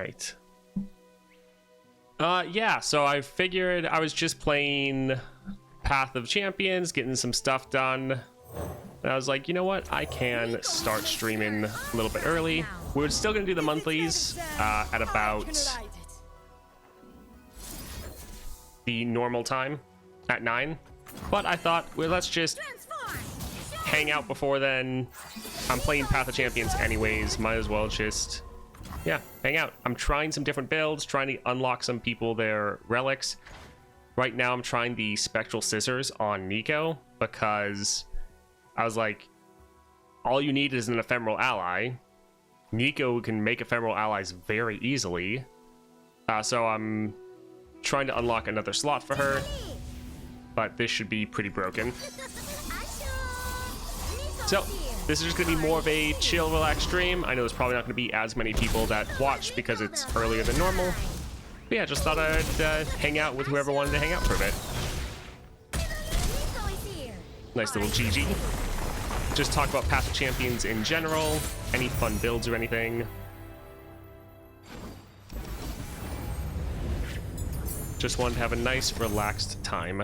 right. Yeah, so I figured I was just playing Path of Champions, getting some stuff done. And I was like, you know what? I can start streaming a little bit early. We were still going to do the monthlies at about the normal time at 9. But I thought, well, let's just hang out before then. I'm playing Path of Champions anyways. Might as well just, yeah, hang out. I'm trying some different builds, trying to unlock some people their relics. Right now, I'm trying the Spectral Scissors on Nico because I was like, all you need is an ephemeral ally. Nico can make ephemeral allies very easily. So I'm trying to unlock another slot for her, but this should be pretty broken. So this is just going to be more of a chill, relaxed stream. I know there's probably not going to be as many people that watch because it's earlier than normal. But yeah, just thought I'd hang out with whoever wanted to hang out for a bit. Nice little GG. Just talk about Path of Champions in general, any fun builds or anything. Just wanted to have a nice, relaxed time.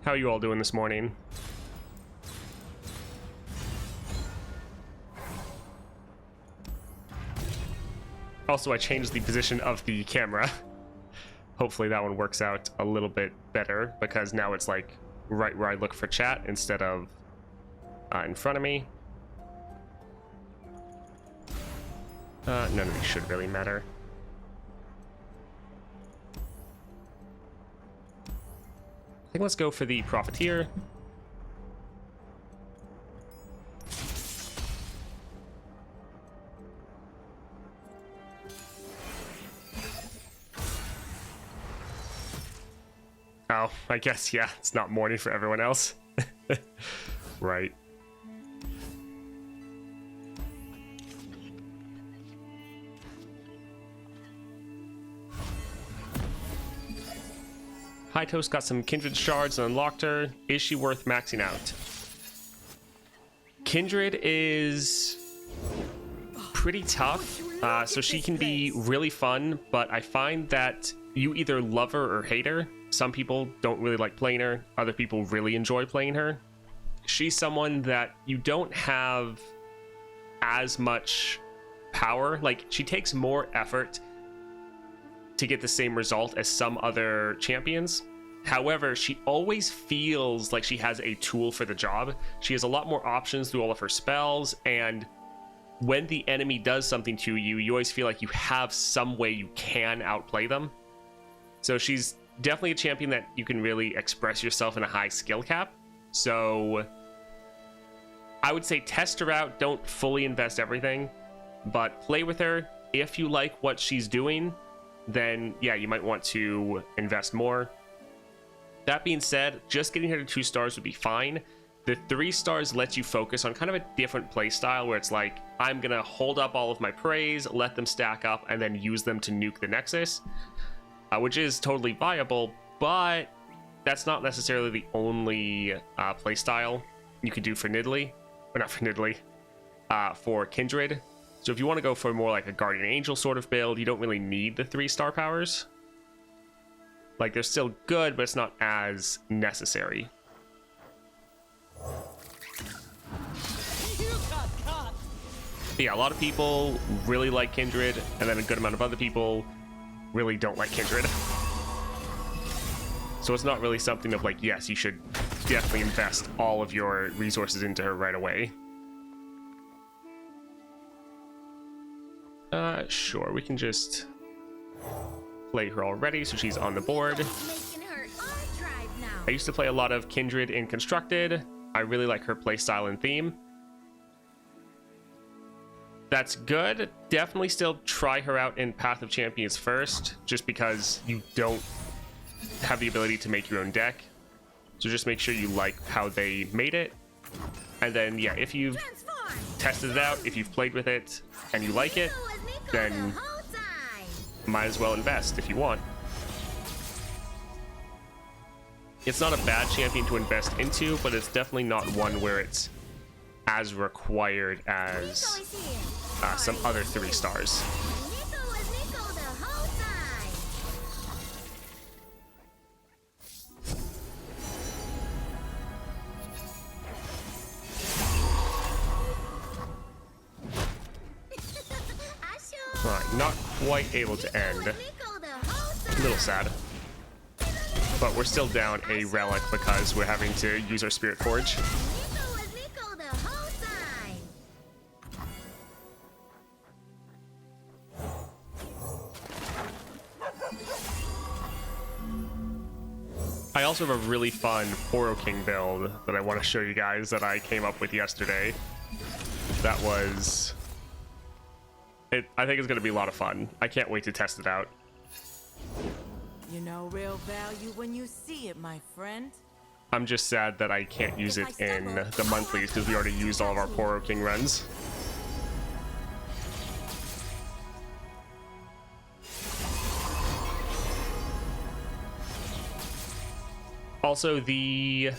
How are you all doing this morning? Also, I changed the position of the camera. Hopefully that one works out a little bit better because now it's like right where I look for chat instead of in front of me. None of these should really matter. I think let's go for the Profiteer. Oh, I guess, yeah, it's not morning for everyone else. Right. High Toast got some Kindred shards and unlocked her. Is she worth maxing out? Kindred is pretty tough, so she can be really fun, but I find that you either love her or hate her. Some people don't really like playing her. Other people really enjoy playing her. She's someone that you don't have as much power. Like, she takes more effort to get the same result as some other champions. However, she always feels like she has a tool for the job. She has a lot more options through all of her spells, and when the enemy does something to you, you always feel like you have some way you can outplay them. So she's definitely a champion that you can really express yourself in a high skill cap. So I would say test her out. Don't fully invest everything, but play with her. If you like what she's doing, then yeah, you might want to invest more. That being said, just getting her to 2 stars would be fine. The 3 stars lets you focus on kind of a different play style where it's like, I'm gonna hold up all of my praise, let them stack up, and then use them to nuke the Nexus. Which is totally viable, but that's not necessarily the only play style you could do for Nidalee, or not for Nidalee, for Kindred. So if you want to go for more like a Guardian Angel sort of build, you don't really need the 3 star powers. Like, they're still good, but it's not as necessary. But yeah, a lot of people really like Kindred, and then a good amount of other people really don't like Kindred. So it's not really something of like, yes, you should definitely invest all of your resources into her right away. Sure, we can just play her already, so she's on the board. I used to play a lot of Kindred in Constructed. I really like her playstyle and theme. That's good. Definitely still try her out in Path of Champions first, just because you don't have the ability to make your own deck. So just make sure you like how they made it. And then, yeah, if you've tested it out, if you've played with it, and you like it, then might as well invest if you want. It's not a bad champion to invest into, but it's definitely not one where it's as required as some other 3 stars. Alright, not quite able to end. A little sad. But we're still down a relic because we're having to use our Spirit Forge. I also have a really fun Poro King build that I want to show you guys that I came up with yesterday. That was... I think it's going to be a lot of fun. I can't wait to test it out. You know real value when you see it, my friend. I'm just sad that I can't use it in the monthlies because we already used all of our Poro King runs. Also, the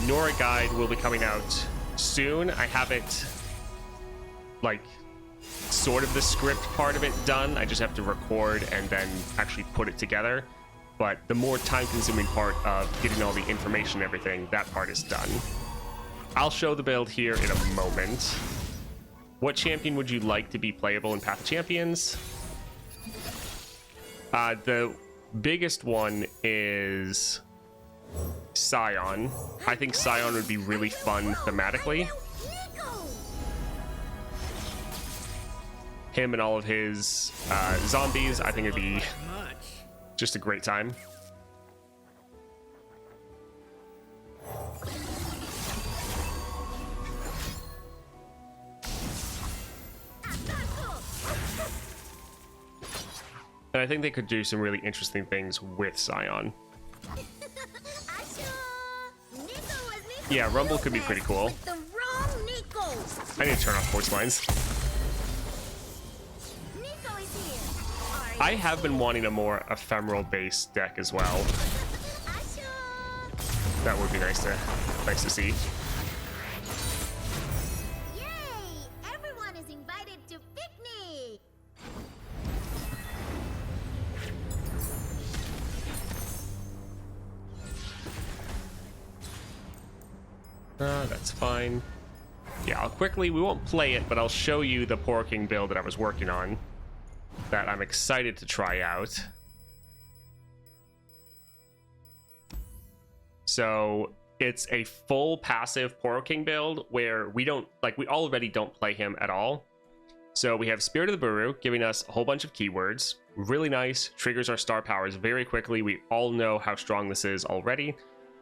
Nora guide will be coming out soon. I haven't, like, sort of the script part of it done. I just have to record and then actually put it together. But the more time-consuming part of getting all the information and everything, that part is done. I'll show the build here in a moment. What champion would you like to be playable in Path of Champions? The biggest one is Scion. I think Scion would be really fun thematically. Him and all of his zombies, I think it'd be just a great time. And I think they could do some really interesting things with Scion. Yeah, Rumble could be pretty cool. I need to turn off voice lines. I have been wanting a more ephemeral-based deck as well. That would be nice to see. Yay! Everyone is invited to picnic. That's fine. Yeah, I'll quickly, we won't play it, but I'll show you the Poro King build that I was working on that I'm excited to try out. So it's a full passive Poro King build where we already don't play him at all. So we have Spirit of the Buru giving us a whole bunch of keywords. Really nice, triggers our star powers very quickly. We all know how strong this is already.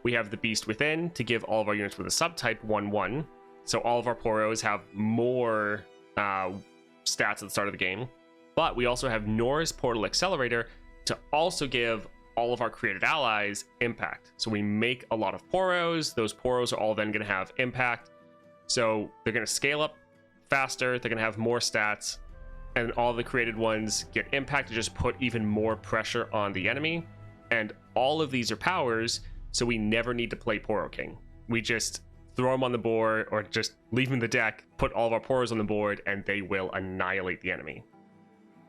We have the Beast Within to give all of our units with a subtype 1/1. So all of our Poros have more stats at the start of the game. But we also have Nora's Portal Accelerator to also give all of our created allies impact. So we make a lot of Poros. Those Poros are all then going to have impact. So they're going to scale up faster. They're going to have more stats. And all the created ones get impact to just put even more pressure on the enemy. And all of these are powers, so we never need to play Poro King. We just throw them on the board or just leave them in the deck, put all of our Poros on the board, and they will annihilate the enemy.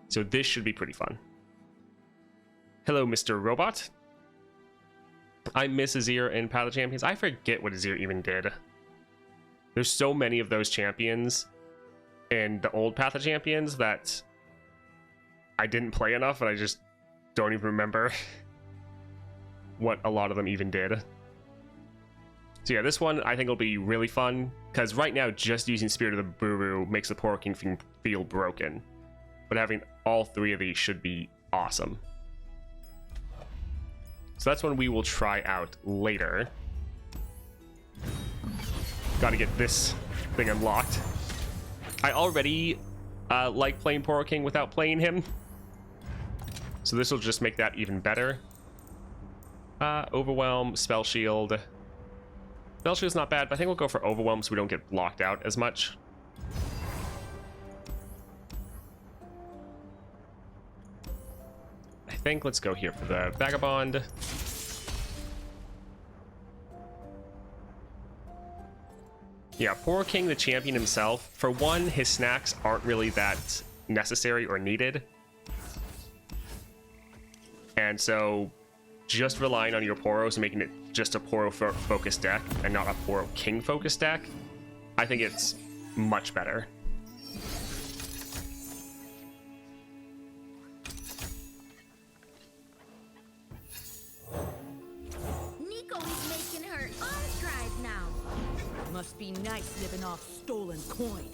So this should be pretty fun. Hello, Mr. Robot. I miss Azir in Path of Champions. I forget what Azir even did. There's so many of those champions in the old Path of Champions that I didn't play enough, and I just don't even remember what a lot of them even did. So yeah, this one I think will be really fun, because right now just using Spirit of the Buru makes the Poro King feel broken. But having all 3 of these should be awesome. So that's one we will try out later. Gotta get this thing unlocked. I already like playing Poro King without playing him. So this will just make that even better. Overwhelm, Spell Shield. Spell Shield's not bad, but I think we'll go for Overwhelm so we don't get blocked out as much. I think let's go here for the Vagabond. Yeah, Poro King, the champion himself, for one, his snacks aren't really that necessary or needed. And so just relying on your Poros and making it just a Poro focused deck and not a Poro King focused deck, I think it's much better. Nico is making her own tribe now. Must be nice living off stolen coin.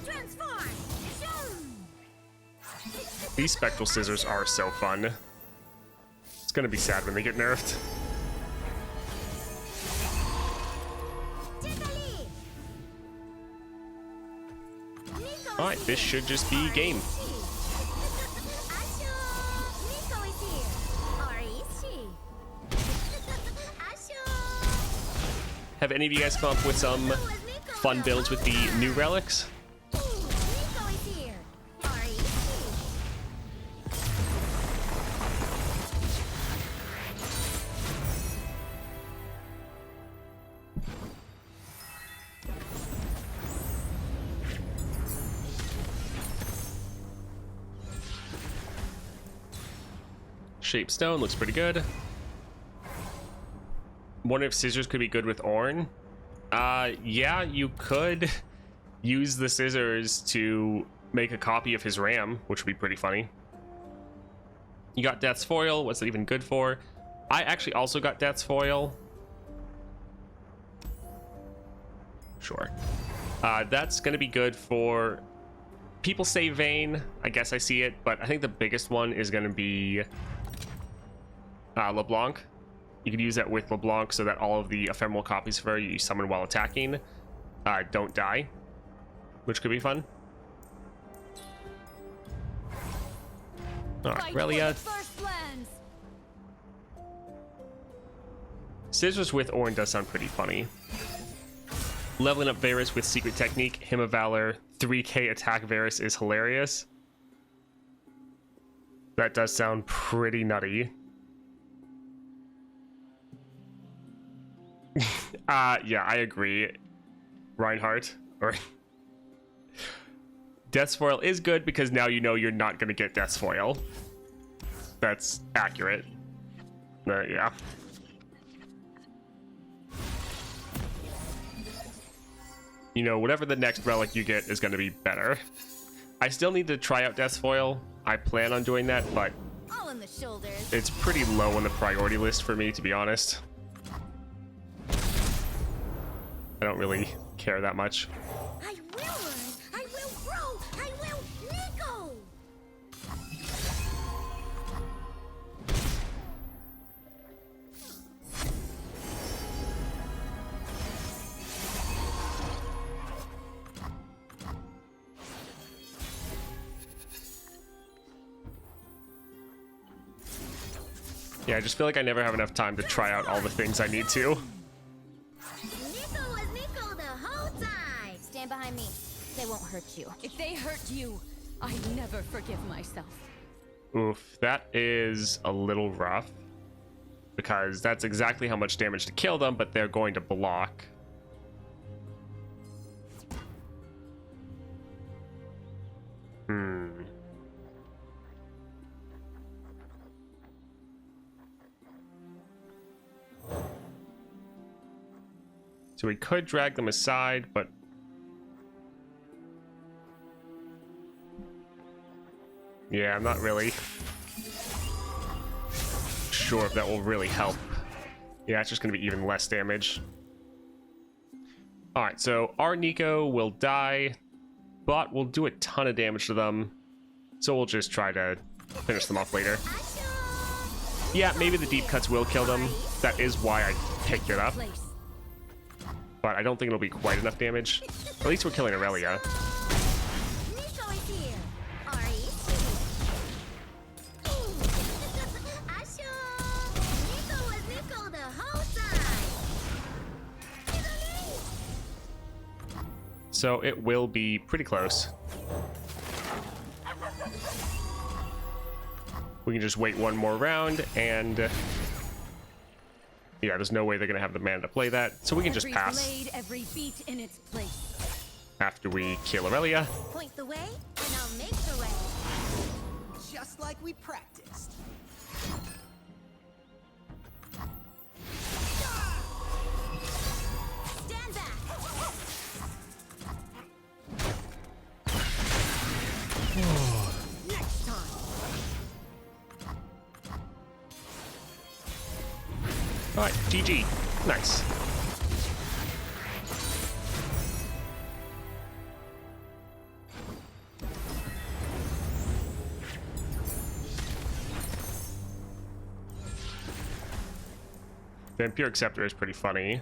Transform! Zoom! These spectral scissors are so fun. It's gonna be sad when they get nerfed. Tickly! Alright, this should just be game. Asho! Nico is here. Or is she? Asho! Have any of you guys come up with some fun builds with the new relics? Nico is here. Or is she? Shape Stone looks pretty good. Wonder if scissors could be good with Ornn. Yeah, you could use the scissors to make a copy of his ram, which would be pretty funny. You got Death's Foil. What's that even good for? I actually also got Death's Foil. Sure. That's going to be good for... People say Vayne. I guess I see it, but I think the biggest one is going to be LeBlanc. You could use that with LeBlanc so that all of the ephemeral copies of her you summon while attacking don't die, which could be fun. Alright, Relia. Scissors with Ornn does sound pretty funny. Leveling up Varus with Secret Technique, Hymn of Valor, 3k attack Varus is hilarious. That does sound pretty nutty. Yeah, I agree. Reinhardt, or Death's Foil is good because now you know you're not going to get Death's Foil. That's accurate. Yeah. You know, whatever the next relic you get is going to be better. I still need to try out Death's Foil. I plan on doing that, but All in the shoulders. it's pretty low on the priority list for me, to be honest. I don't really care that much. I will learn. I will grow. I will Nico. Yeah, I just feel like I never have enough time to try out all the things I need to. Nico was Nico the whole time. Stand behind me. They won't hurt you. If they hurt you, I never forgive myself. Oof, that is a little rough. Because that's exactly how much damage to kill them, but they're going to block. So we could drag them aside, but... yeah, I'm not really sure if that will really help. Yeah, it's just going to be even less damage. Alright, so our Nico will die, but we'll do a ton of damage to them. So we'll just try to finish them off later. Yeah, maybe the deep cuts will kill them. That is why I picked it up. But I don't think it'll be quite enough damage. At least we're killing Aurelia. Nico is here. Or is she? Asho! Nico was Nico the whole time. So it will be pretty close. We can just wait one more round and Yeah, there's no way they're gonna have the mana to play that, so we can just Every pass blade, every beat in its place. after we kill Aurelia. Point the way, and I'll make the way. Just like we practiced. Stand back. Next time. All right, GG. Nice. Vampiric Scepter is pretty funny.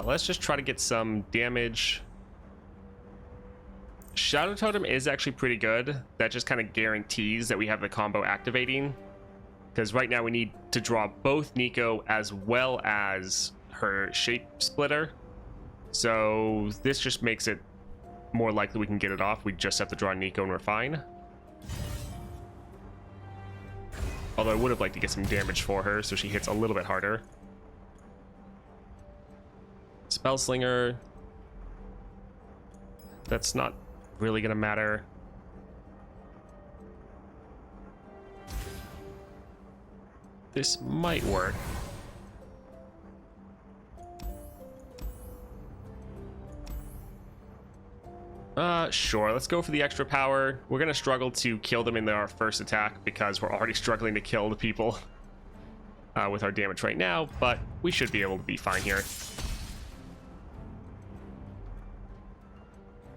Let's just try to get some damage. Shadow Totem is actually pretty good. That just kind of guarantees that we have the combo activating. Because right now we need to draw both Nico as well as her Shape Splitter. So this just makes it more likely we can get it off. We just have to draw Nico and we're fine. Although I would have liked to get some damage for her so she hits a little bit harder. Spellslinger. That's not really gonna matter. This might work. Sure, let's go for the extra power. We're gonna struggle to kill them in our first attack because we're already struggling to kill the people with our damage right now, but we should be able to be fine here.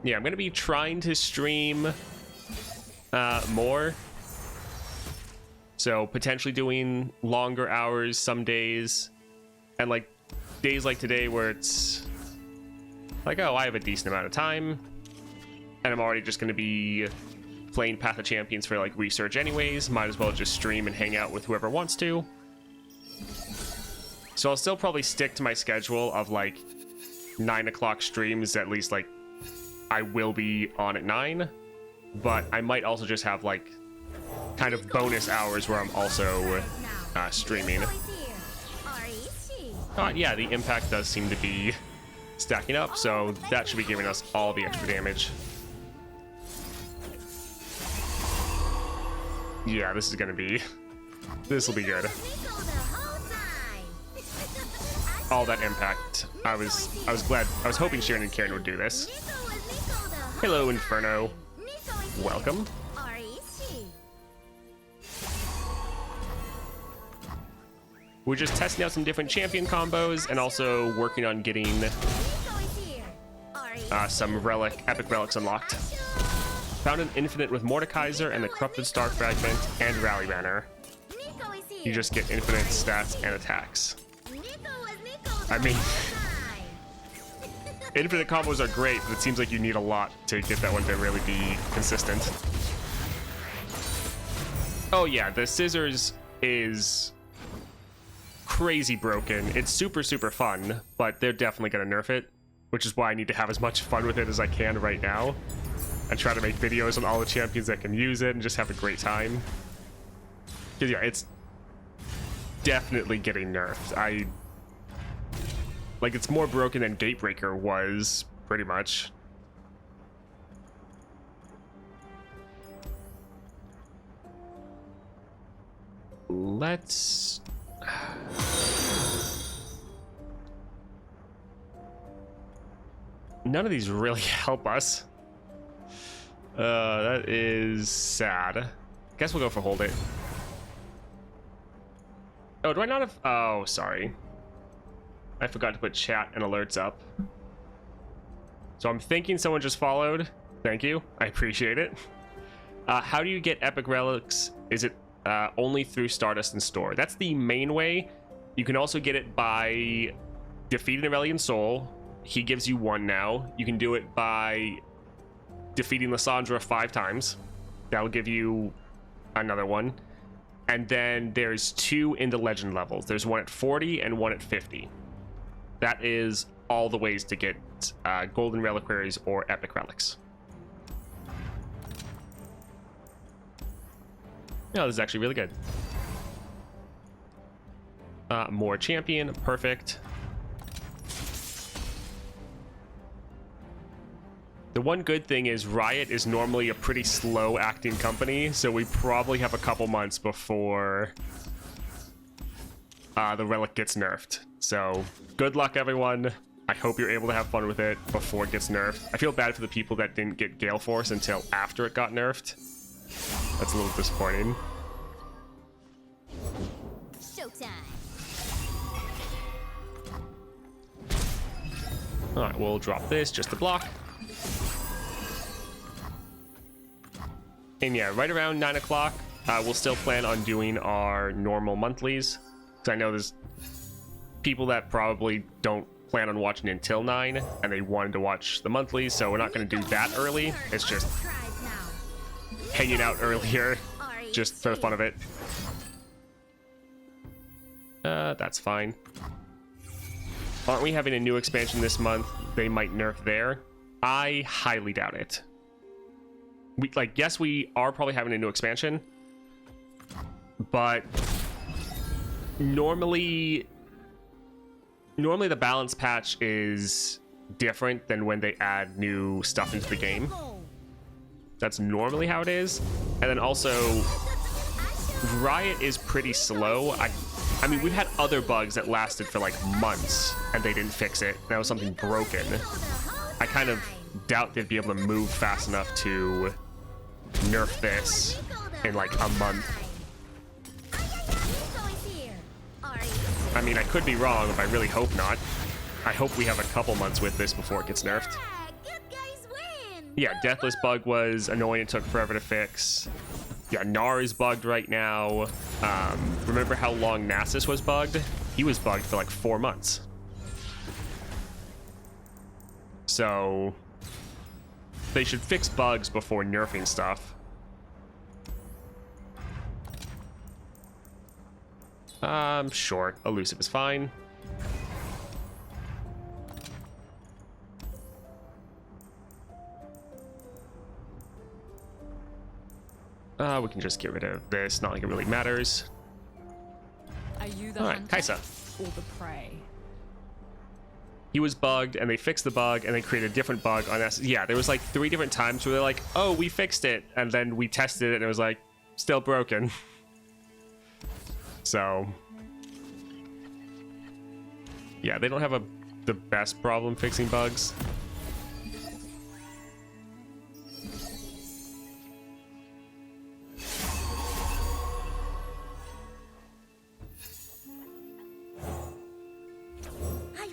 Yeah, I'm gonna be trying to stream more. So potentially doing longer hours some days, and like days like today where it's like, oh, I have a decent amount of time and I'm already just going to be playing Path of Champions for like research anyways. Might as well just stream and hang out with whoever wants to. So I'll still probably stick to my schedule of like 9 o'clock streams, at least. Like I will be on at 9, but I might also just have like kind of bonus hours where I'm also streaming. Yeah, the impact does seem to be stacking up, so that should be giving us all the extra damage. Yeah, this is gonna be... This will be good. All that impact. I was glad. I was hoping Sharon and Karen would do this. Hello, Inferno. Welcome. We're just testing out some different champion combos and also working on getting some epic relics unlocked. Found an infinite with Mordekaiser and the Corrupted Star Fragment and Rally Banner. You just get infinite stats and attacks. I mean, infinite combos are great, but it seems like you need a lot to get that one to really be consistent. Oh yeah, the scissors is crazy broken. It's super fun, but they're definitely gonna nerf it, which is why I need to have as much fun with it as I can right now and try to make videos on all the champions that can use it and just have a great time. Because yeah, it's definitely getting nerfed. Like, it's more broken than Gatebreaker was, pretty much. Let's... None of these really help us. That is sad. Guess we'll go for hold it. Oh, do I not have... Oh, sorry. I forgot to put chat and alerts up. So I'm thinking someone just followed. Thank you. I appreciate it. How do you get epic relics? Is it only through Stardust and Store? That's the main way. You can also get it by defeating Aurelian Soul. He gives you 1 now. You can do it by defeating Lysandra 5 times. That'll give you another one. And then there's 2 in the legend levels. There's one at 40 and one at 50. That is all the ways to get golden reliquaries or epic relics. No, this is actually really good. More champion, perfect. The one good thing is Riot is normally a pretty slow acting company, so we probably have a couple months before the relic gets nerfed. So good luck, everyone. I hope you're able to have fun with it before it gets nerfed. I feel bad for the people that didn't get Gale Force until after it got nerfed. That's a little disappointing. Showtime. Alright, we'll drop this just to block. And yeah, right around 9 o'clock, we'll still plan on doing our normal monthlies. Because I know there's people that probably don't plan on watching until 9, and they wanted to watch the monthlies, so we're not going to do that early. It's just hanging out earlier, just for the fun of it. That's fine. Aren't we having a new expansion this month? They might nerf there. I highly doubt it. Yes, we are probably having a new expansion, but normally the balance patch is different than when they add new stuff into the game. That's normally how it is. And then also, Riot is pretty slow. I mean, we've had other bugs that lasted for like months and they didn't fix it. That was something broken. I kind of doubt they'd be able to move fast enough to nerf this in like a month. I mean, I could be wrong, but I really hope not. I hope we have a couple months with this before it gets nerfed. Yeah, Deathless bug was annoying. It took forever to fix. Yeah, Gnar is bugged right now. Remember how long Nasus was bugged? He was bugged for like 4 months. So they should fix bugs before nerfing stuff. Sure. Elusive is fine. We can just get rid of this. Not like it really matters. Are you the All right, hunter Kaisa. or the prey? He was bugged, and they fixed the bug, and they created a different bug on us. Yeah, there was like 3 different times where they're like, "Oh, we fixed it," and then we tested it, and it was like, still broken. So, yeah, they don't have the best problem fixing bugs.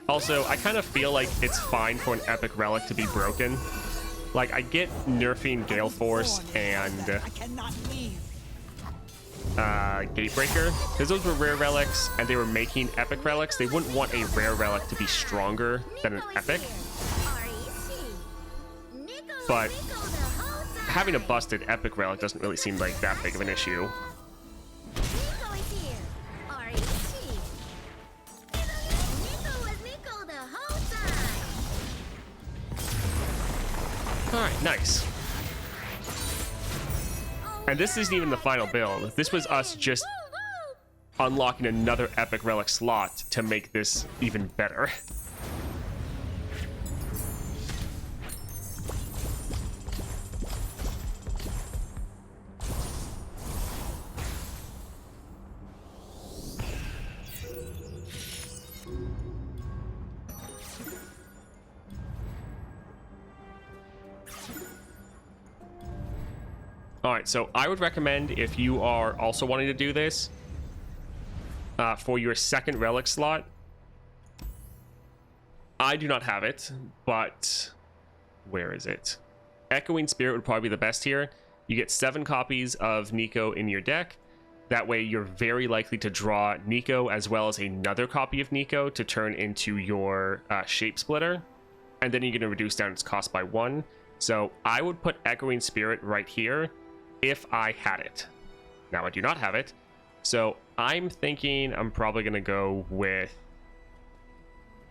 Also, I kind of feel like it's fine for an epic relic to be broken. Like, I get nerfing Gale Force and Gatebreaker, because those were rare relics and they were making epic relics. They wouldn't want a rare relic to be stronger than an epic. But having a busted epic relic doesn't really seem like that big of an issue. Alright, nice. And this isn't even the final build. This was us just unlocking another epic relic slot to make this even better. Alright, so I would recommend, if you are also wanting to do this, for your second relic slot, I do not have it, but where is it? Echoing Spirit would probably be the best here. You get 7 copies of Nico in your deck. That way you're very likely to draw Nico as well as another copy of Nico to turn into your Shape Splitter. And then you're going to reduce down its cost by 1. So I would put Echoing Spirit right here if I had it. Now I do not have it. So I'm thinking I'm probably going to go with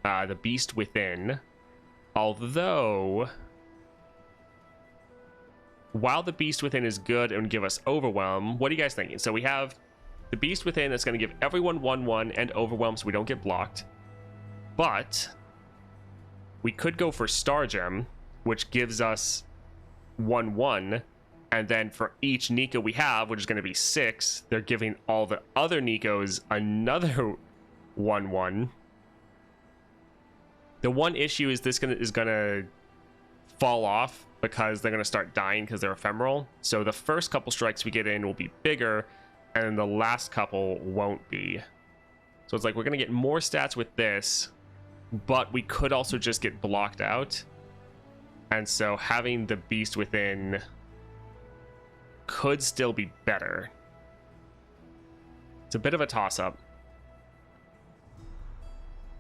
the Beast Within. Although, while the Beast Within is good and would give us Overwhelm, what are you guys thinking? So we have the Beast Within is going to give everyone 1/1 and Overwhelm so we don't get blocked. But we could go for Star Gem, which gives us 1/1. And then for each Nico we have, which is going to be 6, they're giving all the other Nikos another 1/1. The one issue is this is gonna fall off because they're gonna start dying because they're ephemeral. So the first couple strikes we get in will be bigger, and then the last couple won't be. So it's like we're gonna get more stats with this, but we could also just get blocked out. And so having the Beast Within could still be better. It's a bit of a toss-up.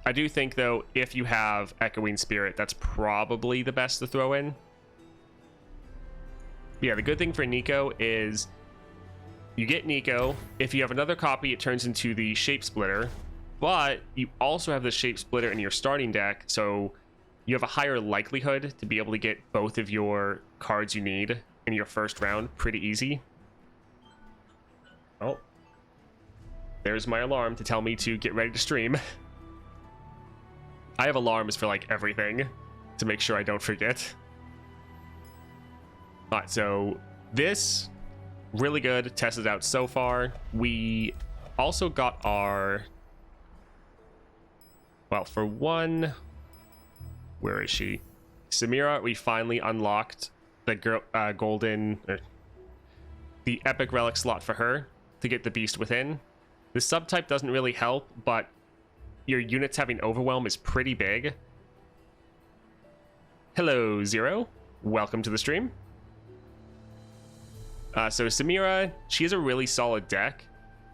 I do think, though, if you have Echoing Spirit, that's probably the best to throw in. Yeah, the good thing for Nico is you get Nico. If you have another copy, it turns into the Shape Splitter, but you also have the Shape Splitter in your starting deck, so you have a higher likelihood to be able to get both of your cards you need in your first round pretty easy. Oh, there's my alarm to tell me to get ready to stream. I have alarms for like everything to make sure I don't forget. All right, so this really good, tested out so far. We also got our, well, for one, where is she? Samira, we finally unlocked the golden, the epic relic slot for her to get the Beast Within. The subtype doesn't really help, but your units having Overwhelm is pretty big. Hello, Zero. Welcome to the stream. So Samira, she has a really solid deck,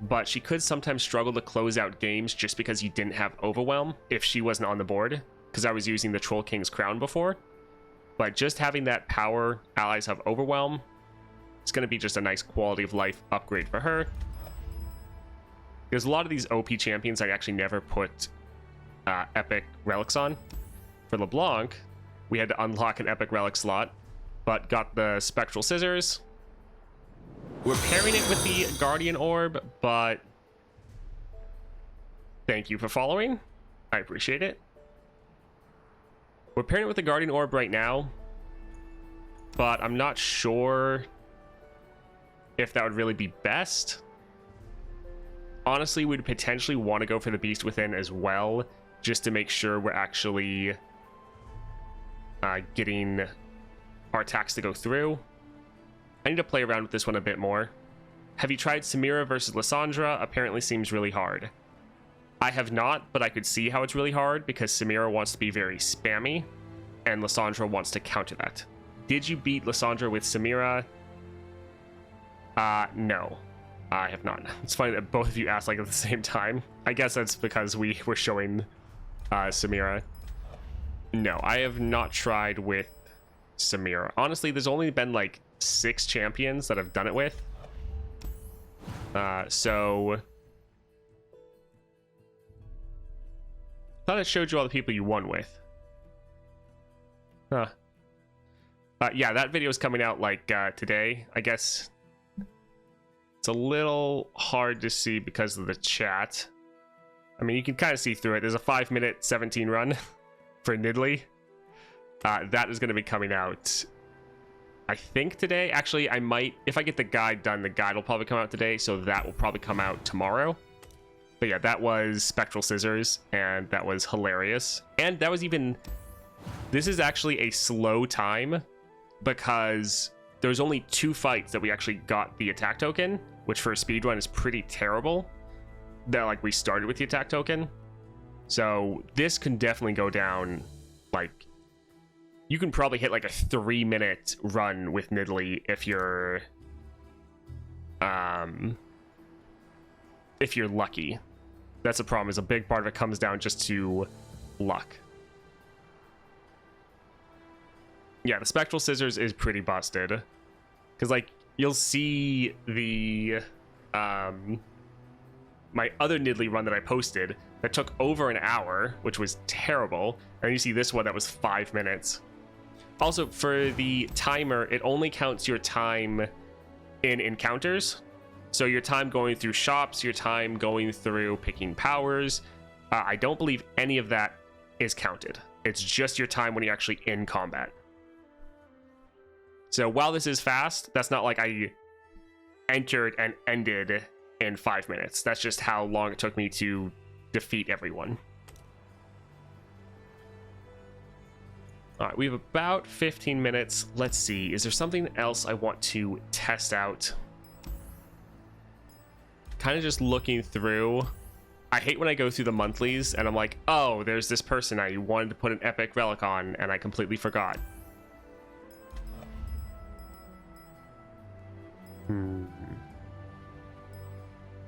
but she could sometimes struggle to close out games just because you didn't have Overwhelm if she wasn't on the board, because I was using the Troll King's Crown before. But just having that power, allies have Overwhelm, it's going to be just a nice quality of life upgrade for her. Because a lot of these OP champions I actually never put epic relics on. For LeBlanc, we had to unlock an epic relic slot, but got the Spectral Scissors. We're pairing it with the Guardian Orb, but thank you for following. I appreciate it. We're pairing it with the Guardian Orb right now, but I'm not sure if that would really be best. Honestly, we'd potentially want to go for the Beast Within as well, just to make sure we're actually getting our attacks to go through. I need to play around with this one a bit more. Have you tried Samira versus Lissandra? Apparently seems really hard. I have not, but I could see how it's really hard because Samira wants to be very spammy, and Lissandra wants to counter that. Did you beat Lissandra with Samira? No. I have not. It's funny that both of you asked like at the same time. I guess that's because we were showing Samira. No, I have not tried with Samira. Honestly, there's only been like 6 champions that I've done it with. So thought I showed you all the people you won with. Huh. Yeah, that video is coming out like today, I guess. It's a little hard to see because of the chat. I mean, you can kind of see through it. There's a 5-minute 17 run for Nidalee. That is going to be coming out, I think, today. Actually, I might, if I get the guide done, the guide will probably come out today, so that will probably come out tomorrow. But yeah, that was Spectral Scissors, and that was hilarious. And that was even, this is actually a slow time because there's only 2 fights that we actually got the attack token, which for a speedrun is pretty terrible. That like we started with the attack token. So this can definitely go down, like, you can probably hit like a 3-minute run with Nidalee if you're lucky. That's the problem, is a big part of it comes down just to luck. Yeah, the Spectral Scissors is pretty busted. Because, like, you'll see the, my other Nidalee run that I posted that took over an hour, which was terrible. And you see this one that was 5 minutes. Also, for the timer, it only counts your time in encounters. So your time going through shops, your time going through picking powers, I don't believe any of that is counted. It's just your time when you're actually in combat. So while this is fast, that's not like I entered and ended in 5 minutes. That's just how long it took me to defeat everyone. All right, we have about 15 minutes. Let's see, is there something else I want to test out? Kind of just looking through. I hate when I go through the monthlies and I'm like, oh, there's this person I wanted to put an epic relic on and I completely forgot.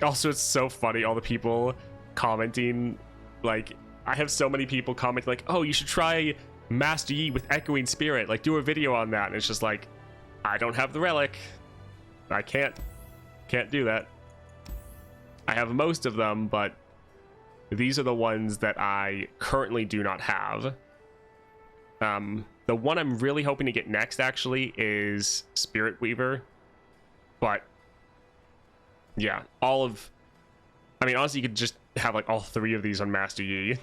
Also, it's so funny, all the people commenting, like, I have so many people commenting like, oh, you should try Master Yi with Echoing Spirit, like do a video on that. And it's just like, I don't have the relic. I can't do that. I have most of them, but these are the ones that I currently do not have. The one I'm really hoping to get next actually is Spirit Weaver, but yeah, I mean, honestly, you could just have like all 3 of these on Master Yi.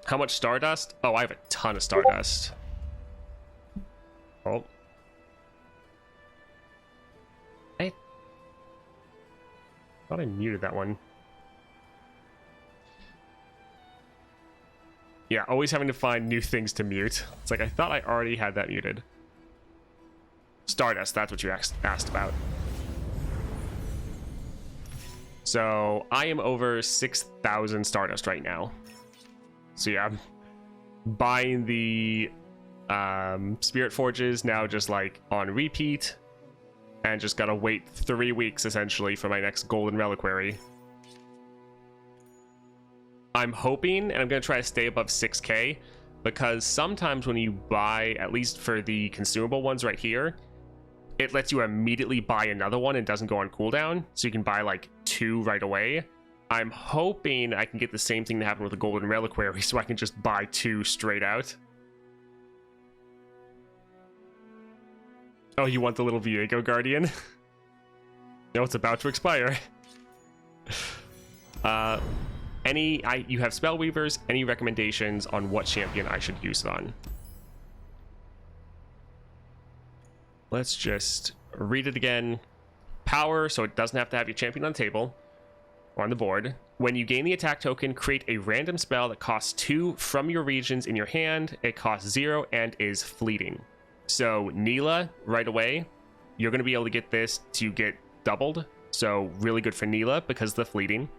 How much Stardust? Oh, I have a ton of Stardust. Oh. I thought I muted that one. Yeah, always having to find new things to mute. It's like, I thought I already had that muted. Stardust, that's what you asked about. So, I am over 6,000 Stardust right now. So yeah, I'm buying the Spirit Forges now just like on repeat. And just gotta wait 3 weeks essentially for my next Golden Reliquary. I'm hoping, and I'm going to try to stay above 6k, because sometimes when you buy, at least for the consumable ones right here, it lets you immediately buy another one and doesn't go on cooldown, so you can buy like 2 right away. I'm hoping I can get the same thing to happen with the Golden Reliquary, so I can just buy 2 straight out. Oh, you want the little Viego Guardian? No, it's about to expire. You have Spell Weavers, any recommendations on what champion I should use it on? Let's just read it again. Power, so it doesn't have to have your champion on the table or on the board. When you gain the attack token, create a random spell that costs 2 from your regions in your hand. It costs 0 and is fleeting. So Neela, right away, you're going to be able to get this to get doubled. So really good for Neela because of the fleeting.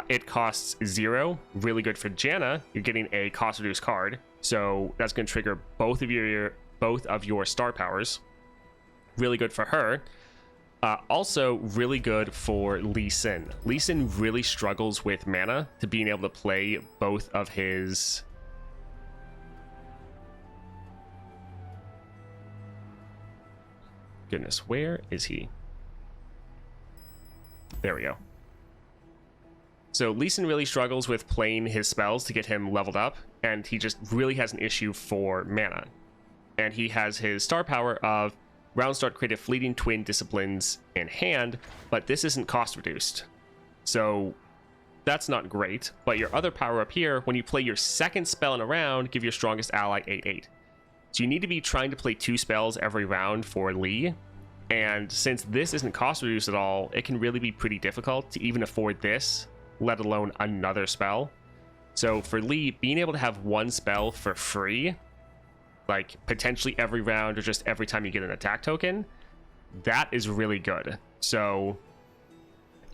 It costs 0, really good for Janna. You're getting a cost reduced card, so that's going to trigger both of your star powers. Really good for her. Also really good for Lee Sin. Lee Sin really struggles with mana to being able to play both of his... Goodness, where is he? There we go. So Lee Sin really struggles with playing his spells to get him leveled up, and he just really has an issue for mana. And he has his star power of round start create a fleeting twin disciplines in hand, but this isn't cost reduced. So that's not great, but your other power up here, when you play your second spell in a round, give your strongest ally 8/8. So you need to be trying to play 2 spells every round for Lee, and since this isn't cost reduced at all, it can really be pretty difficult to even afford this, let alone another spell. So for Lee, being able to have 1 spell for free, like potentially every round or just every time you get an attack token, that is really good. So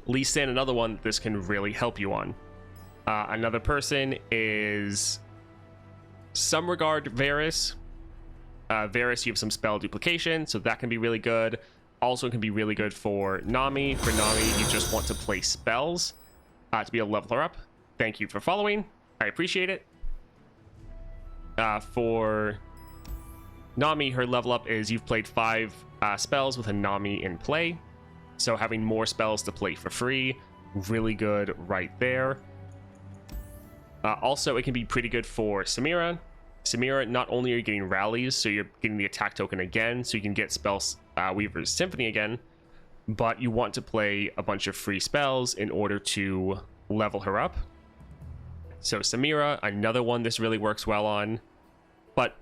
Lee Sin, another one this can really help you on. Another person is some regard Varus. Varus, you have some spell duplication, so that can be really good. Also, it can be really good for Nami. For Nami, you just want to play spells to be able to level her up. Thank you for following. I appreciate it. For Nami, her level up is you've played 5 spells with a Nami in play. So having more spells to play for free, really good right there. Also, it can be pretty good for Samira. Samira, not only are you getting rallies, so you're getting the attack token again, so you can get Spell Weaver's Symphony again, but you want to play a bunch of free spells in order to level her up. So Samira, another one this really works well on. But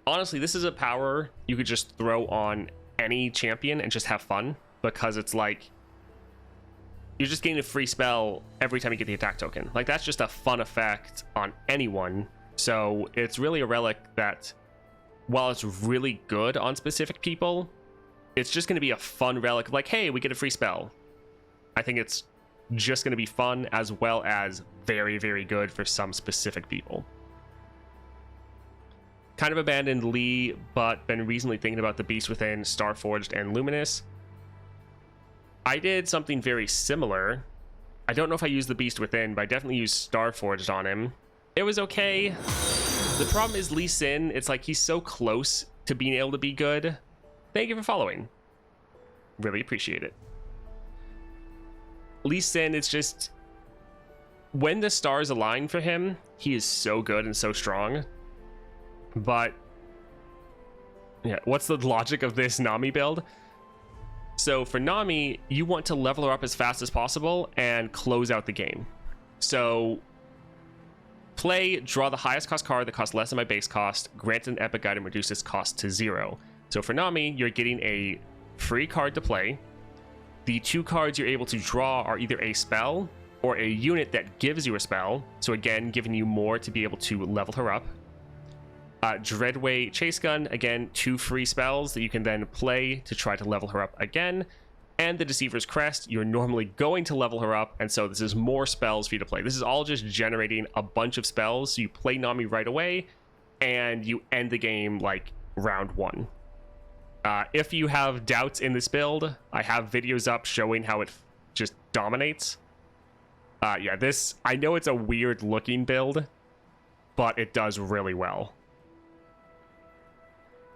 honestly, this is a power you could just throw on any champion and just have fun, because it's like you're just getting a free spell every time you get the attack token. Like, that's just a fun effect on anyone. So it's really a relic that, while it's really good on specific people, it's just going to be a fun relic. Like, hey, we get a free spell. I think it's just going to be fun, as well as very, very good for some specific people. Kind of abandoned Lee, but been recently thinking about the Beast Within, Starforged, and Luminous. I did something very similar. I don't know if I used the Beast Within, but I definitely used Starforged on him. It was okay. The problem is Lee Sin, it's like he's so close to being able to be good. Thank you for following. Really appreciate it. Lee Sin, it's just, when the stars align for him, he is so good and so strong. But yeah, what's the logic of this Nami build? So for Nami, you want to level her up as fast as possible and close out the game. So play, draw the highest cost card that costs less than my base cost, grant an epic item, reduce its cost to 0. So for Nami, you're getting a free card to play. The 2 cards you're able to draw are either a spell or a unit that gives you a spell. So again, giving you more to be able to level her up. Dreadway Chase Gun, again, 2 free spells that you can then play to try to level her up again. And the Deceiver's Crest, you're normally going to level her up, and so this is more spells for you to play. This is all just generating a bunch of spells, so you play Nami right away, and you end the game like round 1. If you have doubts in this build, I have videos up showing how it just dominates. Yeah, this, I know it's a weird looking build, but it does really well.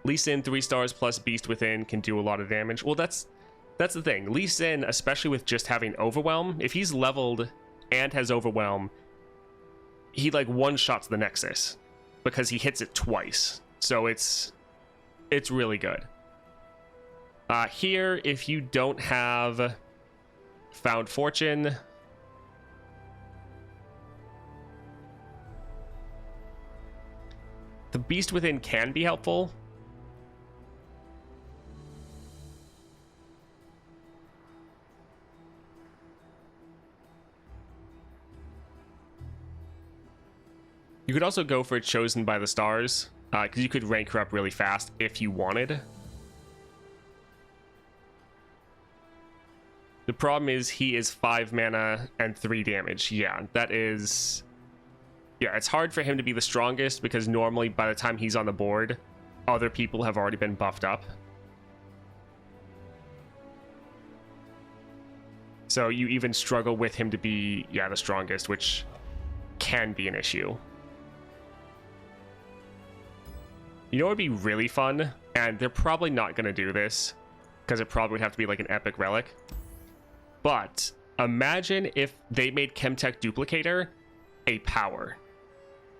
Lee Sin 3 stars plus Beast Within can do a lot of damage. Well, that's the thing. Lee Sin, especially with just having Overwhelm, if he's leveled and has Overwhelm, he like one-shots the Nexus because he hits it twice. So it's really good. Here, if you don't have Found Fortune, the Beast Within can be helpful. You could also go for Chosen by the Stars, because you could rank her up really fast if you wanted. The problem is he is 5 mana and 3 damage. Yeah, that is... Yeah, it's hard for him to be the strongest, because normally by the time he's on the board, other people have already been buffed up. So you even struggle with him to be, yeah, the strongest, which can be an issue. You know what would be really fun? And they're probably not going to do this, because it probably would have to be like an epic relic. But imagine if they made Chemtech Duplicator a power.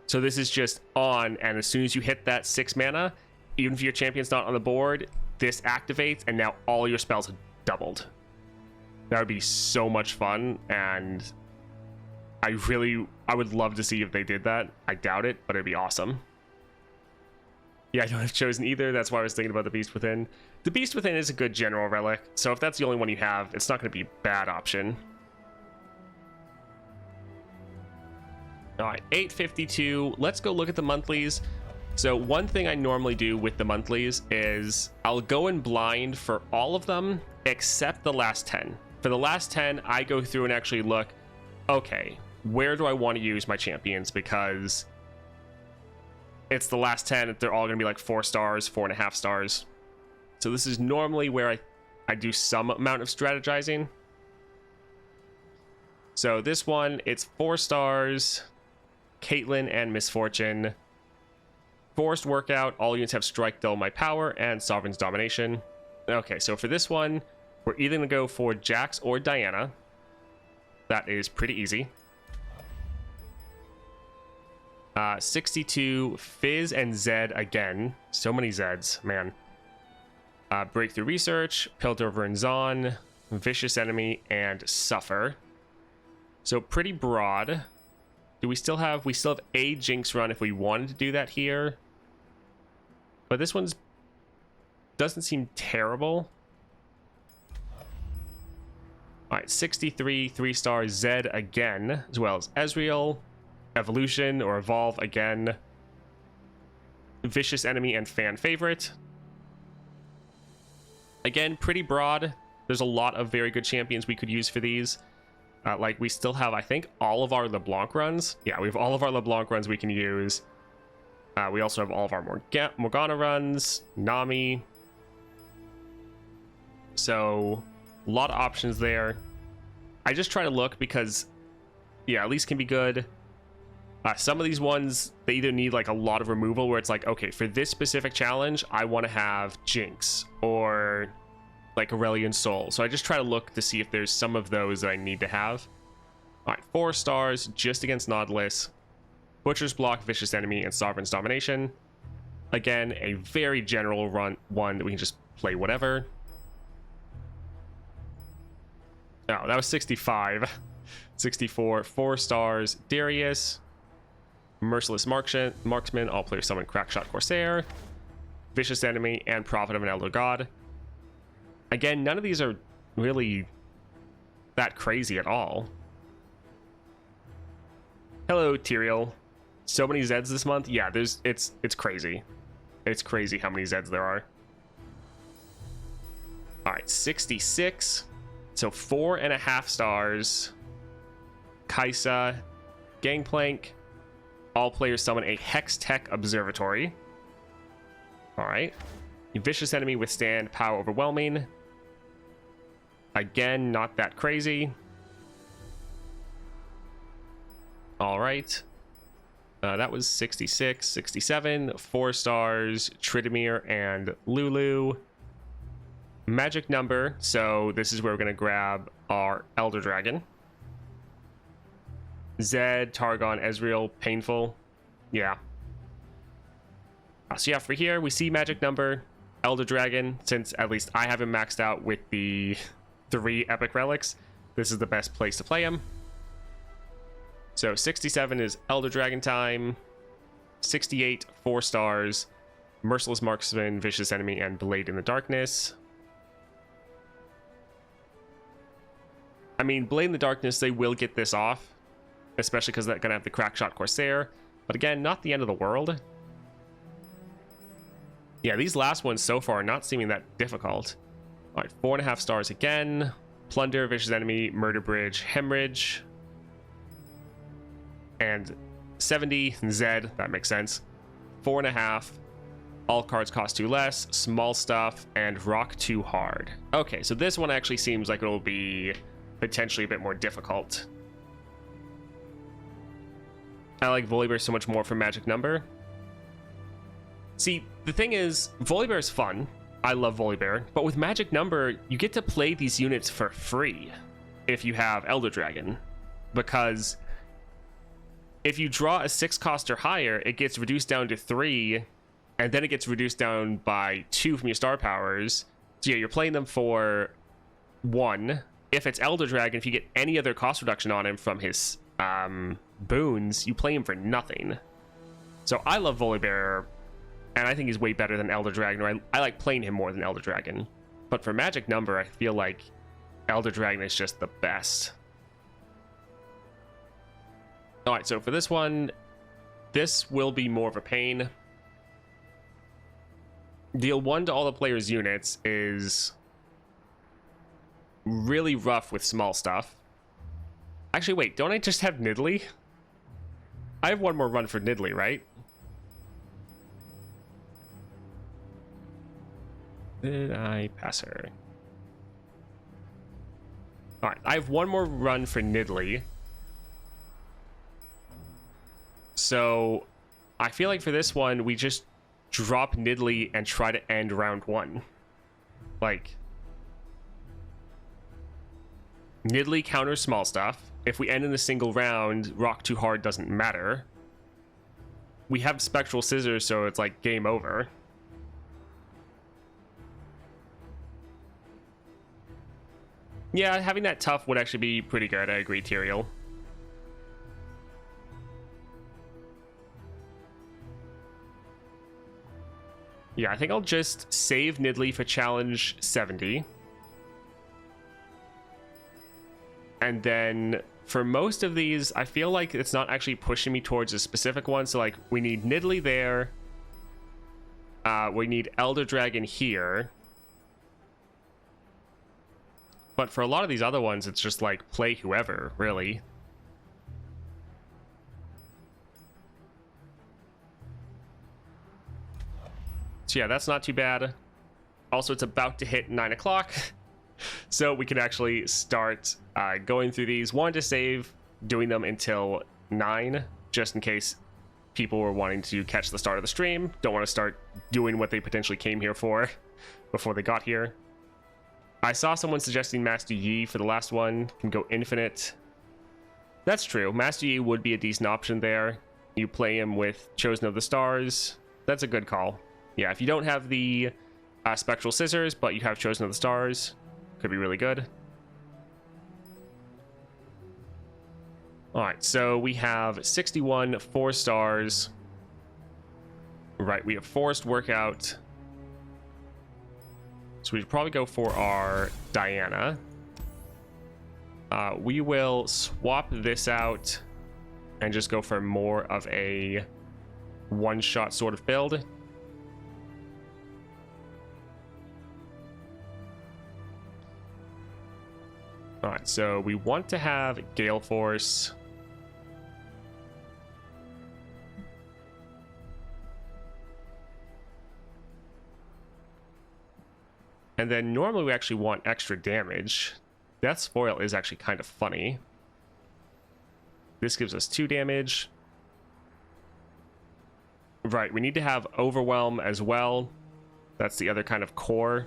So this is just on, and as soon as you hit that 6 mana, even if your champion's not on the board, this activates, and now all your spells have doubled. That would be so much fun, and I would love to see if they did that. I doubt it, but it'd be awesome. Yeah, I don't have Chosen either. That's why I was thinking about the Beast Within. The Beast Within is a good general relic, so if that's the only one you have, it's not going to be a bad option. Alright, 852. Let's go look at the monthlies. So one thing I normally do with the monthlies is I'll go in blind for all of them except the last 10. For the last 10, I go through and actually look, okay, where do I want to use my champions? Because it's the last 10, they're all going to be like 4 stars, 4.5 stars. So this is normally where I do some amount of strategizing. So this one, it's 4 stars, Caitlyn and Misfortune. Forced Workout, all units have Strike, Dull My Power, and Sovereign's Domination. Okay, so for this one, we're either going to go for Jax or Diana. That is pretty easy. 62, Fizz and Zed again. So many Zeds, man. Breakthrough Research, Piltover and Zon, Vicious Enemy, and Suffer. So pretty broad. Do we still have... We still have a Jinx run if we wanted to do that here. But this one's... doesn't seem terrible. Alright, 63, 3-star Zed again, as well as Ezreal, Evolution or Evolve again, Vicious Enemy, and Fan Favorite. Again, pretty broad. There's a lot of very good champions we could use for these. Like, we still have, I think, all of our LeBlanc runs. Yeah, we have all of our LeBlanc runs we can use. We also have all of our Morgana runs, Nami. So, a lot of options there. I just try to look because, yeah, at least can be good. Some of these ones, they either need like a lot of removal where it's like, okay, for this specific challenge, I want to have Jinx or like Aurelion Soul. So I just try to look to see if there's some of those that I need to have. All right, 4 stars just against Nautilus, Butcher's Block, Vicious Enemy, and Sovereign's Domination. Again, a very general one that we can just play whatever. Oh, that was 65. 64, 4 stars, Darius, Merciless Marksman, all players summon Crackshot Corsair, Vicious Enemy, and Prophet of an Elder God. Again, none of these are really that crazy at all. Hello, Tyrael. So many Zeds this month? Yeah, it's crazy. It's crazy how many Zeds there are. Alright, 66. So 4.5 stars. Kaisa, Gangplank. All players summon a Hex Tech Observatory. Alright. Vicious Enemy, Withstand, Power Overwhelming. Again, not that crazy. Alright. That was 66, 67, 4 stars, Tryndamere and Lulu. Magic number, so this is where we're going to grab our Elder Dragon. Zed, Targon, Ezreal, Painful. Yeah. So yeah, for here, we see magic number, Elder Dragon. Since at least I have him maxed out with the 3 epic relics, this is the best place to play him. So 67 is Elder Dragon time. 68, 4 stars, Merciless Marksman, Vicious Enemy, and Blade in the Darkness. I mean, Blade in the Darkness, they will get this off, especially because they're going to have the Crackshot Corsair. But again, not the end of the world. Yeah, these last ones so far are not seeming that difficult. All right, 4.5 stars again. Plunder, Vicious Enemy, Murder Bridge, Hemorrhage. And 70, Zed, that makes sense. 4.5. All cards cost 2 less. Small Stuff, and Rock Too Hard. Okay, so this one actually seems like it'll be potentially a bit more difficult. I like Volibear so much more for magic number. See, the thing is, Volibear is fun. I love Volibear, but with magic number, you get to play these units for free if you have Elder Dragon, because if you draw a 6 cost or higher, it gets reduced down to 3, and then it gets reduced down by 2 from your star powers. So yeah, you're playing them for 1. If it's Elder Dragon, if you get any other cost reduction on him from his boons, you play him for nothing. So I love Volibear, and I think he's way better than Elder Dragon, or I like playing him more than Elder Dragon. But for magic number, I feel like Elder Dragon is just the best. Alright, so for this one, this will be more of a pain. Deal 1 to all the players' units is really rough with small stuff. Actually, wait, don't I just have Nidalee? I have one more run for Nidalee, right? Did I pass her? Alright, I have one more run for Nidalee. So, I feel like for this one, we just drop Nidalee and try to end round 1. Like, Nidalee counters small stuff. If we end in a single round, Rock Too Hard doesn't matter. We have Spectral Scissors, so it's like game over. Yeah, having that tough would actually be pretty good. I agree, Tyrael. Yeah, I think I'll just save Nidley for challenge 70. And then for most of these, I feel like it's not actually pushing me towards a specific one. So like we need Nidley there. We need Elder Dragon here. But for a lot of these other ones, it's just like play whoever, really. So yeah, that's not too bad. Also, it's about to hit 9 o'clock. So we can actually start going through these. Wanted to save doing them until 9, just in case people were wanting to catch the start of the stream. Don't want to start doing what they potentially came here for before they got here. I saw someone suggesting Master Yi for the last one. Can go infinite. That's true. Master Yi would be a decent option there. You play him with Chosen of the Stars. That's a good call. Yeah, if you don't have the Spectral Scissors, but you have Chosen of the Stars, could be really good. All right, so we have 61 4 stars. Right, we have Forest Workout. So we should probably go for our Diana. We will swap this out and just go for more of a one-shot sort of build. All right, so we want to have Gale Force. And then normally we actually want extra damage. Death's Foil is actually kind of funny. This gives us 2 damage. Right, we need to have Overwhelm as well. That's the other kind of core.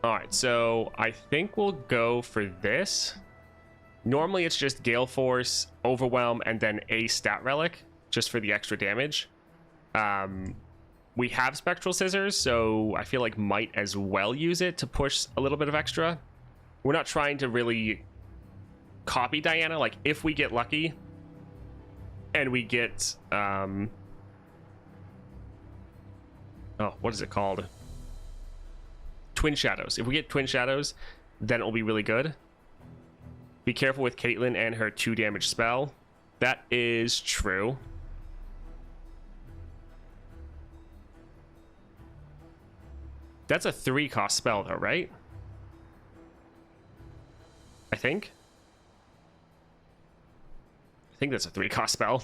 Alright, so I think we'll go for this. Normally it's just Gale Force, Overwhelm, and then a Stat Relic, just for the extra damage. We have Spectral Scissors, so I feel like might as well use it to push a little bit of extra. We're not trying to really copy Diana. Like, if we get lucky, and we get... oh, what is it called? Twin Shadows. If we get Twin Shadows, then it'll be really good. Be careful with Caitlyn and her 2 damage spell. That is true. That's a 3 cost spell though, right? I think that's a 3 cost spell.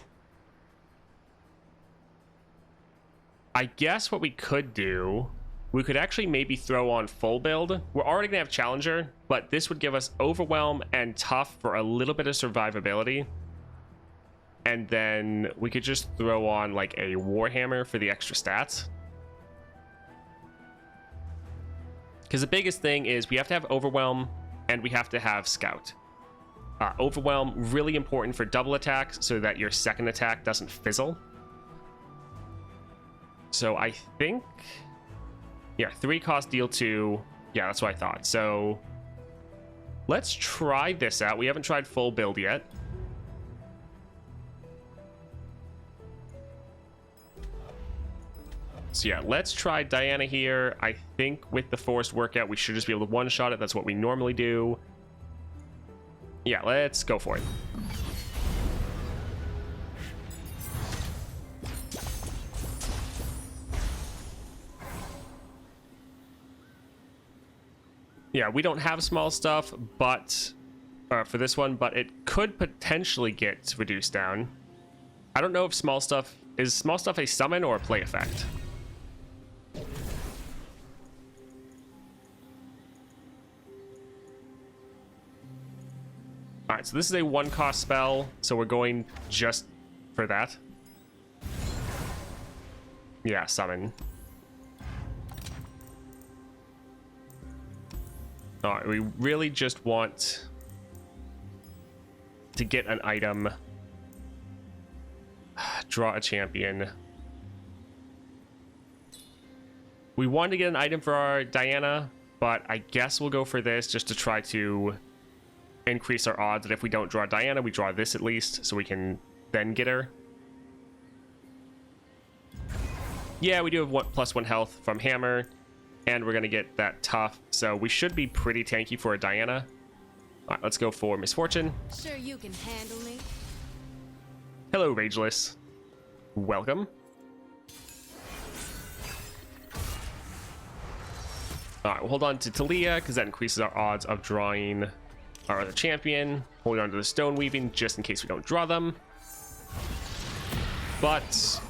I guess what we could do, we could actually maybe throw on full build. We're already gonna have Challenger, but this would give us Overwhelm and Tough for a little bit of survivability. And then we could just throw on like a Warhammer for the extra stats. Because the biggest thing is we have to have Overwhelm and we have to have Scout. Overwhelm, really important for double attacks so that your second attack doesn't fizzle. So I think... yeah, 3 cost, deal 2. Yeah, that's what I thought. So let's try this out. We haven't tried full build yet. So yeah, let's try Diana here. I think with the Forced Workout, we should just be able to one-shot it. That's what we normally do. Yeah, let's go for it. Yeah, we don't have small stuff, but for this one, but it could potentially get reduced down. I don't know if small stuff is a summon or a play effect. All right, so this is a 1 cost spell, so we're going just for that. Yeah, summon. All right, we really just want... to get an item. Draw a champion. We wanted to get an item for our Diana, but I guess we'll go for this just to try to increase our odds that if we don't draw Diana, we draw this at least, so we can then get her. Yeah, we do have +1 health from Hammer, and we're going to get that tough, so we should be pretty tanky for a Diana. All right, let's go for Misfortune. Sure you can handle me? Hello, Rageless. Welcome. All right, we'll hold on to Talia, because that increases our odds of drawing our other champion. Holding on to the Stone Weaving, just in case we don't draw them. But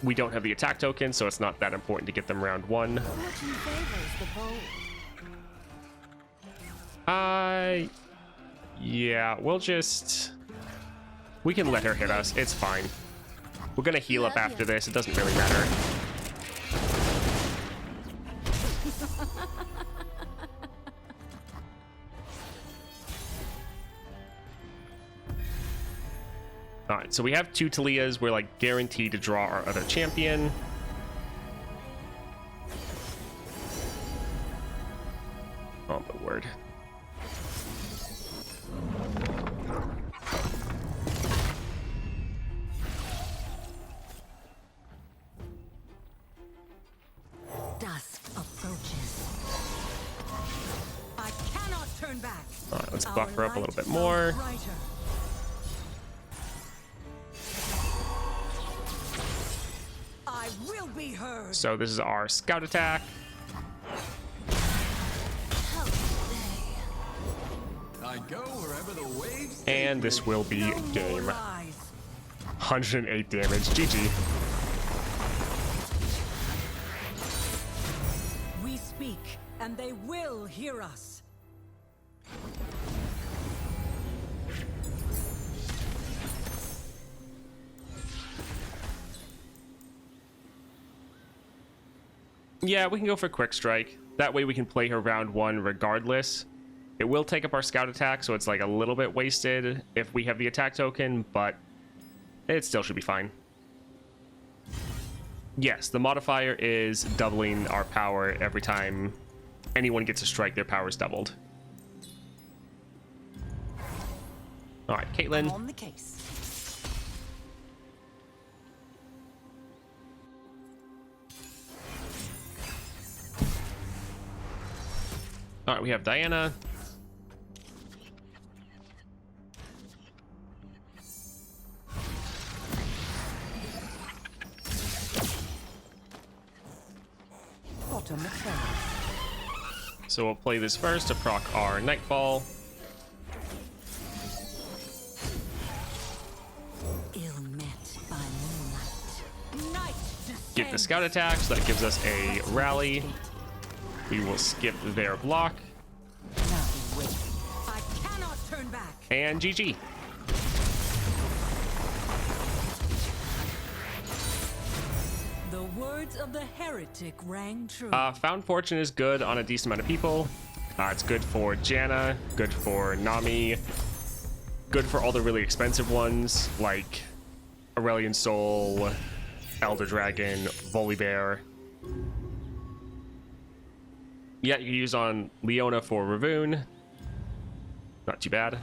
we don't have the attack token, so it's not that important to get them round 1. Fortune favors the bold. Yeah, we can let her hit us. It's fine. We're gonna heal up after this. It doesn't really matter. All right, so we have 2 Talias. We're like guaranteed to draw our other champion. Oh my word. Dusk approaches. I cannot turn back. All right, let's buff her up a little bit more. I will be heard. So this is our scout attack. I go wherever the waves. And this will be No more game. lies. 108 damage. GG. We speak, and they will hear us. Yeah, we can go for Quick Strike. That way we can play her round 1 regardless. It will take up our scout attack, so it's like a little bit wasted if we have the attack token, but it still should be fine. Yes, the modifier is doubling our power every time anyone gets a strike, their power is doubled. All right, Caitlyn. On the case. All right, we have Diana. Bottom of terrace. So we'll play this first to proc our Nightfall. Ill met by moonlight. Night Get the descends. scout attack, so that gives us a rally. We will skip their block. Now we wait. I cannot turn back. And GG. The words of the heretic rang true. Found Fortune is good on a decent amount of people. It's good for Janna, good for Nami, good for all the really expensive ones like Aurelian Soul, Elder Dragon, Volibear. Yeah, you can use on Leona for Ravoon. Not too bad.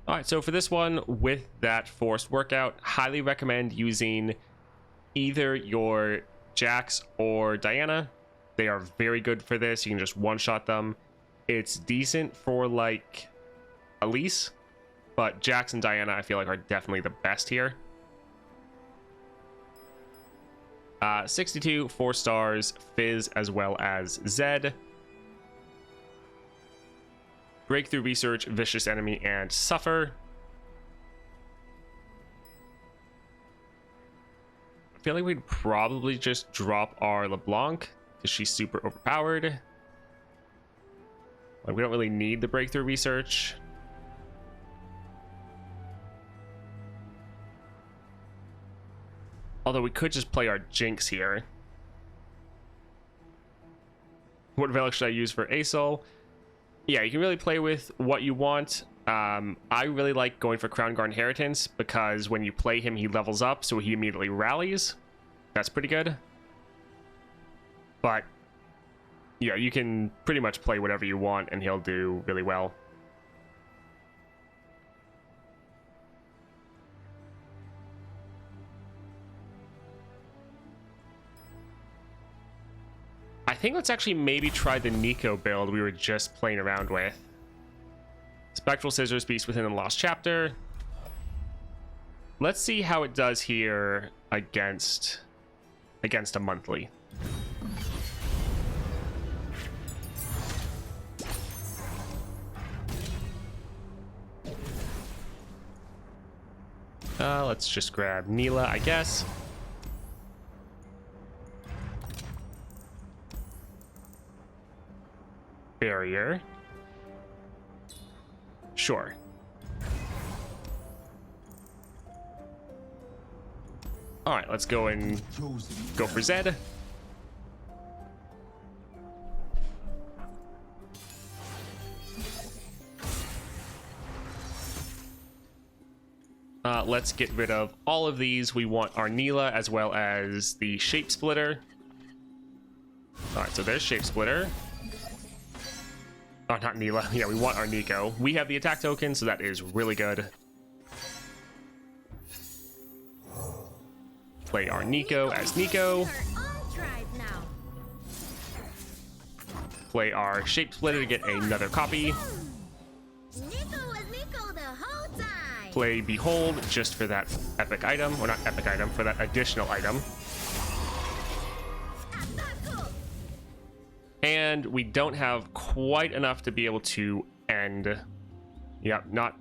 All right, so for this one, with that forced workout, highly recommend using either your Jax or Diana. They are very good for this. You can just one-shot them. It's decent for, like, Elise, but Jax and Diana, I feel like, are definitely the best here. 62, 4 stars, Fizz, as well as Zed. Breakthrough Research, Vicious Enemy, and Suffer. I feel like we'd probably just drop our LeBlanc because she's super overpowered. Like, we don't really need the Breakthrough Research. Although we could just play our Jinx here. What relic should I use for Asol? Yeah, you can really play with what you want. I really like going for Crown Guard Inheritance because when you play him, he levels up, so he immediately rallies. That's pretty good. But yeah, you can pretty much play whatever you want, and he'll do really well. I think let's actually maybe try the Nico build we were just playing around with. Spectral Scissors, Beast Within the Lost Chapter. Let's see how it does here against a monthly. Let's just grab Neela, I guess. Barrier. Sure. All right, let's go and go for Zed. Let's get rid of all of these. We want our Neela as well as the Shape Splitter. All right, so there's Shape Splitter. Oh, not Neela. Yeah, we want our Nico. We have the attack token, so that is really good. Play our Nico as Nico. Play our Shape Splitter to get another copy. Play Behold just for that epic item, or not epic item, for that additional item. And we don't have quite enough to be able to end. Yep, not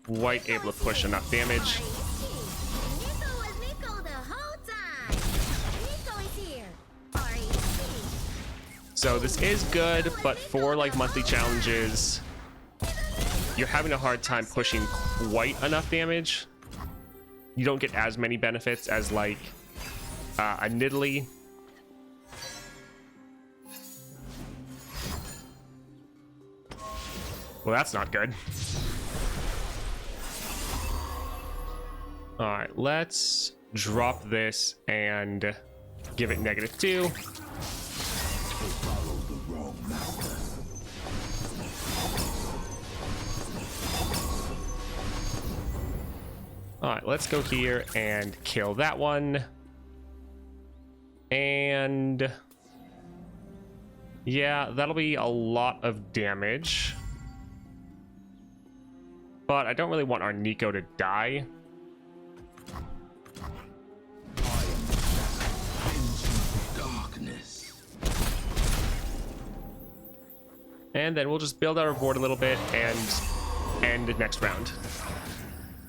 quite able to push enough damage. So this is good, but for like monthly challenges, you're having a hard time pushing quite enough damage. You don't get as many benefits as like a Nidalee. Well, that's not good. All right, let's drop this and give it -2. All right, let's go here and kill that one. And yeah, that'll be a lot of damage. But I don't really want our Nico to die. And then we'll just build our board a little bit and end the next round.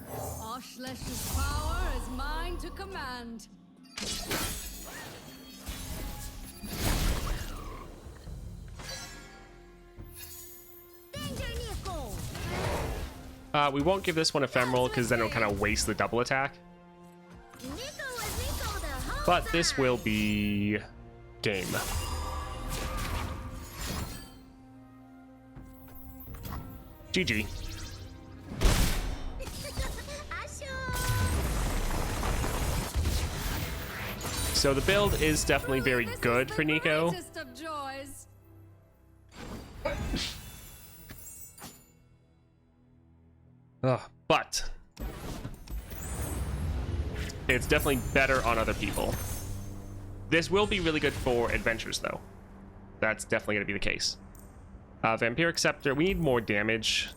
Oshlesh's power is mine to command. We won't give this one Ephemeral because then it'll kind of waste the double attack. But this will be game. GG. So the build is definitely very good for Nico. But it's definitely better on other people. This will be really good for adventures, though. That's definitely going to be the case. Vampiric Scepter, we need more damage.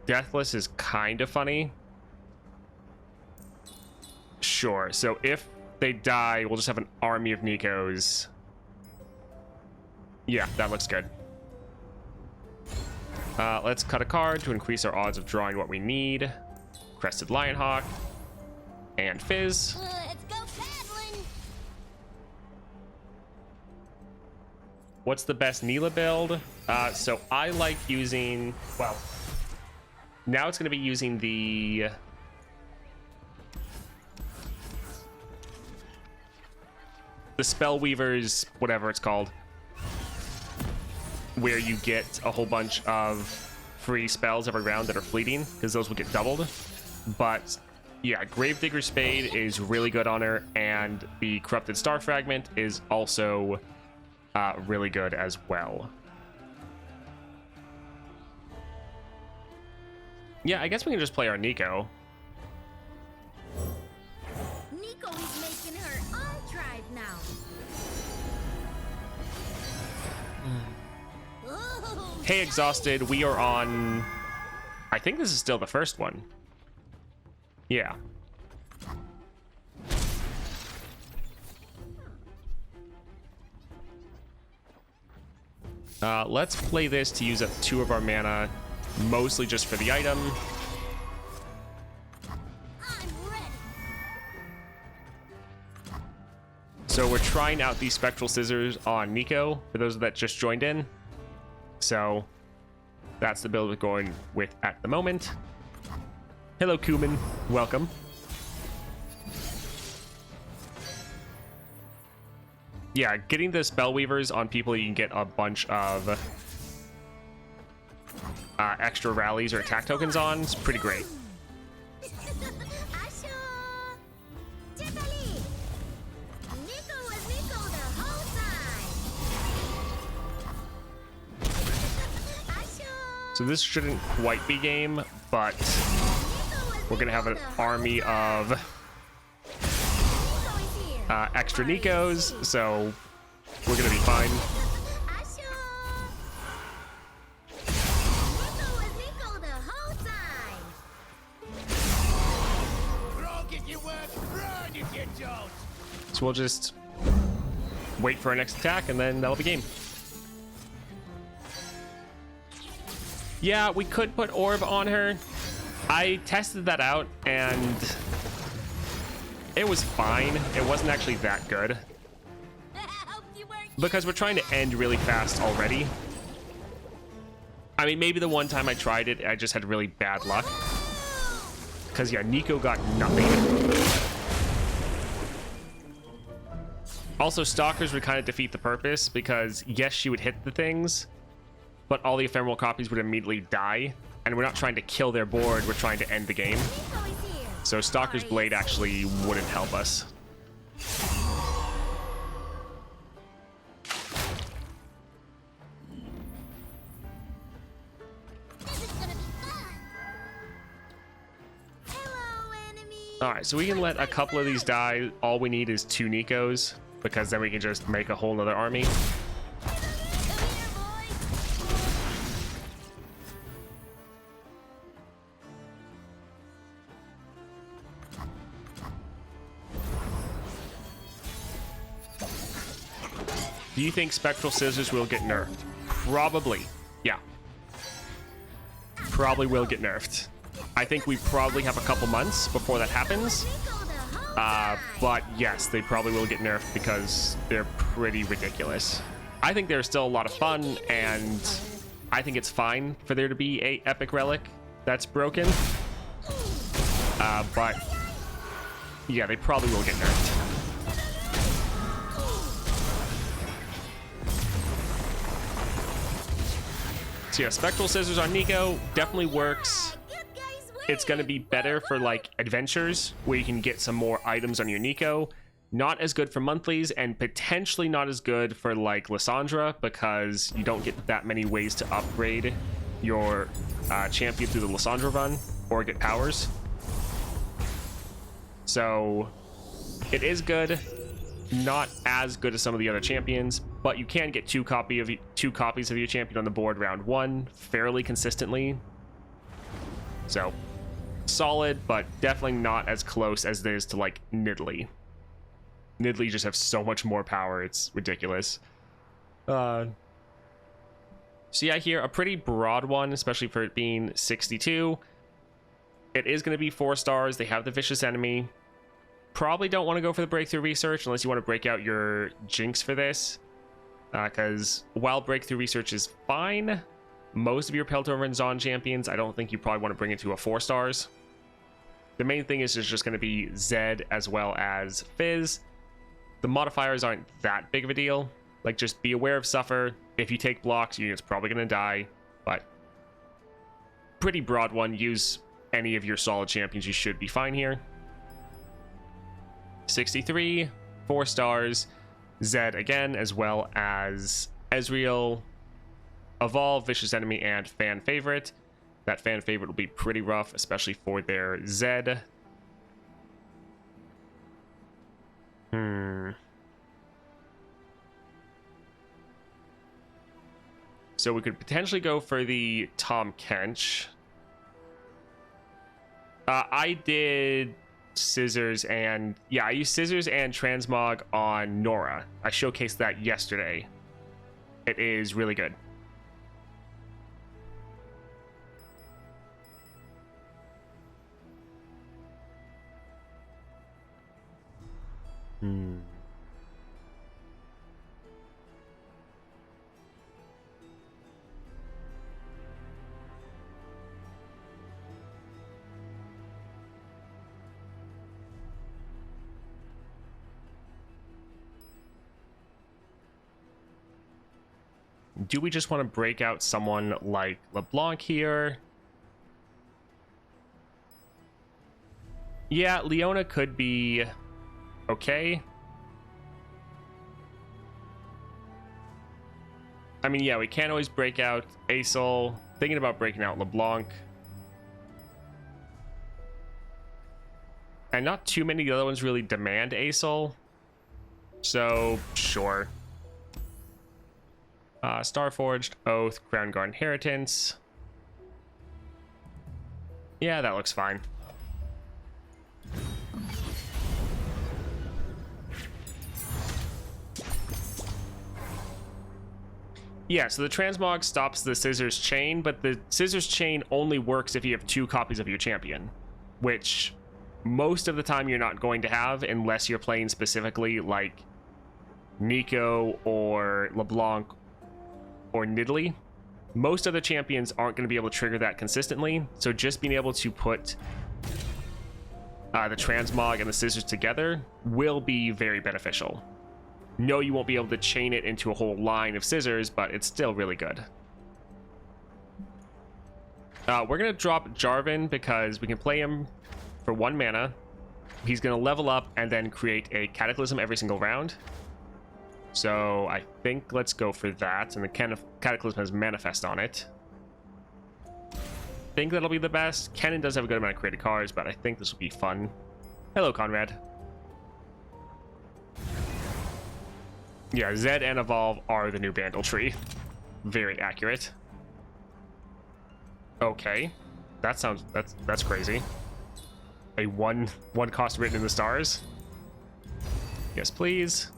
Deathless is kind of funny. Sure, so if they die, we'll just have an army of Nikos. Yeah, that looks good. Let's cut a card to increase our odds of drawing what we need. Crested Lionhawk. And Fizz. Let's go paddling. What's the best Neela build? So I like using... Well, now it's going to be using the... Spellweaver's, whatever it's called. where you get a whole bunch of free spells every round that are fleeting, because those will get doubled. But yeah, Gravedigger's Spade is really good on her, and the Corrupted Star Fragment is also really good as well. Yeah, I guess we can just play our Nico. Nico is making her own tribe now. Ooh, Hey, Exhausted, we are on... I think this is still the first one. Yeah. Let's play this to use up 2 of our mana, mostly just for the item. I'm ready. So we're trying out these Spectral Scissors on Nico, for those that just joined in. So that's the build we're going with at the moment. Hello, Kuman. Welcome. Yeah, getting the Spellweavers on people, you can get a bunch of extra rallies or attack tokens on. It's pretty great. Asho! Tiffany! Nico was Nico the whole time. Asho! So this shouldn't quite be game, but we're going to have an army of extra Nikos, so we're going to be fine. Asho! Nico was Nico the whole time. Rogue if you work, run if you don't. So we'll just wait for our next attack, and then that'll be game. Yeah, we could put Orb on her. I tested that out, and it was fine. It wasn't actually that good, Hope you weren't because we're trying to end really fast already. I mean, maybe the one time I tried it, I just had really bad luck. Because, yeah, Nico got nothing. Also, Stalkers would kind of defeat the purpose, because, yes, she would hit the things, but all the ephemeral copies would immediately die. And we're not trying to kill their board, we're trying to end the game. Nico is here. So Stalker's Blade actually wouldn't help us. This is gonna be fun. Hello, enemy. Alright, so we can let a couple of these die. All we need is 2 Nikos, because then we can just make a whole nother army. Come here, boy. Do you think Spectral Scissors will get nerfed? Probably. Yeah. Probably will get nerfed. I think we probably have a couple months before that happens. Nico the whole time. But yes, they probably will get nerfed because they're pretty ridiculous. I think they're still a lot of fun, and I think it's fine for there to be a epic relic that's broken. But yeah, they probably will get nerfed. So yeah, Spectral Scissors on Nico definitely works. Good guys win. It's going to be better for like adventures where you can get some more items on your Nico. Not as good for monthlies, and potentially not as good for like Lysandra, because you don't get that many ways to upgrade your champion through the Lysandra run or get powers. So it is good, not as good as some of the other champions, but you can get two copies of your champion on the board round 1 fairly consistently. So solid, but definitely not as close as it is to like Nidalee. Nidalee just have so much more power, it's ridiculous. So yeah, here a pretty broad one, especially for it being 62. It is going to be 4 stars. They have the Vicious Enemy. Probably don't want to go for the Breakthrough Research unless you want to break out your Jinx for this. Because while Breakthrough Research is fine, most of your Peltover and Zon champions, I don't think you probably want to bring it to a 4 stars. The main thing is just going to be Zed as well as Fizz. The modifiers aren't that big of a deal. Like, just be aware of Suffer. If you take blocks, your unit's probably going to die. But pretty broad one. Use any of your solid champions. You should be fine here. 63, 4 stars. Zed again, as well as Ezreal, Evolve, Vicious Enemy, and Fan Favorite. That Fan Favorite will be pretty rough, especially for their Zed. So we could potentially go for the Tom Kench. I did Scissors and... yeah, I used Scissors and Transmog on Nora. I showcased that yesterday. It is really good. Do we just want to break out someone like LeBlanc here? Yeah, Leona could be okay. I mean, yeah, we can't always break out Aesol. Thinking about breaking out LeBlanc. And not too many of the other ones really demand Aesol. So, sure. Starforged, Oath, Crown Guard Inheritance. Yeah, that looks fine. Yeah, so the Transmog stops the Scissors chain, but the Scissors chain only works if you have 2 copies of your champion, which most of the time you're not going to have unless you're playing specifically like Nico or LeBlanc or Nidalee. Most other champions aren't going to be able to trigger that consistently, so just being able to put the Transmog and the Scissors together will be very beneficial. No, you won't be able to chain it into a whole line of Scissors, but it's still really good. We're going to drop Jarvan because we can play him for 1 mana. He's going to level up and then create a Cataclysm every single round. So I think let's go for that. And the Cataclysm has Manifest on it. I think that'll be the best. Kennen does have a good amount of created cards, but I think this will be fun. Hello, Conrad. Yeah, Zed and Evolve are the new Bandle tree. Very accurate. Okay. That's crazy. A one cost written in the stars. Yes, please.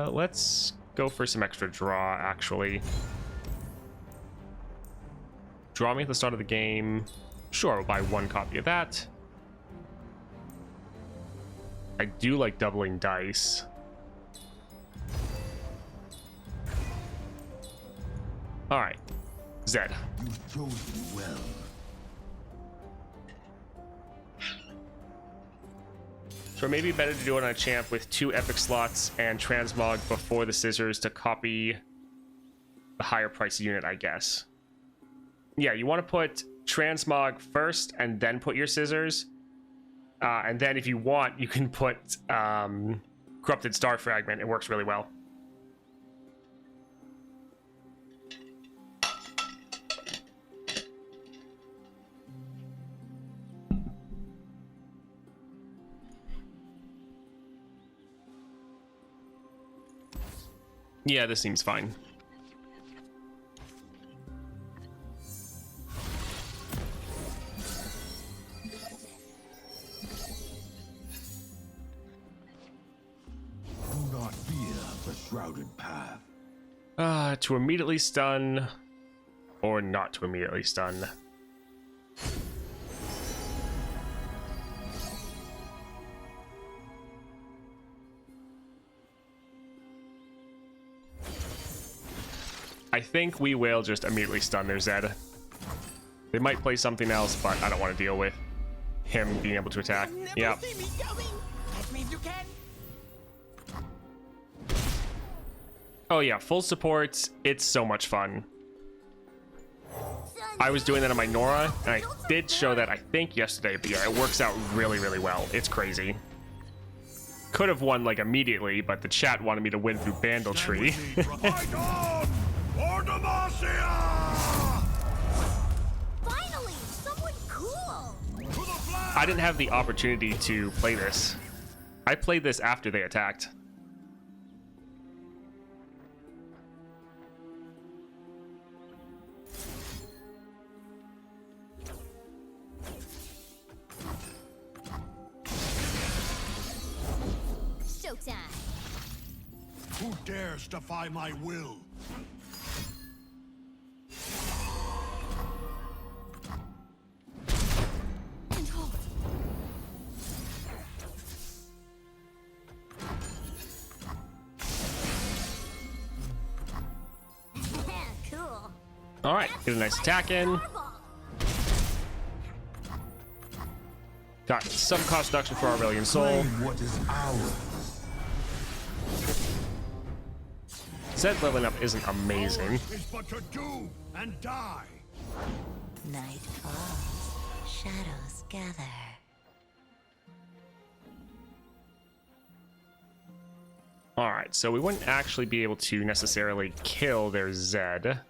Let's go for some extra draw, actually. Draw me at the start of the game. Sure, we'll buy 1 copy of that. I do like doubling dice. Alright. Zed. You've chosen well. So maybe better to do it on a champ with 2 epic slots and Transmog before the Scissors to copy the higher price unit, I guess. Yeah, you want to put Transmog first and then put your Scissors. And then if you want, you can put Corrupted Star Fragment. It works really well. Yeah, this seems fine. Do not fear the shrouded path. To immediately stun or not to immediately stun. I think we will just immediately stun their Zed. They might play something else, but I don't want to deal with him being able to attack. Yeah. Catch me if you can. Oh yeah, full support. It's so much fun. I was doing that on my Nora, and I did show that, I think, yesterday, but yeah, it works out really, really well. It's crazy. Could have won, like, immediately, but the chat wanted me to win through Bandletree. Finally, someone cool. I didn't have the opportunity to play this. I played this after they attacked. Showtime. Who dares defy my will? And hold. Cool. All right, get a nice attack in. Got some cost reduction for Aurelian Soul. Claim what is ours. Zed leveling up isn't amazing. Is but to do and die. Night falls, shadows gather. All right, so we wouldn't actually be able to necessarily kill their Zed.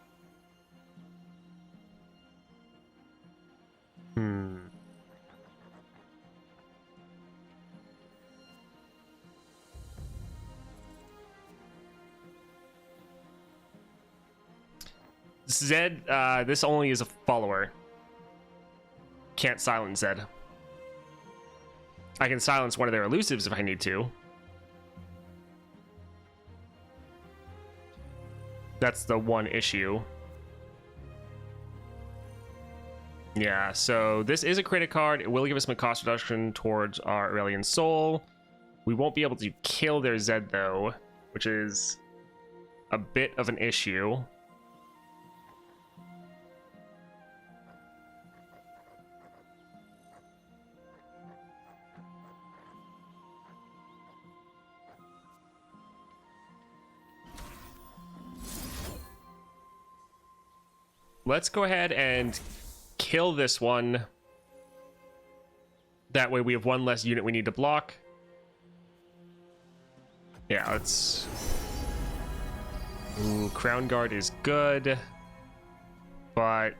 Zed, this only is a follower. Can't silence Zed. I can silence one of their elusives if I need to. That's the one issue. Yeah, so this is a credit card. It will give us some cost reduction towards our Aurelian Soul. We won't be able to kill their Zed, though, which is a bit of an issue. Let's go ahead and kill this one. That way we have one less unit we need to block. Yeah, let's... Ooh, Crown Guard is good. But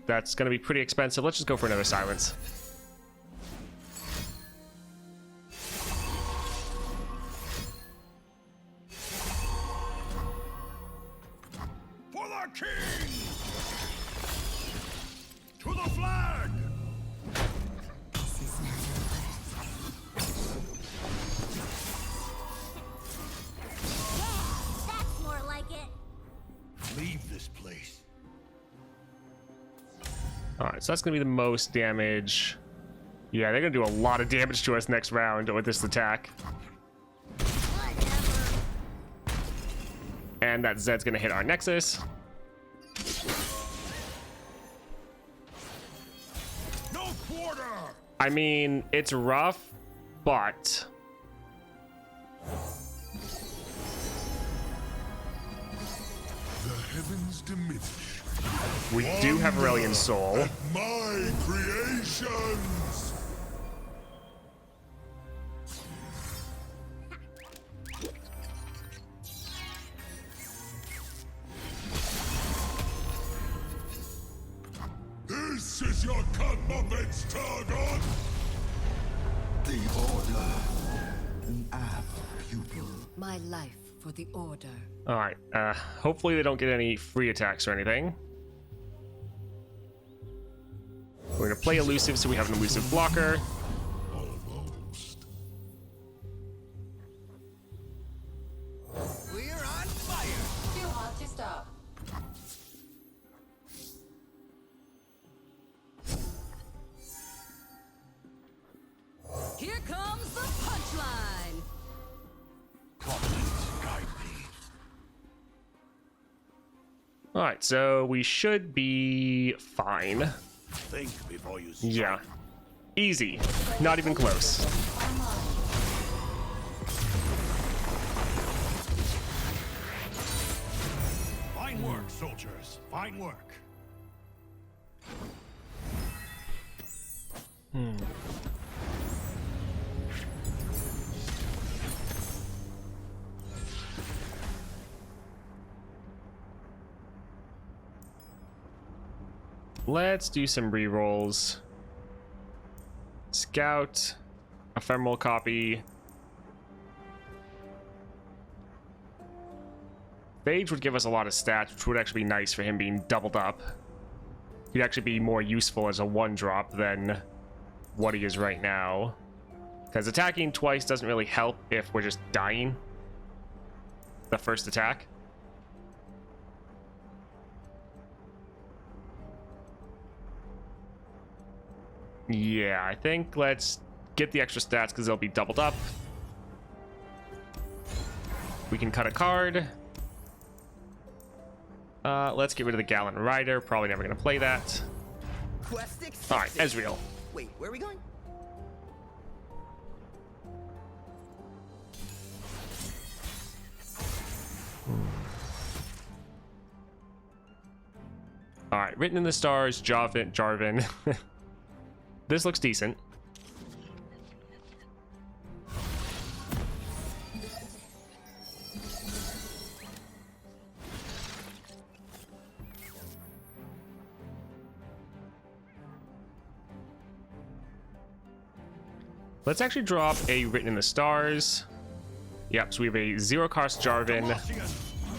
that's going to be pretty expensive. Let's just go for another silence. For the king! To the flag! This is not That's more like it. Leave this place. Alright, so that's going to be the most damage. Yeah, they're going to do a lot of damage to us next round with this attack. Whatever. And that Zed's going to hit our Nexus. No quarter! I mean, it's rough, but... The heavens diminish. we do have Aurelian Soul. My creations! This is your comeuppance, Targon! The Order. An apt pupil. My life for the Order. Alright, hopefully they don't get any free attacks or anything. We're gonna play elusive so we have an elusive blocker. Almost. We're on fire. Too hot to stop. Here comes the punchline. Providence guide me. Alright, so we should be fine. Think before you strike. Yeah. Easy. Not even close. soldiers. Fine work. Let's do some rerolls. Scout, ephemeral copy. Phage would give us a lot of stats, which would actually be nice for him being doubled up. He'd actually be more useful as a one drop than what he is right now. Because attacking twice doesn't really help if we're just dying the first attack. Yeah, I think let's get the extra stats because they'll be doubled up. We can cut a card. Let's get rid of the Gallant Rider. Probably never going to play that. Quest Alright, Ezreal. Wait, where are we going? Alright, Written in the Stars, Jarvan. This looks decent. Let's actually drop a Written in the Stars. Yep, so we have a zero-cost Jarvan.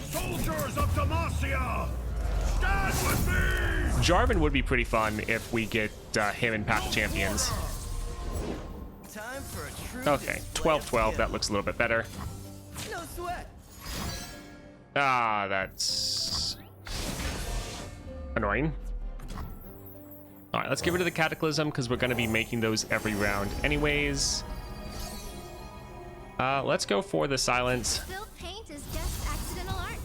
Soldiers of Demacia! Stand with me! Jarvan would be pretty fun if we get him in Path of Champions. Time for a true Okay, 12-12, that looks a little bit better. No sweat. Ah, that's annoying. Alright, let's get rid of the Cataclysm because we're going to be making those every round anyways. Let's go for the Silence. Spilled paint is just accidental art.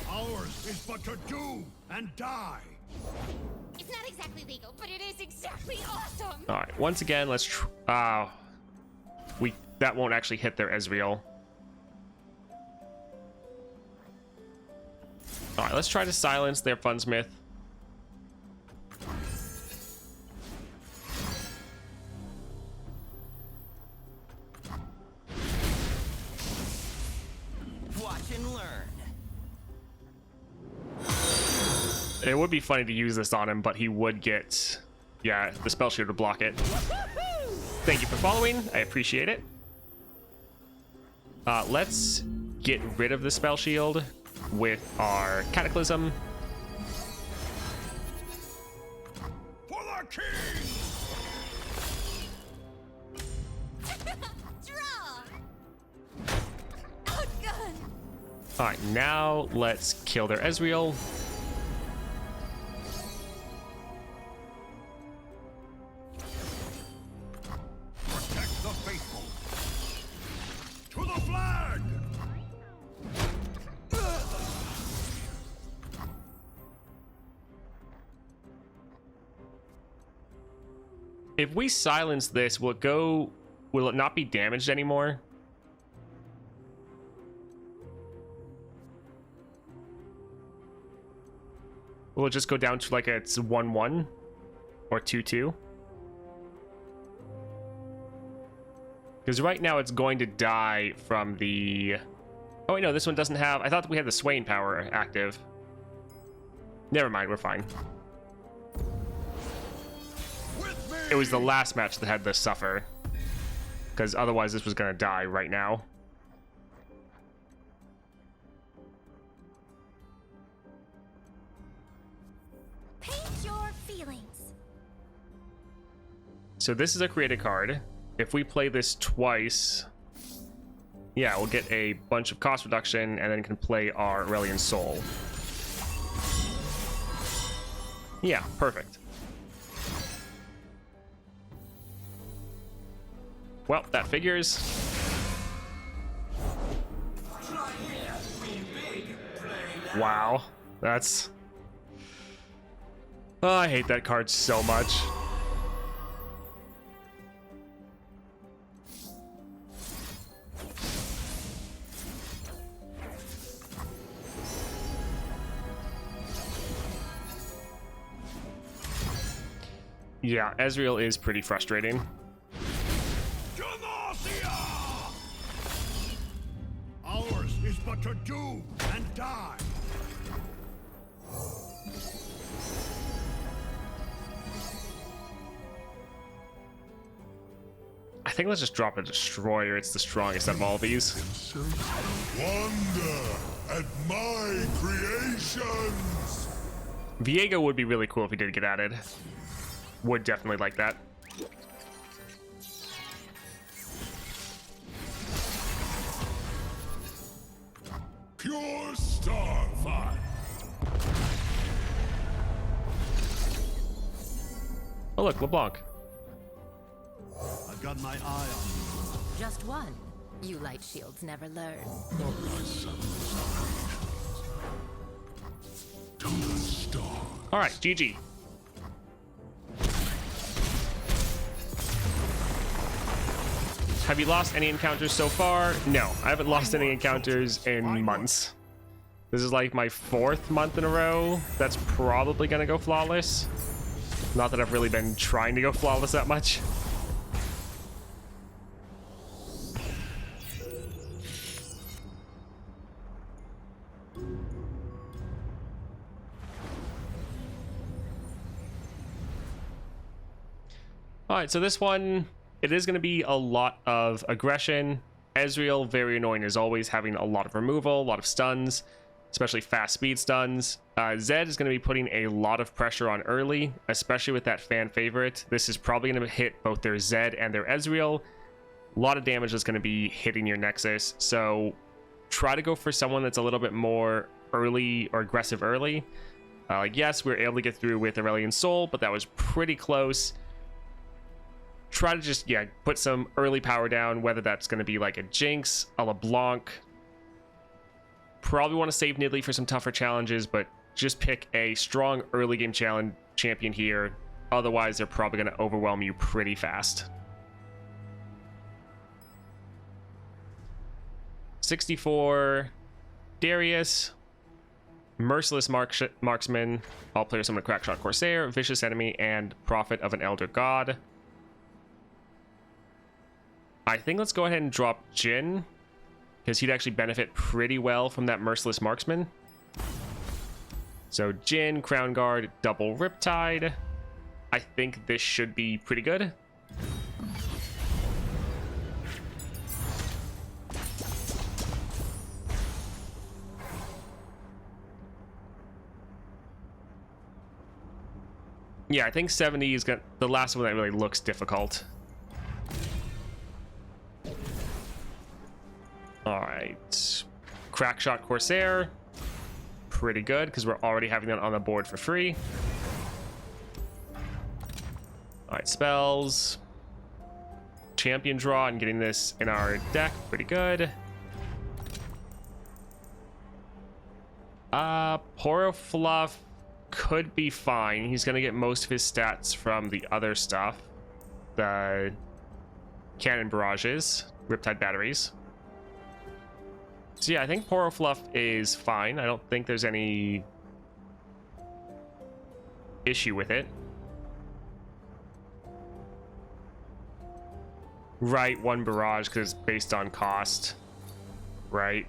Ours is but to do and die. It's not exactly legal, but it is exactly awesome. Alright, once again, let's that won't actually hit their Ezreal. Alright, let's try to silence their Funsmith. Watch and learn. It would be funny to use this on him, but he would get... Yeah, the spell shield would block it. Thank you for following. I appreciate it. Let's get rid of the spell shield with our Cataclysm. For the king! Draw. Outgun. Alright, now let's kill their Ezreal. Protect the faithful. To the flag! If we silence this, will it not be damaged anymore? Will it just go down to like it's 1-1 or 2-2? Because right now it's going to die from the... Oh wait, no, this one doesn't have... I thought we had the Swaying power active. Never mind, we're fine. It was the last match that had the Suffer. Because otherwise this was going to die right now. Paint your feelings. So this is a created card. If we play this twice, yeah, we'll get a bunch of cost reduction and then can play our Aurelian Soul. Yeah, perfect. Well, that figures. Wow, that's... Oh, I hate that card so much. Yeah, Ezreal is pretty frustrating. Demacia! Ours is but to do and die. I think let's just drop a destroyer. It's the strongest out of all of these. Wonder at my creations. Viego would be really cool if he did get added. Would definitely like that. Pure starfire. Oh look, LeBlanc. I've got my eye on you. Just one. You light shields never learn. Not my son. To the star. All right, GG. Have you lost any encounters so far? No, I haven't lost any encounters in months. This is like my 4th month in a row. That's probably gonna go flawless. Not that I've really been trying to go flawless that much. All right, so this one, it is going to be a lot of aggression. Ezreal, very annoying as always, having a lot of removal, a lot of stuns, especially fast speed stuns. Zed is going to be putting a lot of pressure on early, especially with that fan favorite. This is probably going to hit both their Zed and their Ezreal. A lot of damage is going to be hitting your Nexus, so try to go for someone that's a little bit more early or aggressive early. Yes, we were able to get through with Aurelion Soul, but that was pretty close. Try to just, yeah, put some early power down, whether that's going to be like a Jinx, a LeBlanc. Probably want to save Nidalee for some tougher challenges, but just pick a strong early game champion here. Otherwise, they're probably going to overwhelm you pretty fast. 64, Darius, Merciless Marksman, all players summon a Crackshot Corsair, Vicious Enemy, and Prophet of an Elder God. I think let's go ahead and drop Jhin, because he'd actually benefit pretty well from that Merciless Marksman. So Jhin, Crown Guard, double Riptide. I think this should be pretty good. Yeah, I think 70 is the last one that really looks difficult. All right, Crackshot Corsair, pretty good because we're already having that on the board for free. All right, spells, champion draw, and getting this in our deck, pretty good. Porofluff could be fine. He's gonna get most of his stats from the other stuff, the cannon barrages, Riptide batteries. So yeah, I think Porofluff is fine. I don't think there's any issue with it. Right, one barrage because it's based on cost. Right.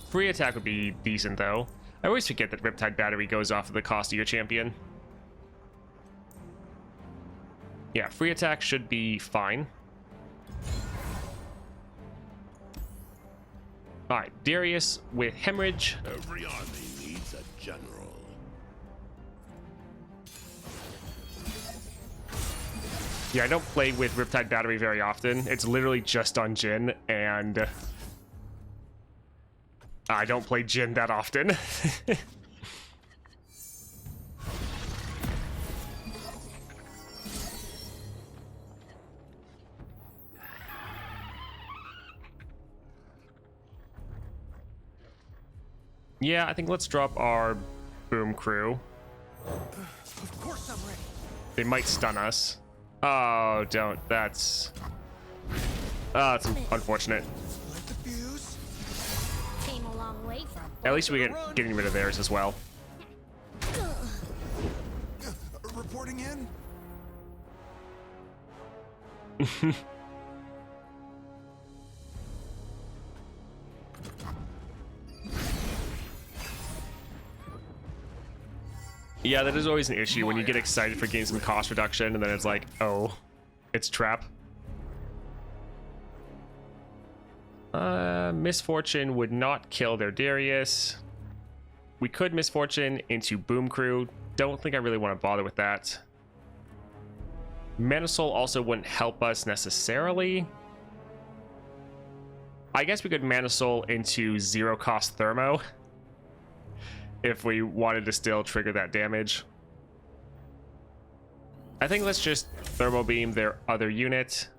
Free attack would be decent though. I always forget that Riptide battery goes off of the cost of your champion. Yeah, free attack should be fine. All right, Darius with Hemorrhage. Every army needs a general. Yeah, I don't play with Riptide battery very often. It's literally just on Jhin, and I don't play Jhin that often. Yeah, I think let's drop our Boom Crew. Of course I'm ready. They might stun us. Oh, don't. That's unfortunate. Light the fuse. Came a long way for a At least we get getting rid of theirs as well. Reporting in? Yeah, that is always an issue when you get excited for getting some cost reduction and then it's like, oh, it's trap. Misfortune would not kill their Darius. We could Misfortune into Boom Crew. Don't think I really want to bother with that. Manasol also wouldn't help us necessarily. I guess we could Manasol into zero cost Thermo if we wanted to still trigger that damage. I think let's just Thermo Beam their other unit.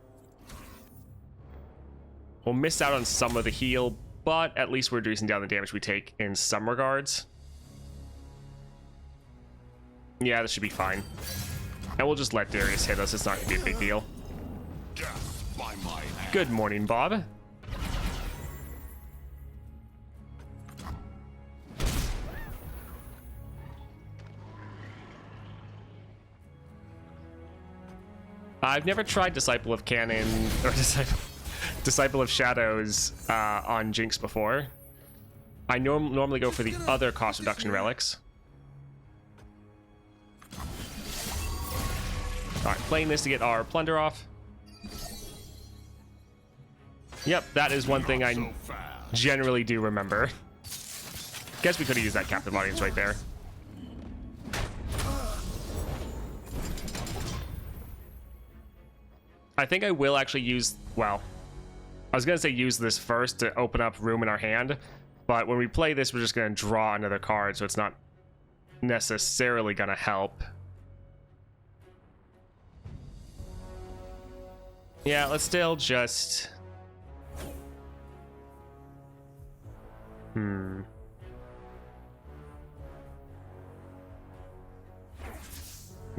We'll miss out on some of the heal, but at least we're reducing down the damage we take in some regards. Yeah, this should be fine. And we'll just let Darius hit us. It's not going to be a big deal. Good morning, Bob. I've never tried Disciple of Canon or Disciple of Shadows on Jinx before. I normally go for the other cost reduction relics. Alright, playing this to get our plunder off. Yep, that is one thing I generally do remember. Guess we could have used that captive audience right there. I think I will actually use, well, I was going to say use this first to open up room in our hand, but when we play this, we're just going to draw another card, so it's not necessarily going to help. Yeah, let's still just...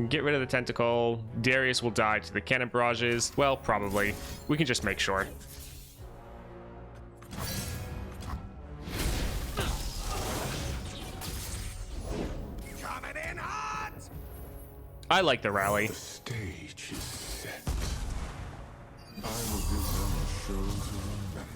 Get rid of the tentacle. Darius will die to the cannon barrages. Well, probably. We can just make sure. Coming in hot! I like the rally. The stage is set. I will give them a show to remember.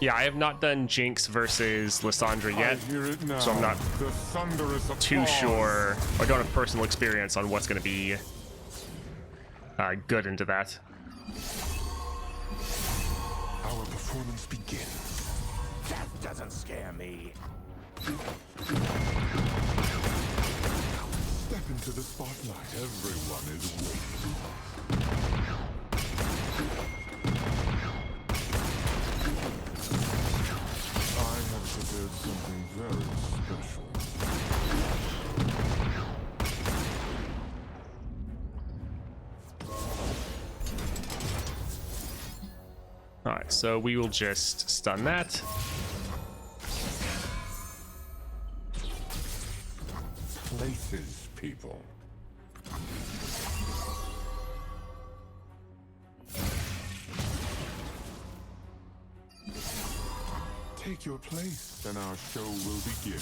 Yeah, I have not done Jinx versus Lysandra yet, I hear it now. so I'm not The thunderous too applause. sure. I don't have personal experience on what's going to be good into that. Our performance begins. Death doesn't scare me. Step into the spotlight. Everyone is waiting. I have prepared something very special. Alright, so we will just stun that. Places, people. Take your place, and our show will begin.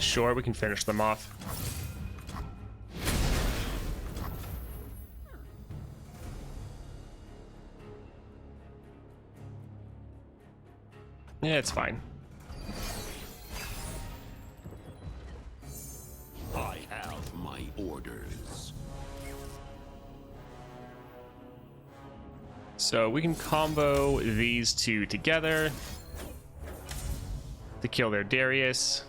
Sure, we can finish them off. Yeah, it's fine. I have my orders. So we can combo these two together to kill their Darius.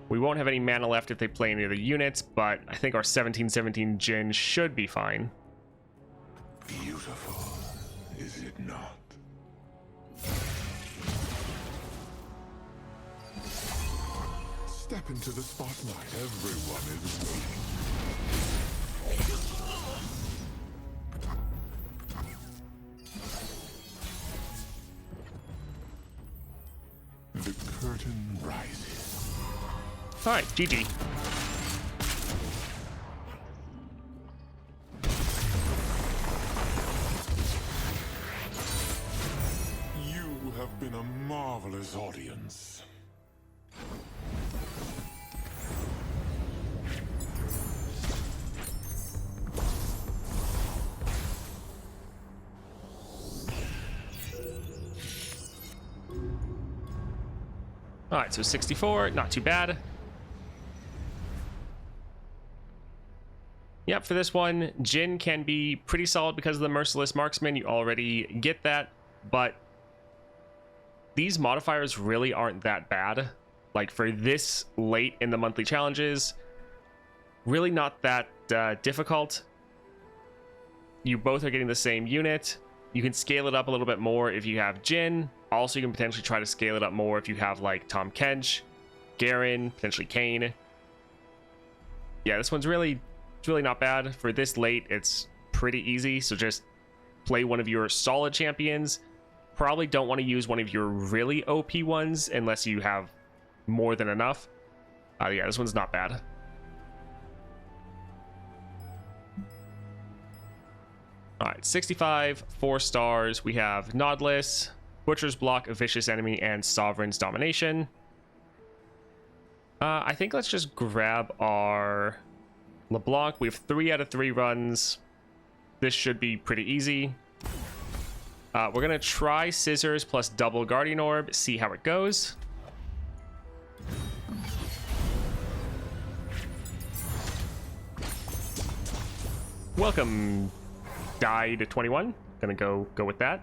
We won't have any mana left if they play any of the units, but I think our 17/17 Jin should be fine. Beautiful, is it not? Step into the spotlight. Everyone is waiting. All right, GG. You have been a marvelous audience. All right, so 64, not too bad. Yep, for this one, Jin can be pretty solid because of the Merciless Marksman. You already get that, but these modifiers really aren't that bad. Like, for this late in the monthly challenges, really not that difficult. You both are getting the same unit. You can scale it up a little bit more if you have Jin. Also, you can potentially try to scale it up more if you have, like, Tom Kench, Garen, potentially Kane. Yeah, this one's really not bad. For this late, it's pretty easy. So just play one of your solid champions. Probably don't want to use one of your really OP ones unless you have more than enough. Yeah, this one's not bad. All right, 65, 4 stars. We have Nodless, Butcher's Block, a Vicious Enemy, and Sovereign's Domination. I think let's just grab our LeBlanc. We have 3 out of 3 runs. This should be pretty easy. We're going to try Scissors plus double Guardian Orb, see how it goes. Welcome, Died 21. Gonna go with that.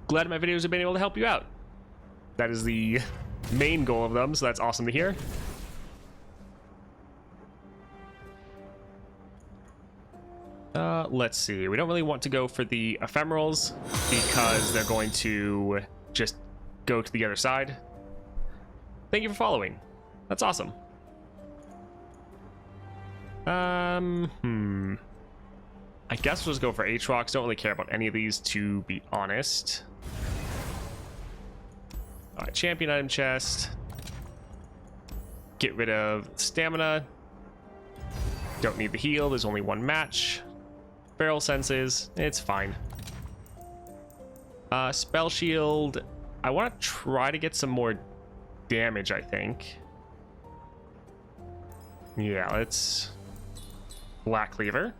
Glad my videos have been able to help you out. That is the main goal of them, so that's awesome to hear. Let's see. We don't really want to go for the ephemerals because they're going to just go to the other side. Thank you for following. That's awesome. I guess we'll just go for Aatrox. Don't really care about any of these, to be honest. All right, champion item chest. Get rid of stamina. Don't need the heal. There's only one match. Feral senses. It's fine. Spell shield. I want to try to get some more damage, I think. Yeah, let's... Black Cleaver.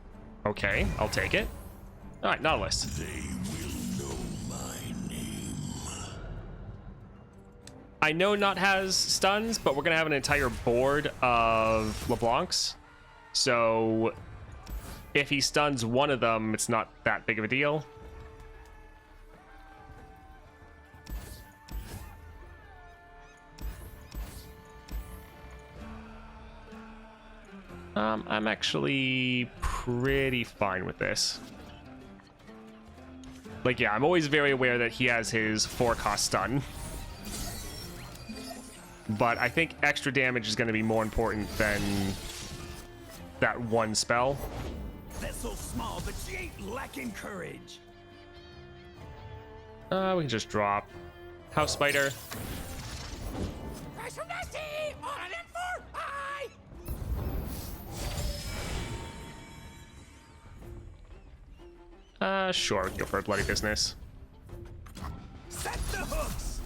Okay, I'll take it. All right, Nautilus. They will know my name. I know Not has stuns, but we're gonna have an entire board of LeBlancs. So if he stuns one of them, it's not that big of a deal. I'm actually pretty fine with this. Like, yeah, I'm always very aware that he has his 4-cost stun. But I think extra damage is going to be more important than that one spell. They're so small, but she ain't lacking courage. We can just drop House Spider. Sure, we can go for a bloody business. Set the hooks.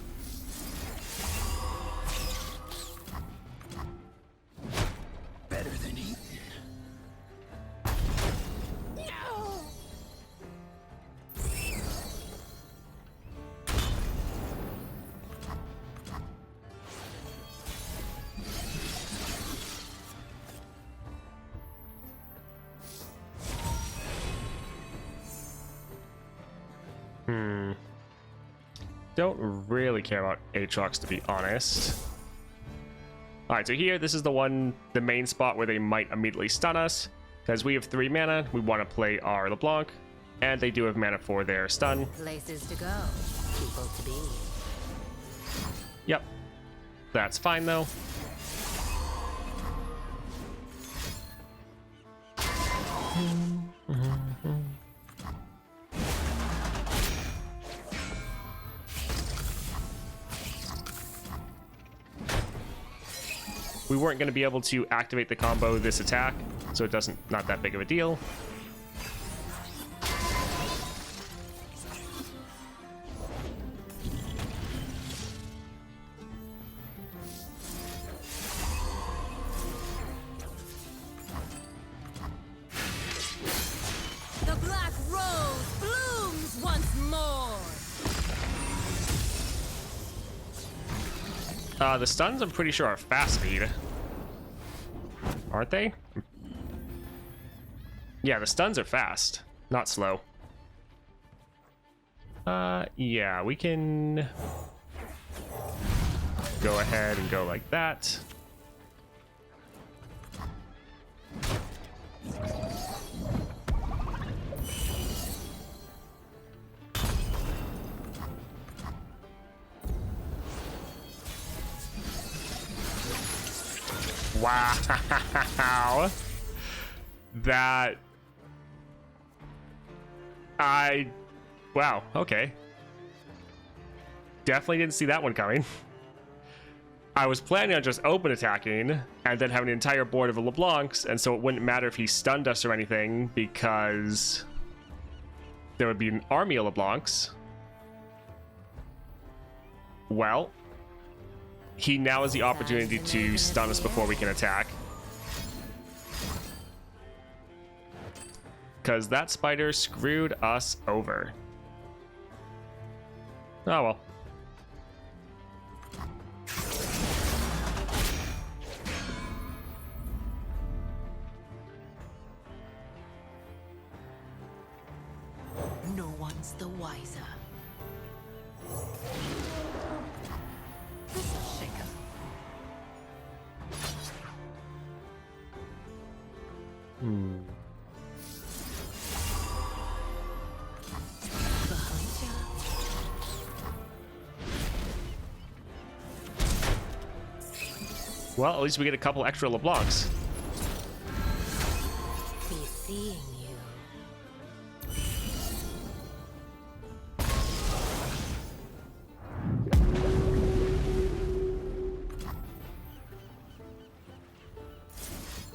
Better than eaten. No. Don't really care about Aatrox, to be honest. All right, so here, this is the main spot where they might immediately stun us. Because we have 3 mana, we want to play our LeBlanc. And they do have mana for their stun. Places to go, people to be. Yep. That's fine, though. We weren't going to be able to activate the combo this attack, so it not that big of a deal. The black rose blooms once more. The stuns, I'm pretty sure, are fast speed. Aren't they? Yeah, the stuns are fast, not slow. Yeah, we can go ahead and go like that. Wow. Wow, okay. Definitely didn't see that one coming. I was planning on just open attacking and then having an entire board of LeBlancs, and so it wouldn't matter if he stunned us or anything because there would be an army of LeBlancs. Well, he now has the opportunity to stun us before we can attack. Because that spider screwed us over. Oh well. No one's the wiser. This'll shake 'em. Behind ya. Well, at least we get a couple extra LeBlancs. Be seeing you.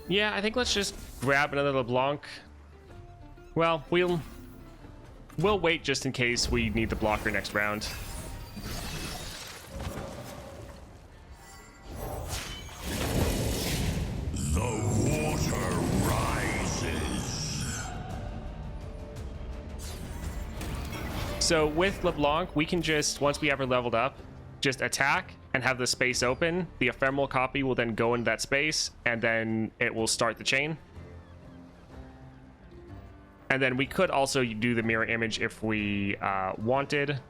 Yeah, I think let's just grab another LeBlanc. Well, we'll wait just in case we need the blocker next round. The water rises. So with LeBlanc, we can just, once we have her leveled up, just attack and have the space open. The ephemeral copy will then go into that space, and then it will start the chain. And then we could also do the mirror image if we wanted.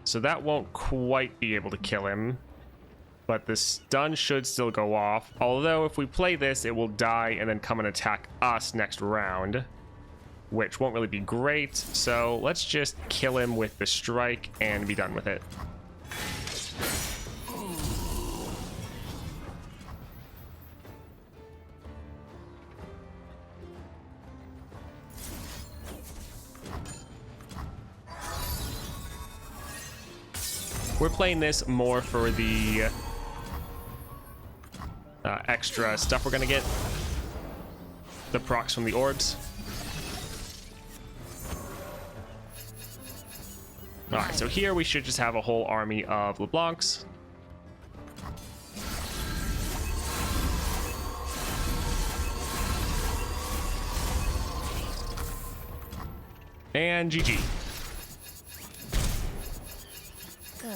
So that won't quite be able to kill him. But the stun should still go off. Although if we play this, it will die and then come and attack us next round, which won't really be great. So let's just kill him with the strike and be done with it. We're playing this more for the extra stuff we're gonna get. The procs from the orbs. Alright, so here we should just have a whole army of LeBlancs. And GG. Good.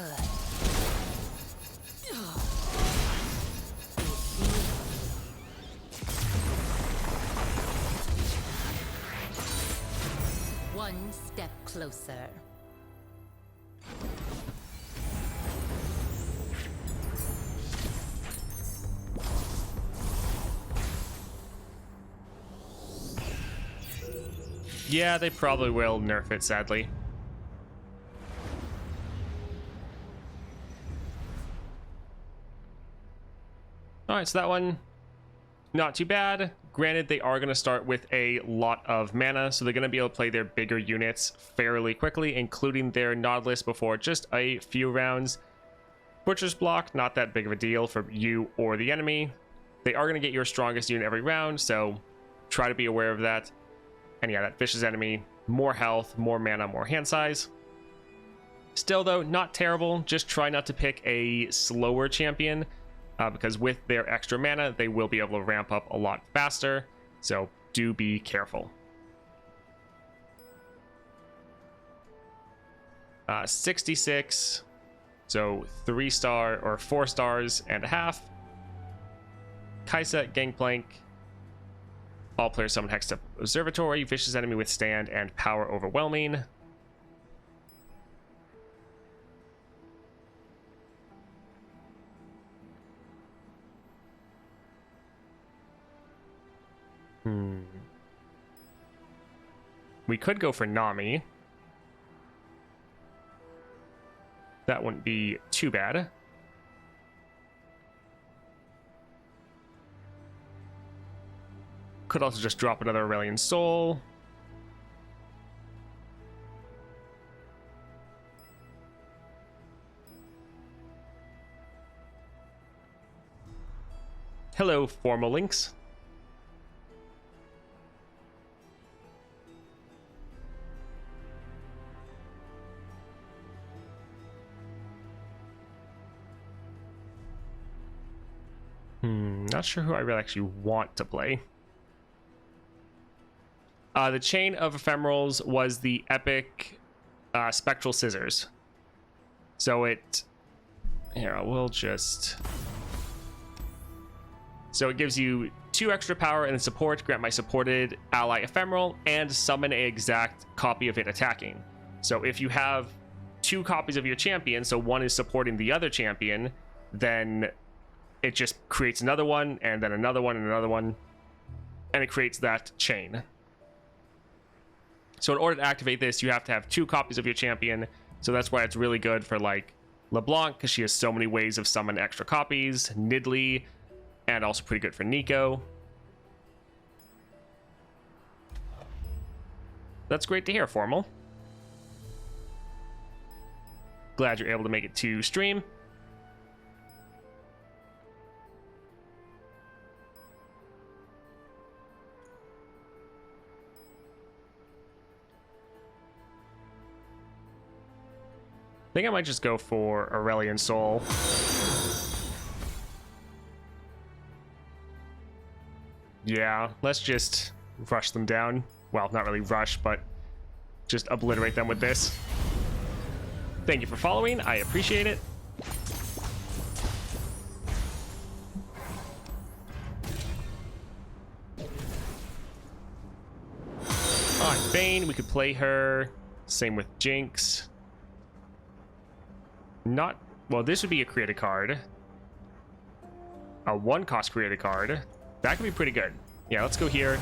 One step closer. Yeah, they probably will nerf it, sadly. Alright, so that one, not too bad. Granted, they are going to start with a lot of mana, so they're going to be able to play their bigger units fairly quickly, including their Nautilus before just a few rounds. Butcher's Block, not that big of a deal for you or the enemy. They are going to get your strongest unit every round, so try to be aware of that. And yeah, that vicious enemy, more health, more mana, more hand size. Still though, not terrible. Just try not to pick a slower champion, because with their extra mana, they will be able to ramp up a lot faster. So do be careful. 66. So 3-star or 4 stars and a half. Kaisa, Gangplank. All players summon Hextech Observatory, Vicious Enemy Withstand, and Power Overwhelming. We could go for Nami. That wouldn't be too bad. Could also just drop another Aurelian Soul. Hello, formal links. Not sure who I really actually want to play. The Chain of Ephemerals was the epic Spectral Scissors. So it... Here, I will just... So it gives you 2 extra power and support, grant my supported ally Ephemeral, and summon an exact copy of it attacking. So if you have 2 copies of your champion, so one is supporting the other champion, then it just creates another one, and then another one, and another one, and it creates that chain. So in order to activate this, you have to have 2 copies of your champion. So that's why it's really good for like LeBlanc, because she has so many ways of summoning extra copies. Nidalee, and also pretty good for Nico. That's great to hear, Formal. Glad you're able to make it to stream. I think I might just go for Aurelian Soul. Yeah, let's just rush them down. Well, not really rush, but just obliterate them with this. Thank you for following. I appreciate it. Alright, Vayne, we could play her. Same with Jinx. Not... Well, this would be a create a card. A 1-cost create a card. That could be pretty good. Yeah, let's go here.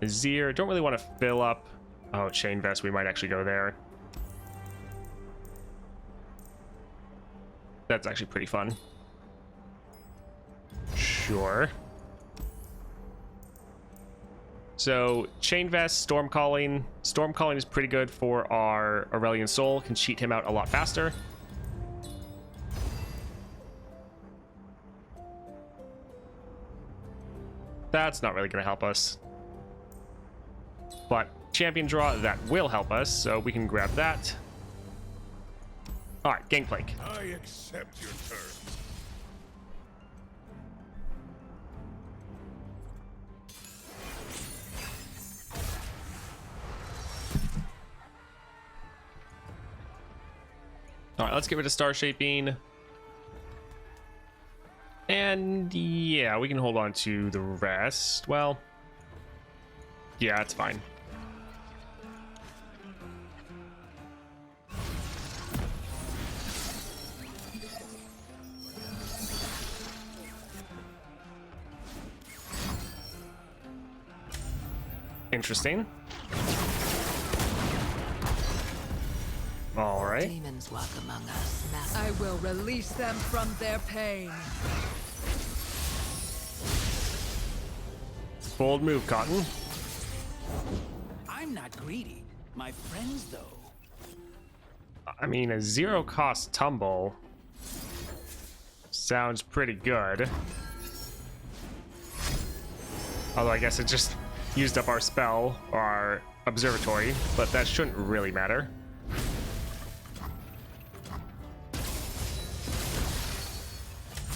Azir. Don't really want to fill up... Oh, Chain Vest. We might actually go there. That's actually pretty fun. Sure. So, Chain Vest, Storm Calling. Storm Calling is pretty good for our Aurelian Soul. Can cheat him out a lot faster. That's not really going to help us. But champion draw, that will help us, so we can grab that. Alright, Gangplank. I accept your terms. Alright, let's get rid of Star Shaping. And yeah, we can hold on to the rest. Well, yeah, it's fine. Interesting. All right. Demons walk among us. Master. I will release them from their pain. Bold move, Cotton. I'm not greedy. My friends, though. I mean, a zero cost tumble sounds pretty good. Although I guess it just used up our spell, or our observatory, but that shouldn't really matter.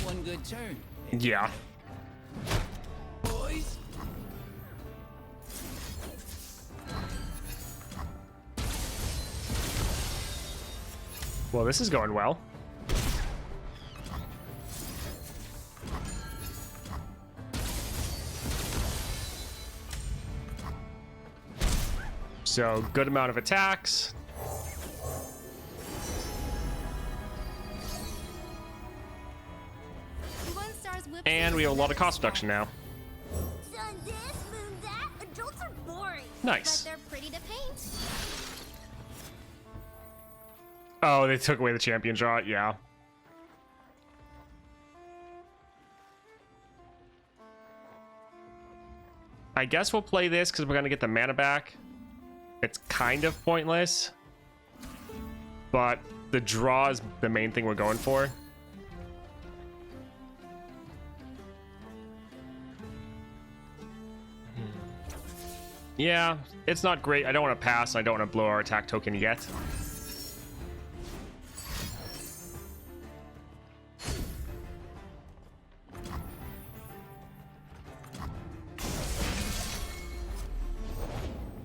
One good turn. Yeah. Boys. Well, this is going well. So, good amount of attacks. And we have a lot of cost reduction now. Sun this, moon that. Adults are boring. Nice. But they're pretty to paint. Oh, they took away the champion draw. Yeah. I guess we'll play this because we're going to get the mana back. It's kind of pointless, but the draw is the main thing we're going for. Yeah, it's not great. I don't want to pass. I don't want to blow our attack token yet.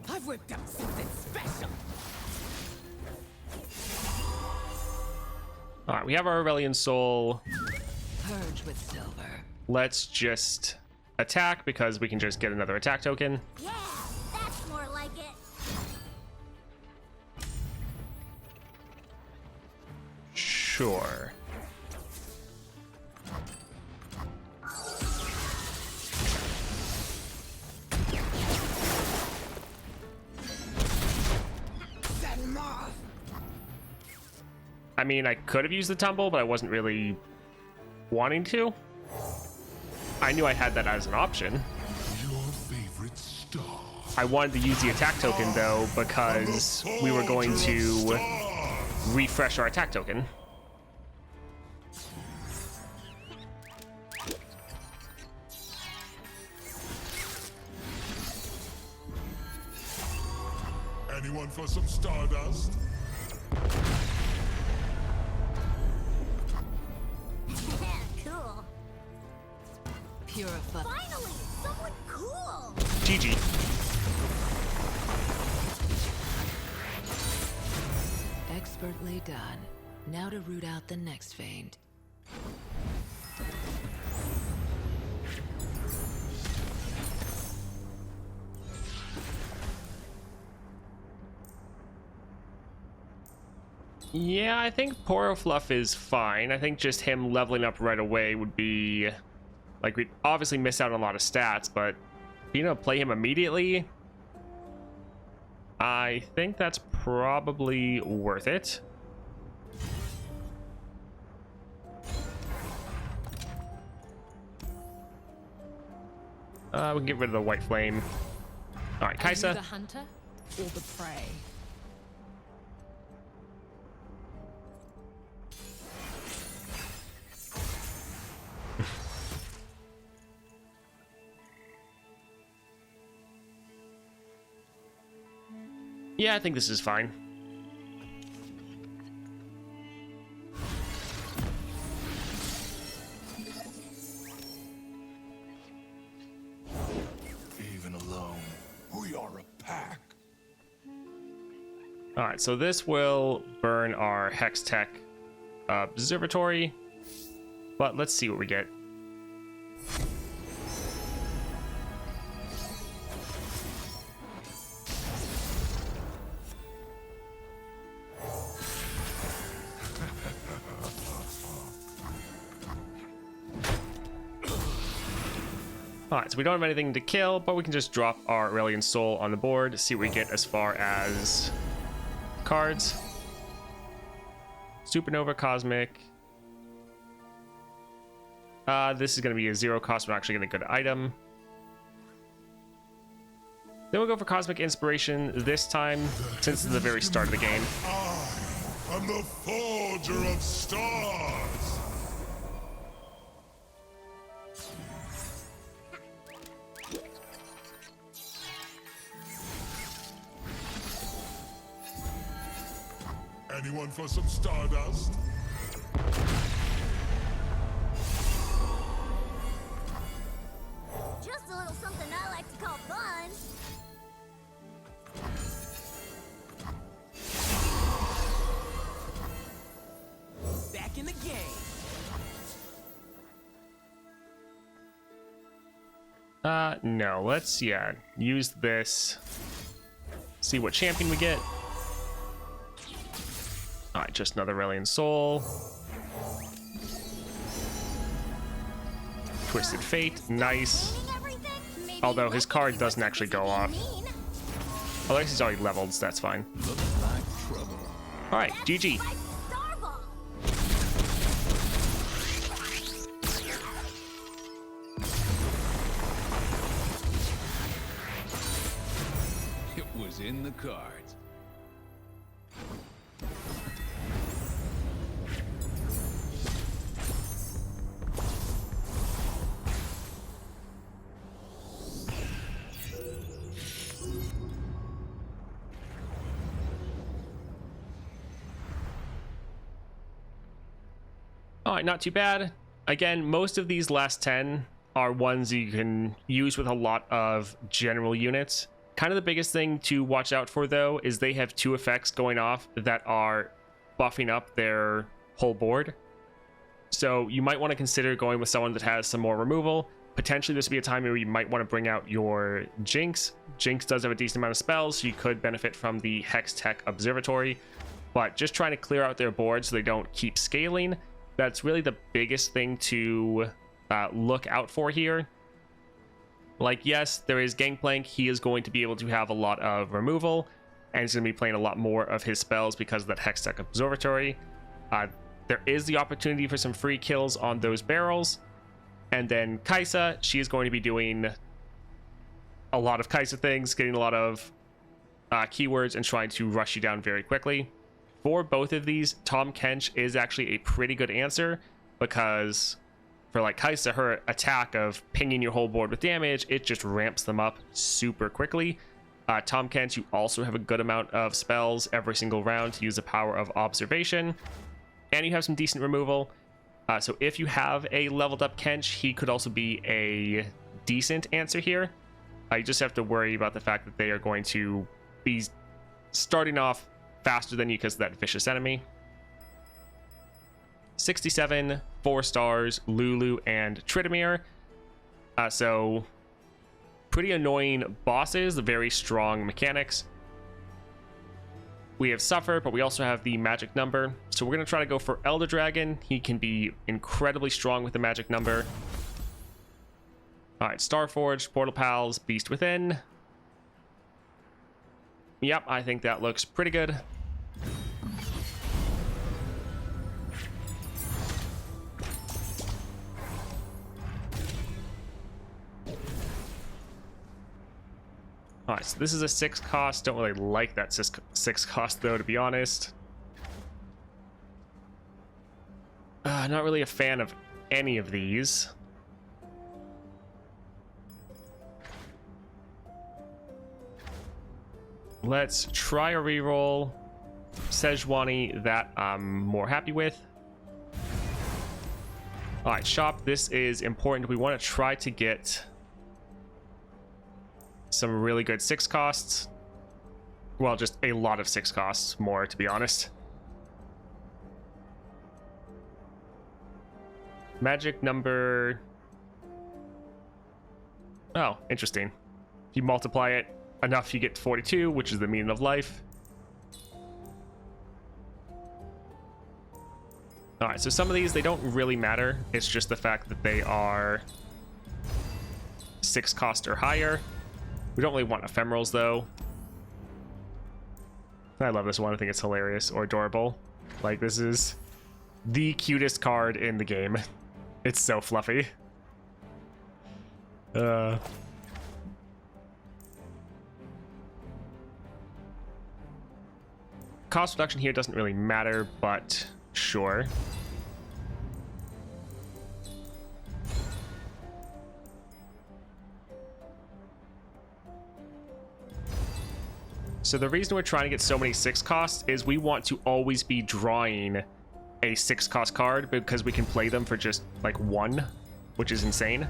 I've whipped up something special. All right, we have our Aurelian Soul. Purge with silver. Let's just attack because we can just get another attack token. Yeah, that's more like it. Sure. I mean, I could have used the tumble, but I wasn't really wanting to. I knew I had that as an option. Your favorite star. I wanted to use the attack token, though, because we were going to refresh our attack token. Anyone for some stardust? Cool. Purify. Finally, someone cool. GG. Expertly done. Now to root out the next fiend. Yeah, I think Poro Fluff is fine. I think just him leveling up right away would be... Like, we'd obviously miss out on a lot of stats, but being able to play him immediately, I think that's probably worth it. We can get rid of the White Flame. All right, Are you Kaisa. the hunter or the prey? Yeah, I think this is fine. Even alone, we are a pack. All right, so this will burn our Hex Tech Observatory, but let's see what we get. Alright, so we don't have anything to kill, but we can just drop our Aurelian Soul on the board, see what we get as far as cards. Supernova, Cosmic. This is going to be a zero cost. We're actually going to get a good item. Then we'll go for Cosmic Inspiration this time, since it's the very start of the game. I I'm the forger of stars. Anyone for some stardust? Just a little something I like to call fun. Back in the game. No, let's, use this. See what champion we get. Alright, just another Reliant Soul. Twisted Fate, nice. Meaning everything? Maybe Although his card what doesn't actually go really off. mean. Oh, I guess he's already leveled, so that's fine. Looks like trouble. Alright, GG. Like Starball. It was in the cards. All right, not too bad. Again, most of these last 10 are ones you can use with a lot of general units. Kind of the biggest thing to watch out for, though, is they have 2 effects going off that are buffing up their whole board. So you might want to consider going with someone that has some more removal. Potentially this would be a time where you might want to bring out your Jinx. Jinx does have a decent amount of spells, so you could benefit from the Hex Tech Observatory. But just trying to clear out their board so they don't keep scaling. That's really the biggest thing to look out for here. Like, yes, there is Gangplank. He is going to be able to have a lot of removal, and he's going to be playing a lot more of his spells because of that Hextech Observatory. There is the opportunity for some free kills on those barrels. And then Kaisa, she is going to be doing a lot of Kaisa things, getting a lot of keywords, and trying to rush you down very quickly. For both of these, Tahm Kench is actually a pretty good answer, because for like Kaisa, her attack of pinging your whole board with damage, it just ramps them up super quickly. Tahm Kench, you also have a good amount of spells every single round to use the power of observation, and you have some decent removal. So if you have a leveled up Kench, he could also be a decent answer here. You just have to worry about the fact that they are going to be starting off faster than you because of that vicious enemy. 67, 4 stars, Lulu and Tryndamere. So pretty annoying bosses, very strong mechanics. We have Suffer, but we also have the magic number. So we're going to try to go for Elder Dragon. He can be incredibly strong with the magic number. All right, Starforged, Portal Pals, Beast Within. Yep, I think that looks pretty good. All right, so this is a 6 cost. Don't really like that 6 cost, though, to be honest. Not really a fan of any of these. Let's try a reroll. Sejuani, that I'm more happy with. All right, shop. This is important. We want to try to get some really good 6 costs. Well, just a lot of 6 costs more, to be honest. Magic number... Oh, interesting. If you multiply it enough, you get 42, which is the meaning of life. Alright, so some of these, they don't really matter. It's just the fact that they are 6 cost or higher. We don't really want ephemerals, though. I love this one. I think it's hilarious or adorable. Like, this is the cutest card in the game. It's so fluffy. cost reduction here doesn't really matter, but sure. So the reason we're trying to get so many 6 costs is we want to always be drawing a 6 cost card because we can play them for just like 1, which is insane.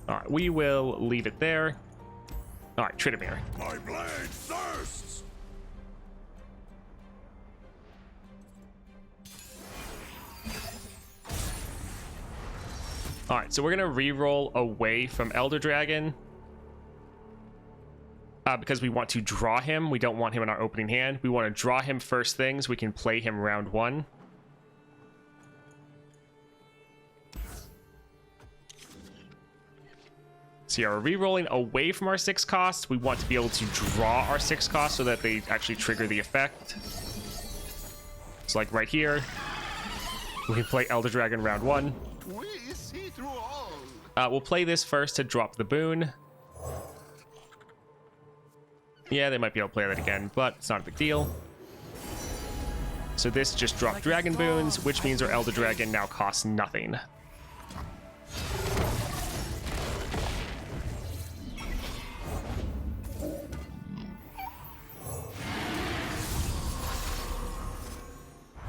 All right, we will leave it there. All right, Tridomir. My blade thirsts! All right, so we're gonna re-roll away from Elder Dragon because we want to draw him. We don't want him in our opening hand. We want to draw him first thing so we can play him round 1. So yeah, we're re-rolling away from our 6 costs. We want to be able to draw our 6 costs so that they actually trigger the effect. So like right here, we can play Elder Dragon round 1. We see through all. We'll play this first to drop the boon. Yeah, they might be able to play that again, but it's not a big deal. So this just dropped dragon boons, which means our Elder Dragon now costs nothing.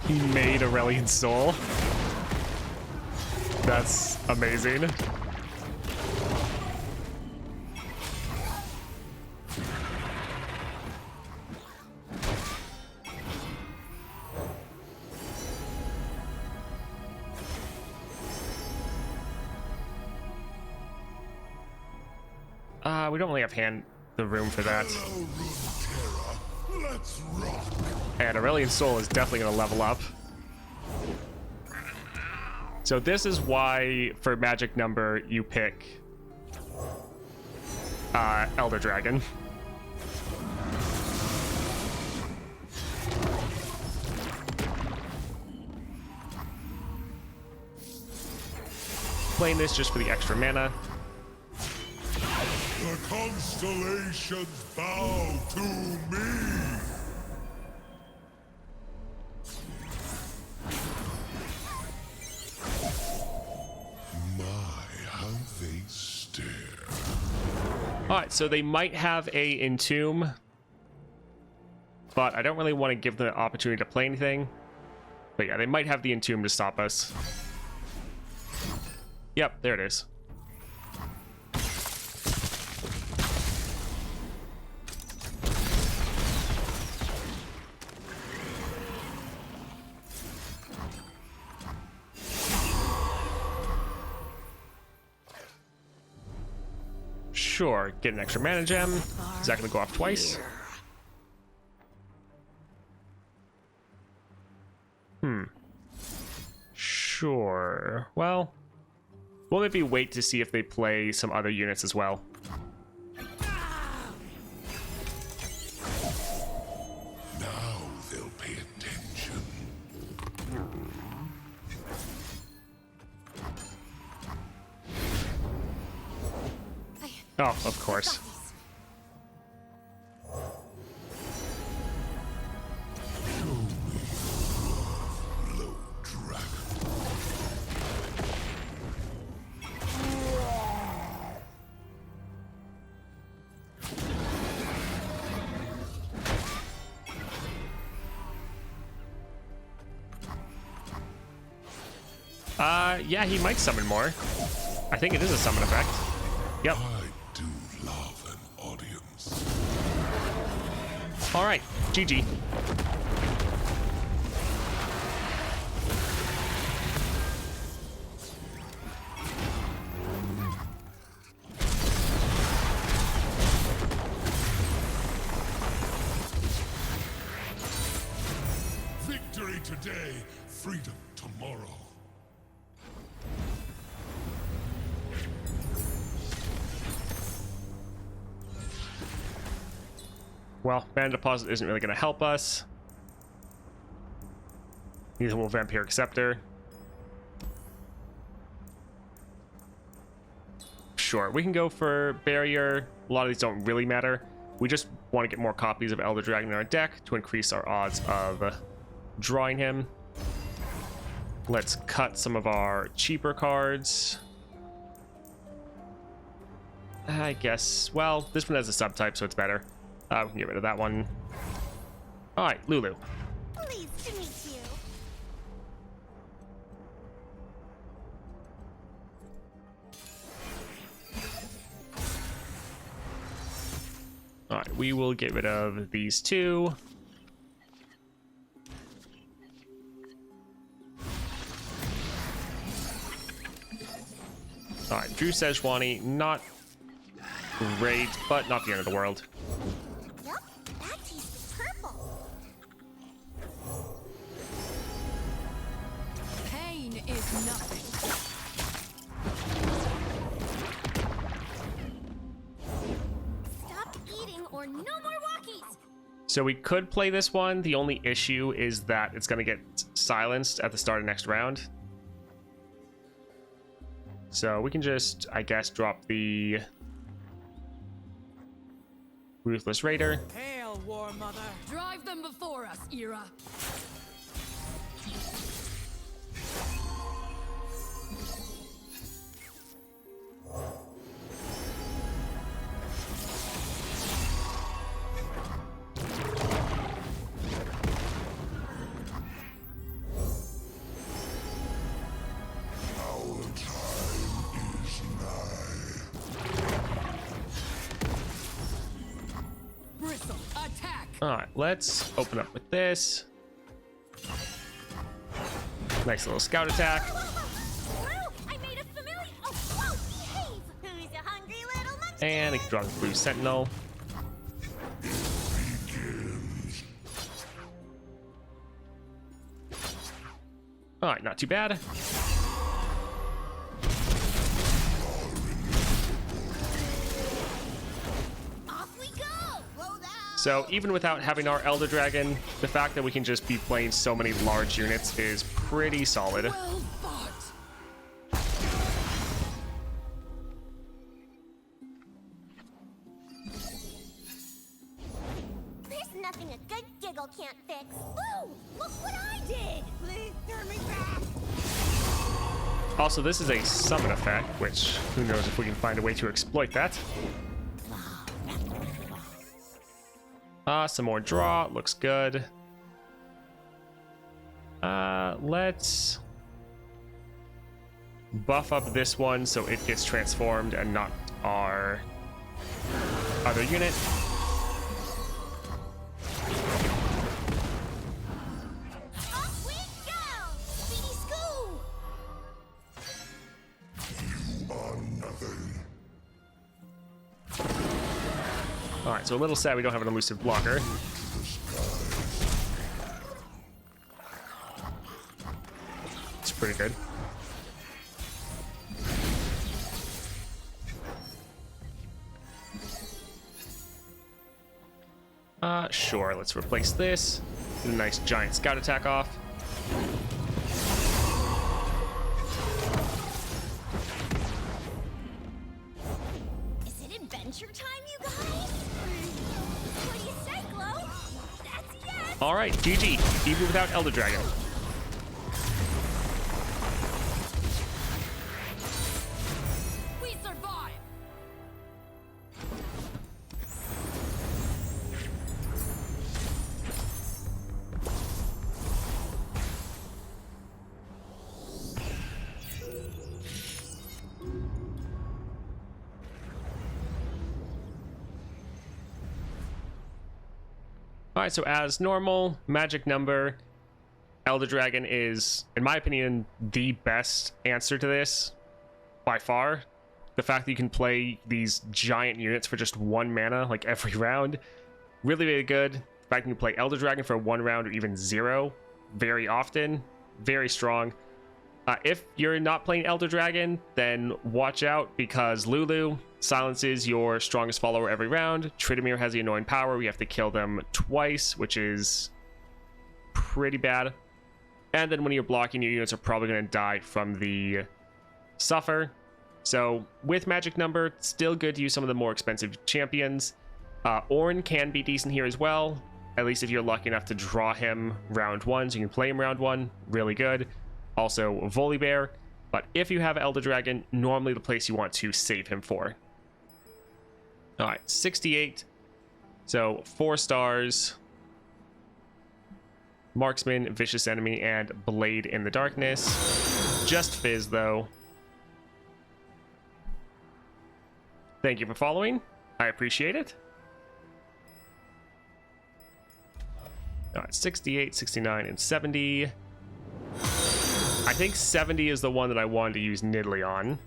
He made Aurelian Soul. That's amazing. We don't really have the room for that. Hello, Runeterra. Let's rock. And Aurelian Soul is definitely going to level up. So this is why, for magic number, you pick Elder Dragon. Playing this just for the extra mana. The constellations bow to me. How they stare. Alright, so they might have a Entomb, but I don't really want to give them the opportunity to play anything. But yeah, they might have the Entomb to stop us. Yep, there it is. Sure, get an extra mana gem. Is that going to go off twice? Sure. Well, we'll maybe wait to see if they play some other units as well. Now they'll pay attention. Oh, of course. Low dragon. Yeah, he might summon more. I think it is a summon effect. Yep. I do love an audience. All right, GG. Victory today, freedom tomorrow. Well, Mana Deposit isn't really going to help us. Neither will Vampiric Scepter. Sure, we can go for barrier. A lot of these don't really matter. We just want to get more copies of Elder Dragon in our deck to increase our odds of drawing him. Let's cut some of our cheaper cards. I guess, well, this one has a subtype, so it's better. We can get rid of that one. All right, Lulu. Pleased to meet you. All right, we will get rid of these two. All right, Drew Sejuani, not great, but not the end of the world. Nope, that tastes purple. Pain is nothing. Stop eating or no more walkies. So we could play this one. The only issue is that it's going to get silenced at the start of next round. So we can just, I guess, drop the Ruthless Raider. Hail, War Mother. Drive them before us, Era. Bristle, attack! All right, let's open up with this. Nice little scout attack. Whoa, I made a familiar. Oh, whoa, behave. Who's a hungry little munchkin? And I can draw the blue sentinel. All right, not too bad. Off we go. Blow that. So even without having our Elder Dragon, the fact that we can just be playing so many large units is pretty solid. Well fought! There's nothing a good giggle can't fix. Ooh, look what I did. Please turn me back. Also, this is a summon effect, which who knows if we can find a way to exploit that. Some more draw. Looks good. Let's buff up this one so it gets transformed and not our other unit. Off we go. Speedy Scoo. You are nothing. All right, so a little sad we don't have an elusive blocker. It's pretty good. Sure, let's replace this. Get a nice giant scout attack off. Is it adventure time, you guys? What do you say, Glow? That's yes. All right, GG, even without Elder Dragon. We survive! All right, so as normal, magic number, Elder Dragon is, in my opinion, the best answer to this by far. The fact that you can play these giant units for just 1 mana, like every round, really, really good. The fact that you can play Elder Dragon for 1 round or even 0 very often, very strong. If you're not playing Elder Dragon, then watch out because Lulu silences your strongest follower every round. Tryndamere has the annoying power. We have to kill them twice, which is pretty bad. And then when you're blocking, your units are probably going to die from the Suffer. So with magic number, still good to use some of the more expensive champions. Ornn can be decent here as well, at least if you're lucky enough to draw him round 1, so you can play him round 1, really good. Also Volibear, but if you have Elder Dragon, normally the place you want to save him for. Alright, 68, so 4 stars. Marksman, Vicious Enemy, and Blade in the Darkness. Just Fizz, though. Thank you for following. I appreciate it. Alright, 68, 69, and 70. I think 70 is the one that I wanted to use Nidalee on.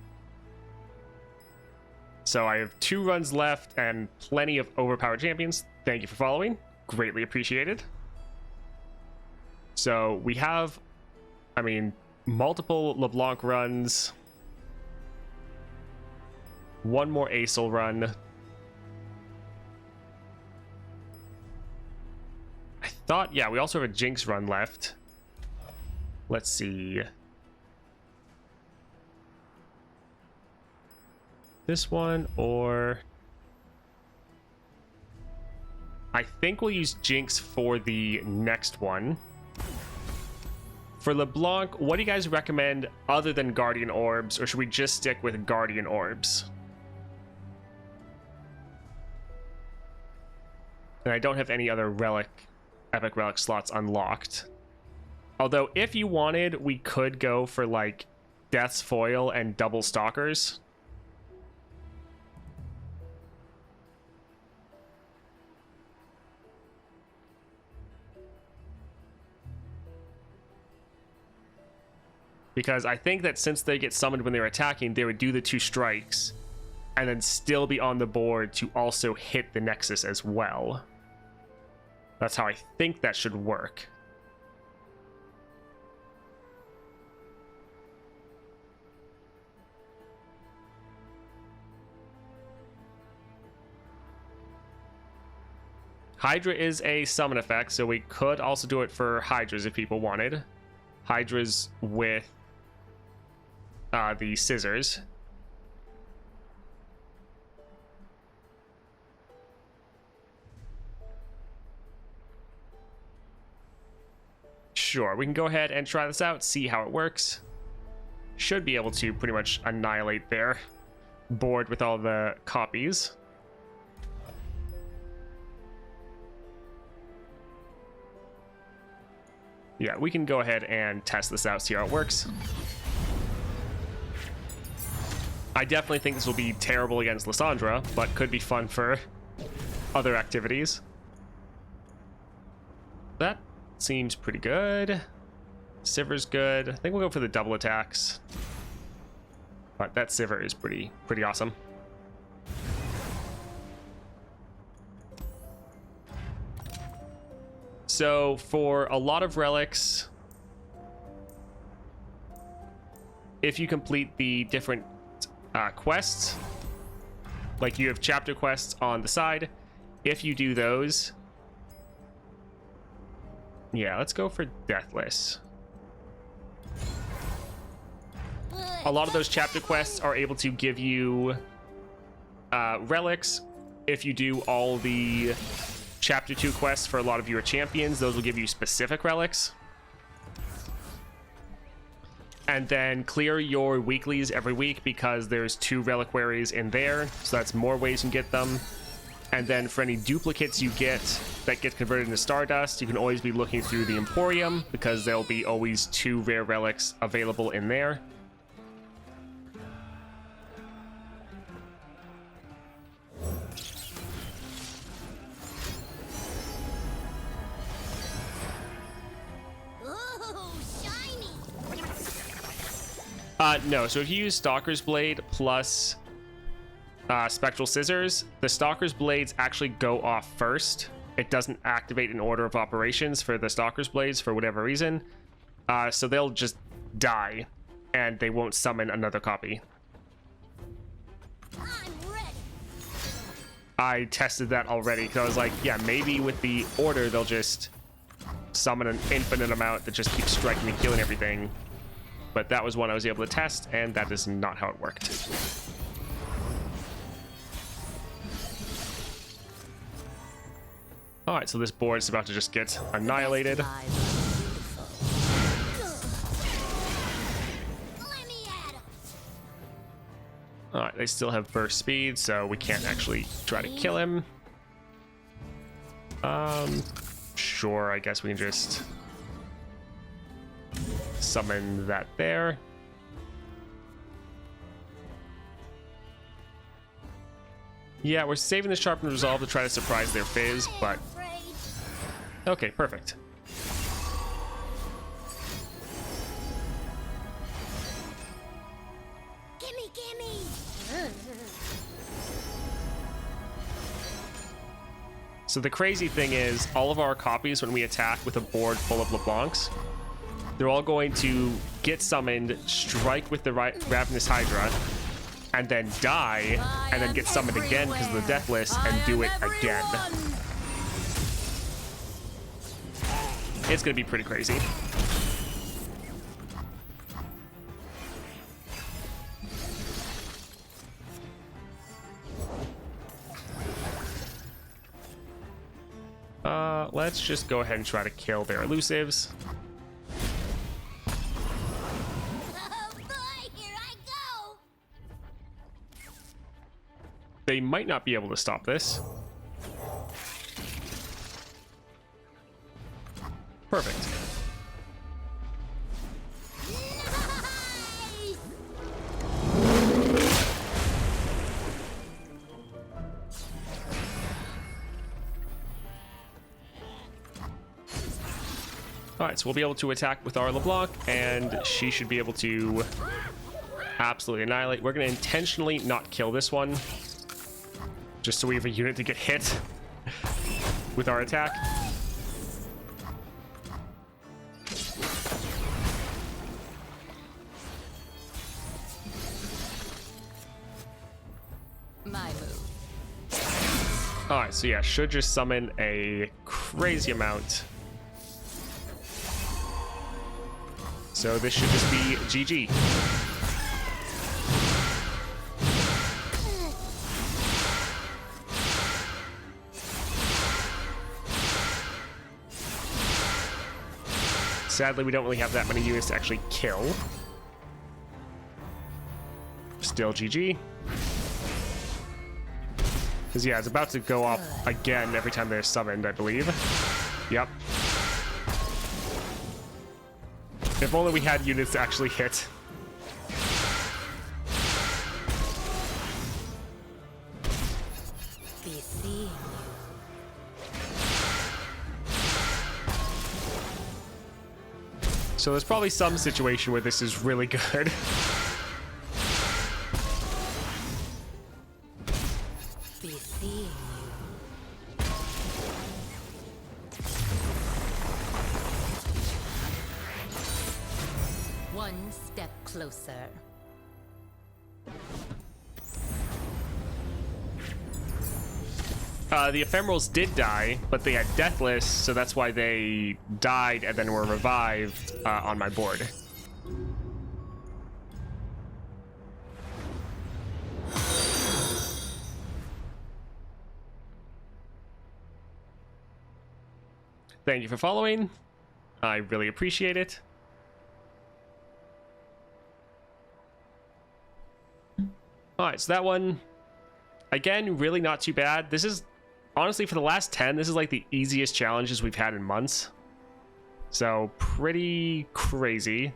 So I have 2 runs left and plenty of overpowered champions. Thank you for following. Greatly appreciated. So we have, I mean, multiple LeBlanc runs. 1 more Acel run. I thought, yeah, we also have a Jinx run left. Let's see. This one, or... I think we'll use Jinx for the next one. For LeBlanc, what do you guys recommend other than Guardian Orbs, or should we just stick with Guardian Orbs? And I don't have any other Epic Relic slots unlocked. Although, if you wanted, we could go for, like, Death's Foil and double Stalkers. Because I think that since they get summoned when they're attacking, they would do the 2 strikes and then still be on the board to also hit the Nexus as well. That's how I think that should work. Hydra is a summon effect, so we could also do it for Hydras if people wanted. Hydras with the scissors. Sure, we can go ahead and try this out, see how it works. Should be able to pretty much annihilate their board with all the copies. Yeah, we can go ahead and test this out, see how it works. I definitely think this will be terrible against Lysandra, but could be fun for other activities. That seems pretty good. Sivir's good. I think we'll go for the double attacks. But that Sivir is pretty awesome. So for a lot of relics, if you complete the different quests, like you have chapter quests on the side, if you do those, yeah, let's go for Deathless. A lot of those chapter quests are able to give you relics. If you do all the chapter 2 quests for a lot of your champions, those will give you specific relics. And then clear your weeklies every week because there's 2 reliquaries in there, so that's more ways you can get them. And then for any duplicates you get that get converted into Stardust, you can always be looking through the Emporium because there'll be always 2 rare relics available in there. No, so if you use Stalker's Blade plus Spectral Scissors, the Stalker's Blades actually go off first. It doesn't activate in order of operations for the Stalker's Blades for whatever reason. So they'll just die, and they won't summon another copy. I'm ready. I tested that already, because I was like, yeah, maybe with the order, they'll just summon an infinite amount that just keeps striking and killing everything. but that was one I was able to test, and that is not how it worked. All right, so this board is about to just get annihilated. Let me at 'em. All right, they still have burst speed, so we can't actually try to kill him. Sure, I guess we can just summon that there. Yeah, we're saving the Sharpened Resolve to try to surprise their Fizz, but... Okay, perfect. Gimme, gimme. So the crazy thing is, all of our copies, when we attack with a board full of LeBlancs, they're all going to get summoned, strike with the Ravenous Hydra, and then die, and then get summoned again because of the Deathless, and do it again. It's going to be pretty crazy. Let's just go ahead and try to kill their elusives. Oh boy, here I go. They might not be able to stop this. Perfect. Nice. Alright, so we'll be able to attack with our LeBlanc, and she should be able to absolutely annihilate. We're going to intentionally not kill this one, just so we have a unit to get hit with our attack. My move. Alright, so yeah, should just summon a crazy amount. So this should just be GG. Sadly, we don't really have that many units to actually kill. Still GG. Because yeah, it's about to go up again every time they're summoned, I believe. Yep. If only we had units to actually hit. Be seeing you. So there's probably some situation where this is really good. Be seeing you. One step closer. The Ephemerals did die, but they had Deathless, so that's why they died and then were revived on my board. Thank you for following. I really appreciate it. Alright, so that one, again, really not too bad. This is, honestly, for the last 10, this is like the easiest challenges we've had in months. So, pretty crazy.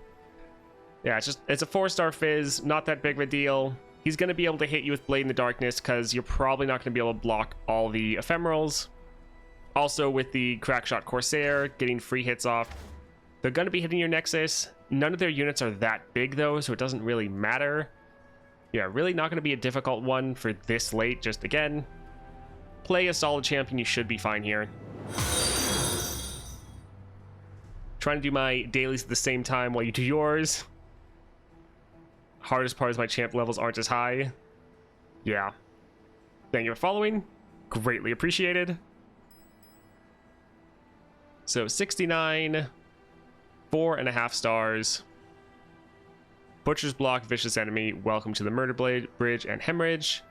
Yeah, it's a 4-star Fizz, not that big of a deal. He's going to be able to hit you with Blade in the Darkness because you're probably not going to be able to block all the Ephemerals. Also, with the Crackshot Corsair, getting free hits off. They're going to be hitting your Nexus. None of their units are that big, though, so it doesn't really matter. Yeah, really not going to be a difficult one for this late. Just, again, play a solid champion. You should be fine here. Trying to do my dailies at the same time while you do yours. Hardest part is my champ levels aren't as high. Yeah. Thank you for following. Greatly appreciated. So 69, 4.5 stars. Butcher's Block, Vicious Enemy, Welcome to the Murder Bridge, and Hemorrhage.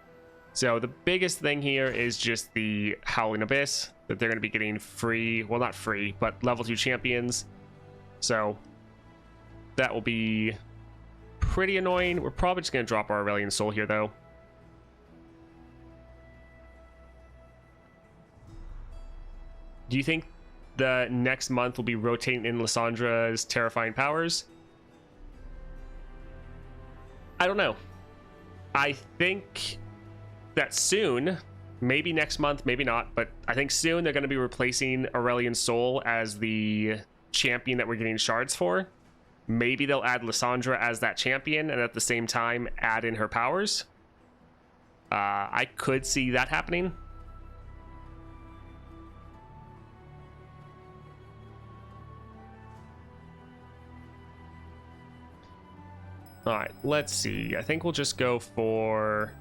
So the biggest thing here is just the Howling Abyss, that they're going to be getting free, well, not free, but level 2 champions. So that will be pretty annoying. We're probably just going to drop our Aurelian Soul here, though. Do you think the next month will be rotating in Lyssandra's terrifying powers? I don't know. I think that soon, maybe next month, maybe not, but I think soon they're going to be replacing Aurelian Soul as the champion that we're getting shards for. Maybe they'll add Lysandra as that champion and at the same time add in her powers. I could see that happening. Alright, let's see. I think we'll just go for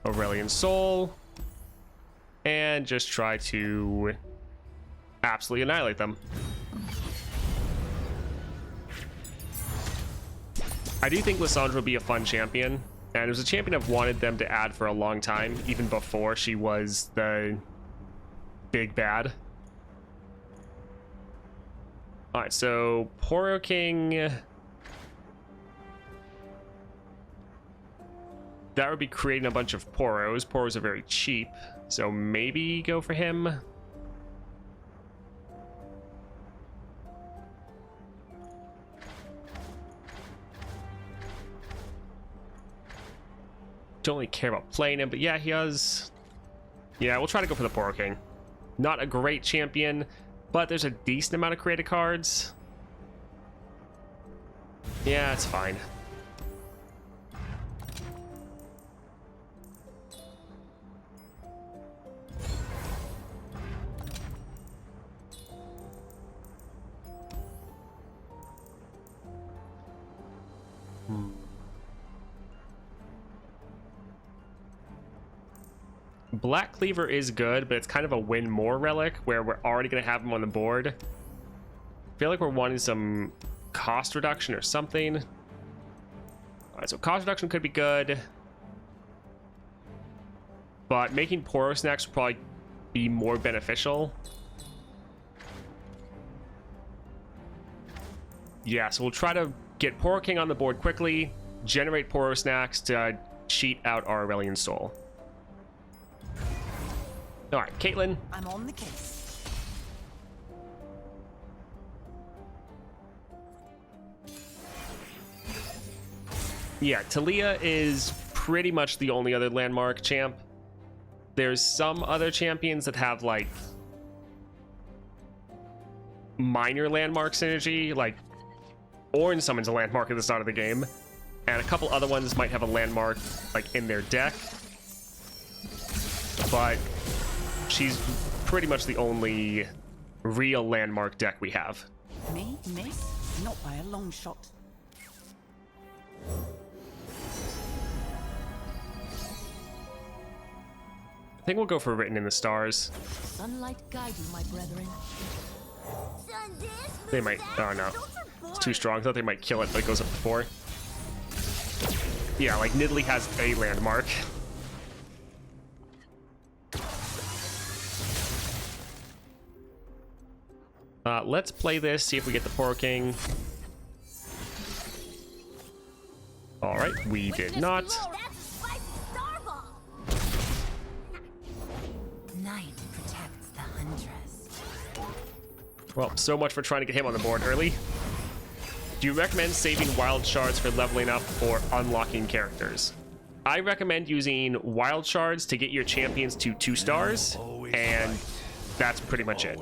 Aurelian Soul and just try to absolutely annihilate them. I do think Lysandra will be a fun champion, and it was a champion I've wanted them to add for a long time, even before she was the big bad. Alright, so Poro King... that would be creating a bunch of Poros. Poros are very cheap, so maybe go for him. Don't really care about playing him, but yeah, he has... yeah, we'll try to go for the Poro King. Not a great champion, but there's a decent amount of creative cards. Yeah, it's fine. Black Cleaver is good, but it's kind of a win more relic where we're already going to have him on the board. I feel like we're wanting some cost reduction or something. Alright, so cost reduction could be good, but making Poro Snacks would probably be more beneficial. Yeah, so we'll try to get Poro King on the board quickly, generate Poro Snacks to cheat out our Aurelian Soul. All right, Caitlyn. I'm on the case. Yeah, Talia is pretty much the only other landmark champ. There's some other champions that have like minor landmark synergy, like Orange summons a landmark at the start of the game, and a couple other ones might have a landmark like in their deck, but she's pretty much the only real landmark deck we have. Me, miss? Not by a long shot. I think we'll go for Written in the Stars. Sunlight guide you, my brethren. They might... oh no, it's too strong. I thought they might kill it, but it goes up to 4. Yeah, like Nidalee has a landmark. Let's play this, see if we get the Poro King. Alright, we did not. Night protects the huntress. Well, so much for trying to get him on the board early. Do you recommend saving wild shards for leveling up or unlocking characters? I recommend using wild shards to get your champions to 2 stars, and that's pretty much it.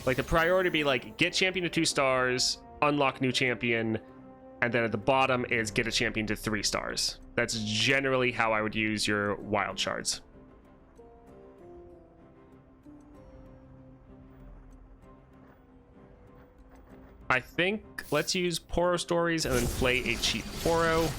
Like, the priority would be like, get champion to 2 stars, unlock new champion, and then at the bottom is get a champion to 3 stars. That's generally how I would use your wild shards. I think let's use Poro Stories and then play a cheap Poro.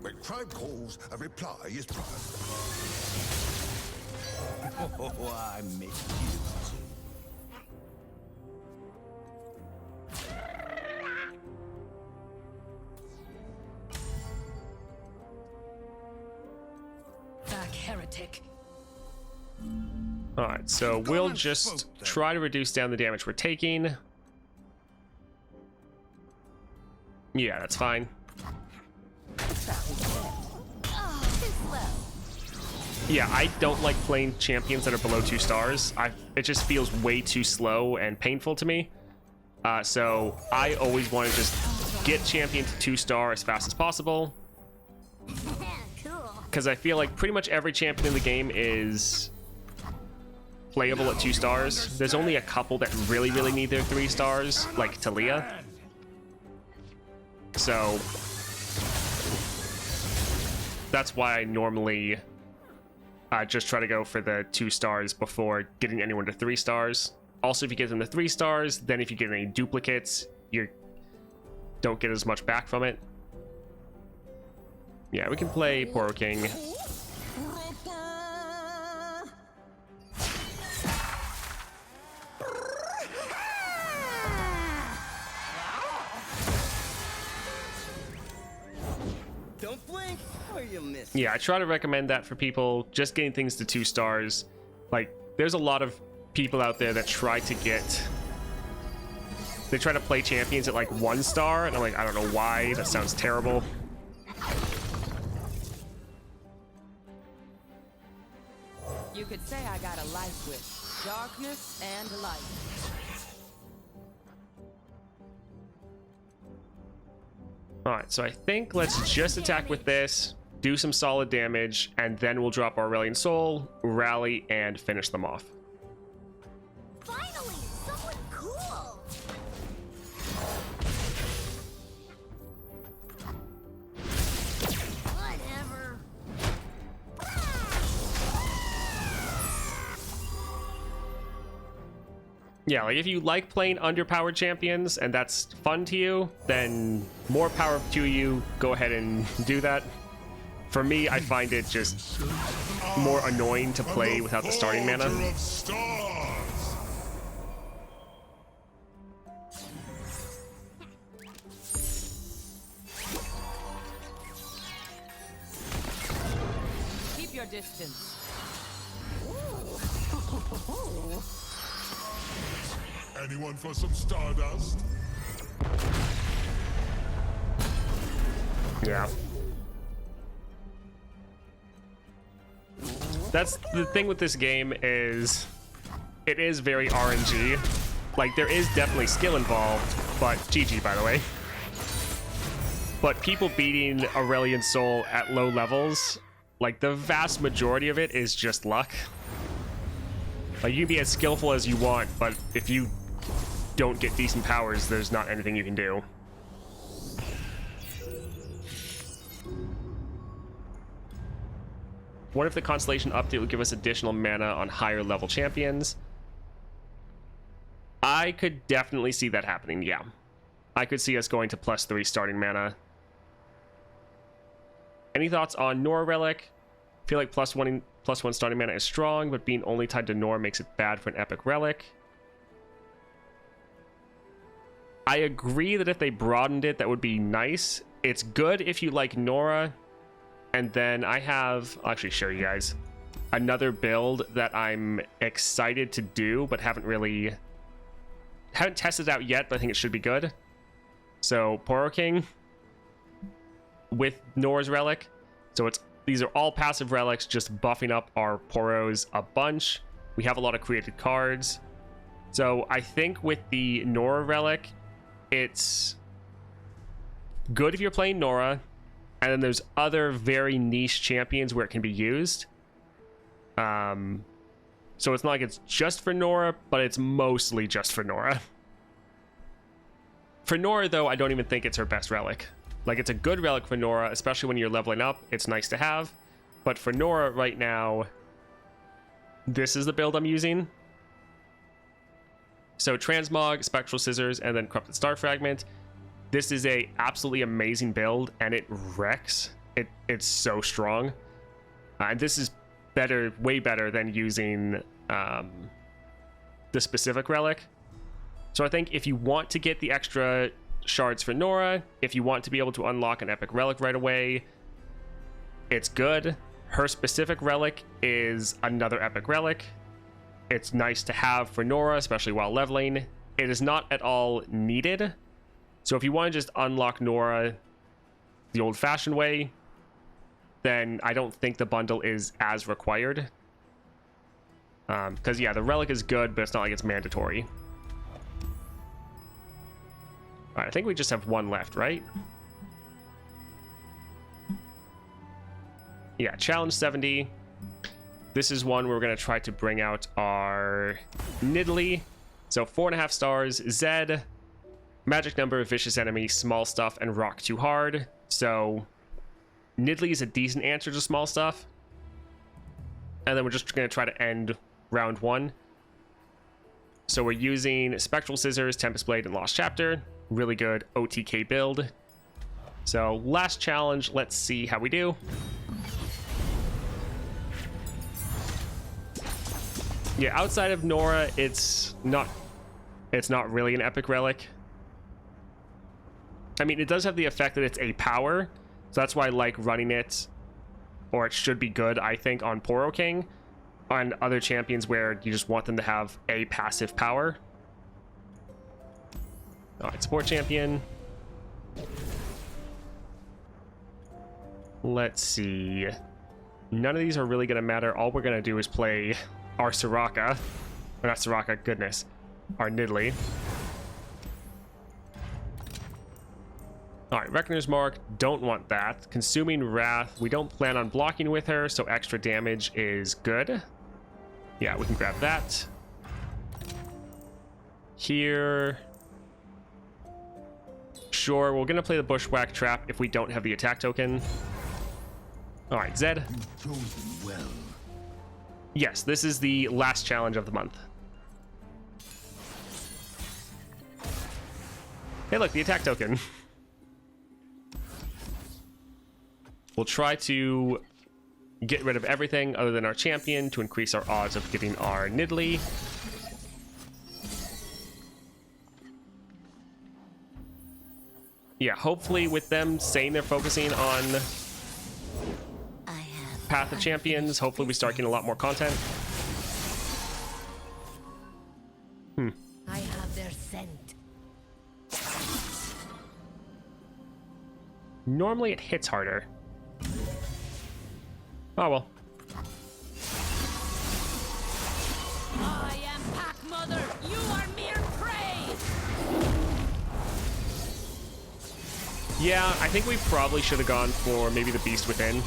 When tribe calls, a reply is proper. Oh, I miss you too. Back, heretic. Alright, so we'll just try to reduce down the damage we're taking. Yeah, that's fine. Yeah, I don't like playing champions that are below 2 stars. It just feels way too slow and painful to me. So I always want to just get champion to 2-star as fast as possible. Cool. Because I feel like pretty much every champion in the game is playable at 2 stars. There's only a couple that really need their 3 stars, like Talia. So that's why I normally just try to go for the 2 stars before getting anyone to 3 stars. Also, if you get them to 3 stars, then if you get any duplicates, you don't get as much back from it. Yeah, we can play Poro King. Don't blink or you'll miss. Yeah, I try to recommend that for people just getting things to 2 stars. Like, there's a lot of people out there that try to play champions at like 1 star, and I'm like, I don't know why. That sounds terrible. You could say I got a life switch. Darkness and light. Alright, so I think let's just attack with this, do some solid damage, and then we'll drop our Aurelian Soul, rally, and finish them off. Finally, someone cool. Whatever. Yeah, like if you like playing underpowered champions and that's fun to you, then more power to you. Go ahead and do that. For me, I find it just more annoying to play without the starting mana. Of stars. Keep your distance. Anyone for some stardust? Yeah. That's the thing with this game is it is very RNG. Like, there is definitely skill involved, but GG, by the way. But people beating Aurelian Soul at low levels, like, the vast majority of it is just luck. Like, you can be as skillful as you want, but if you don't get decent powers, there's not anything you can do. What if the Constellation update would give us additional mana on higher level champions? I could definitely see that happening, yeah. I could see us going to +3 starting mana. Any thoughts on Nora Relic? I feel like +1 starting mana is strong, but being only tied to Nora makes it bad for an epic relic. I agree that if they broadened it, that would be nice. It's good if you like Nora. And then I have, I'll actually show you guys, another build that I'm excited to do, but haven't tested it out yet, but I think it should be good. So Poro King with Nora's Relic. So these are all passive relics, just buffing up our Poros a bunch. We have a lot of created cards. So I think with the Nora Relic, it's good if you're playing Nora. And then there's other very niche champions where it can be used. So it's not like it's just for Nora, but it's mostly just for Nora. For Nora, though, I don't even think it's her best relic. Like, it's a good relic for Nora, especially when you're leveling up. It's nice to have. But for Nora right now, this is the build I'm using. So Transmog, Spectral Scissors, and then Corrupted Star Fragment. This is a absolutely amazing build, and it wrecks. It's so strong. And this is better, way better than using the specific relic. So I think if you want to get the extra shards for Nora, if you want to be able to unlock an epic relic right away, it's good. Her specific relic is another epic relic. It's nice to have for Nora, especially while leveling. It is not at all needed. So if you want to just unlock Nora the old-fashioned way, then I don't think the bundle is as required. Because, yeah, the relic is good, but it's not like it's mandatory. Alright, I think we just have one left, right? Yeah, challenge 70. This is one where we're going to try to bring out our Nidalee. So 4.5 stars, Zed, magic number, vicious enemy, small stuff, and rock too hard. So Nidalee is a decent answer to small stuff. And then we're just going to try to end round 1. So we're using Spectral Scissors, Tempest Blade, and Lost Chapter. Really good OTK build. So last challenge, let's see how we do. Yeah, outside of Nora, it's not really an epic relic. I mean, it does have the effect that it's a power, so that's why I like running it, or it should be good, I think, on Poro King, on other champions where you just want them to have a passive power. Alright, support champion. Let's see. None of these are really going to matter. All we're going to do is play our Soraka. Or not Soraka, goodness. Our Nidalee. Alright, Reckoner's Mark. Don't want that. Consuming Wrath. We don't plan on blocking with her, so extra damage is good. Yeah, we can grab that. Here. Sure, we're going to play the Bushwhack Trap if we don't have the attack token. Alright, Zed. Well. Yes, this is the last challenge of the month. Hey, look, the attack token. We'll try to get rid of everything other than our champion to increase our odds of getting our Nidalee. Yeah, hopefully with them saying they're focusing on Path of Champions, hopefully we start getting a lot more content. I have their scent. Normally it hits harder. Oh well. I am Pack Mother. You are mere prey. Yeah, I think we probably should have gone for maybe the Beast Within.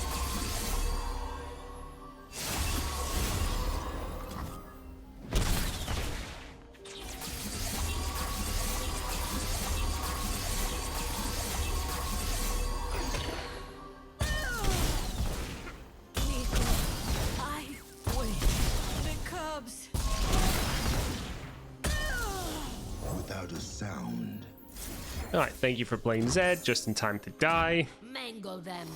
Without a sound. Alright, thank you for playing Zed, just in time to die. Mangle them.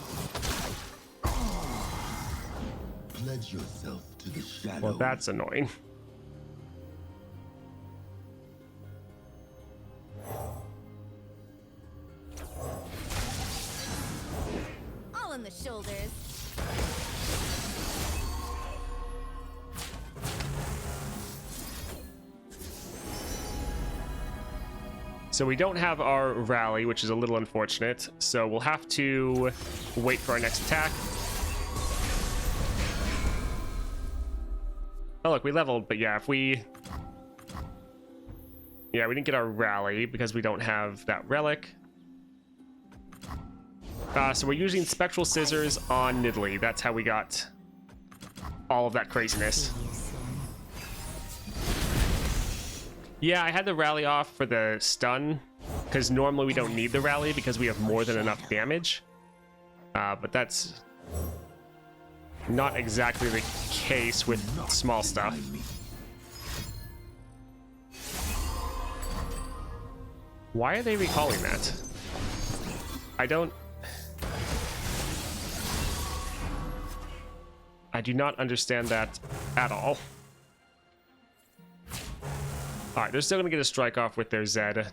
Pledge yourself to the shadow. Well, that's annoying. All in the shoulders. So we don't have our rally, which is a little unfortunate. So we'll have to wait for our next attack. Oh, look, we leveled, but yeah, if we... Yeah, we didn't get our rally because we don't have that relic. So we're using Spectral Scissors on Nidalee. That's how we got all of that craziness. Yeah, I had the rally off for the stun, because normally we don't need the rally because we have more than enough damage. But that's not exactly the case with small stuff. Why are they recalling that? I don't... I do not understand that at all. Alright, they're still going to get a strike off with their Zed,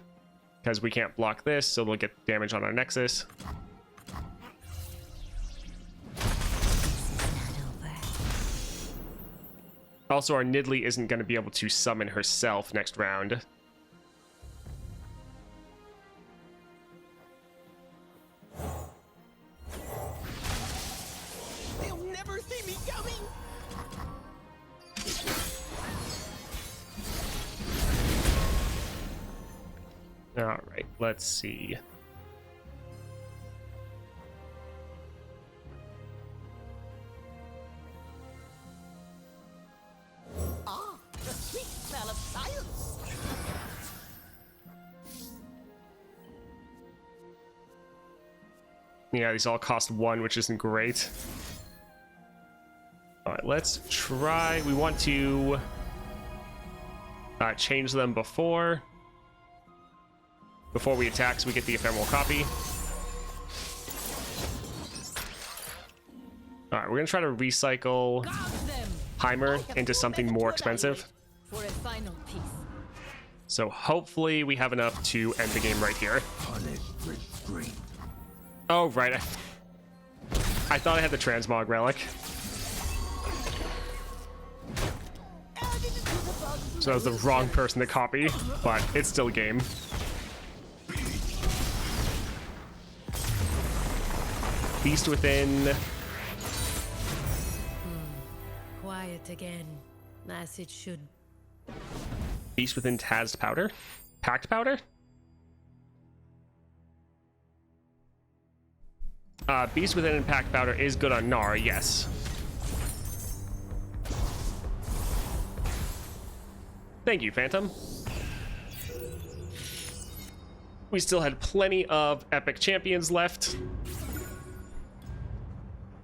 because we can't block this, so they'll get damage on our Nexus. Also, our Nidalee isn't going to be able to summon herself next round. They'll never see me coming. All right, let's see. Ah, the sweet smell of science. Yeah, these all cost 1, which isn't great. All right, let's try. We want to change them before we attack, so we get the ephemeral copy. All right, we're gonna try to recycle Heimer into something more expensive. For a final piece. So hopefully we have enough to end the game right here. Oh, right. I thought I had the transmog relic. So that was the wrong person to copy, but it's still a game. Beast Within. Quiet again, as it should. Beast Within Tazed Powder? Packed Powder? Beast Within and Packed Powder is good on Gnar, yes. Thank you, Phantom. We still had plenty of epic champions left.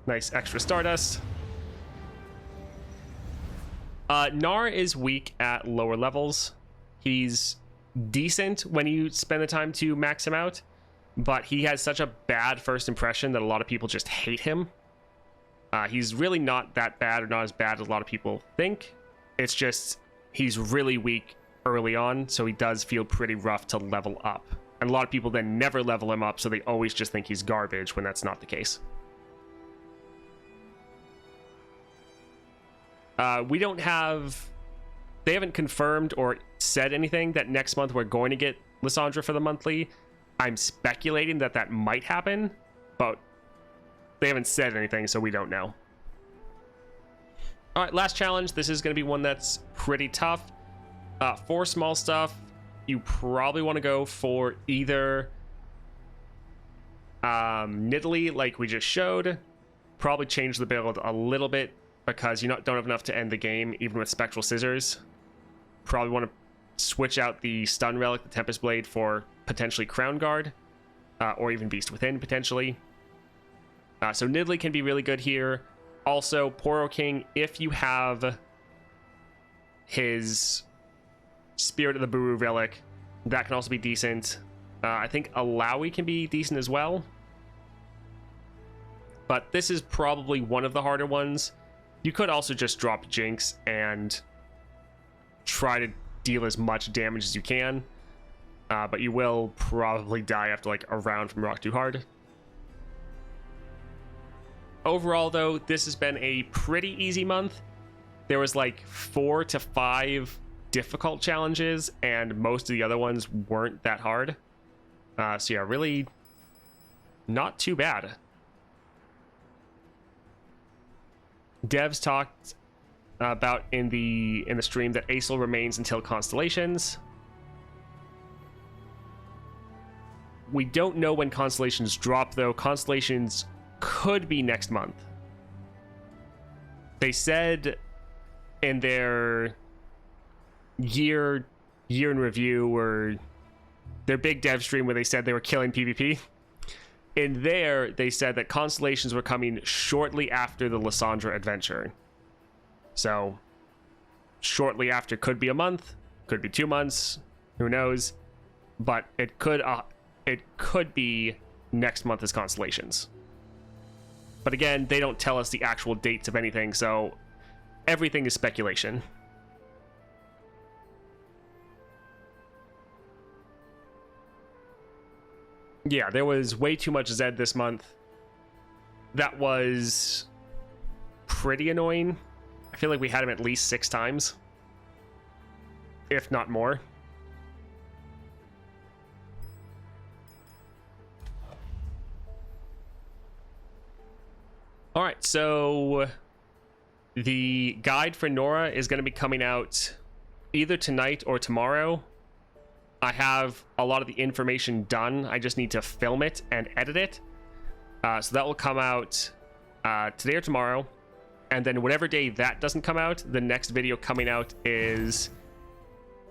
Nice extra Stardust. Gnar is weak at lower levels. He's decent when you spend the time to max him out, but he has such a bad first impression that a lot of people just hate him. He's really not that bad, or not as bad as a lot of people think. It's just he's really weak early on, so he does feel pretty rough to level up. And a lot of people then never level him up, so they always just think he's garbage when that's not the case. We don't have... They haven't confirmed or said anything that next month we're going to get Lysandra for the monthly. I'm speculating that that might happen, but they haven't said anything, so we don't know. All right, last challenge. This is going to be one that's pretty tough. For small stuff, you probably want to go for either Nidalee, like we just showed. Probably change the build a little bit, because you don't have enough to end the game, even with Spectral Scissors. Probably want to switch out the Stun Relic, the Tempest Blade, for potentially Crown Guard, or even Beast Within, potentially. So Nidalee can be really good here. Also, Poro King, if you have his Spirit of the Buru Relic, that can also be decent. I think Alawi can be decent as well. But this is probably one of the harder ones. You could also just drop Jinx and try to deal as much damage as you can. But you will probably die after like a round from Rock Too Hard. Overall, though, this has been a pretty easy month. There was like 4 to 5 difficult challenges, and most of the other ones weren't that hard. So yeah, really not too bad. Devs talked about in the stream that Aesol remains until Constellations. We don't know when Constellations drop, though. Constellations could be next month. They said in their year in review, or their big dev stream where they said they were killing PvP. In there, they said that Constellations were coming shortly after the Lysandra adventure. So, shortly after could be a month, could be 2 months, who knows? But it could be next month as Constellations. But again, they don't tell us the actual dates of anything, so everything is speculation. Yeah, there was way too much Zed this month. That was pretty annoying. I feel like we had him at least 6 times, if not more. All right, so the guide for Nora is going to be coming out either tonight or tomorrow. I have a lot of the information done. I just need to film it and edit it. So that will come out today or tomorrow. And then whatever day that doesn't come out, the next video coming out is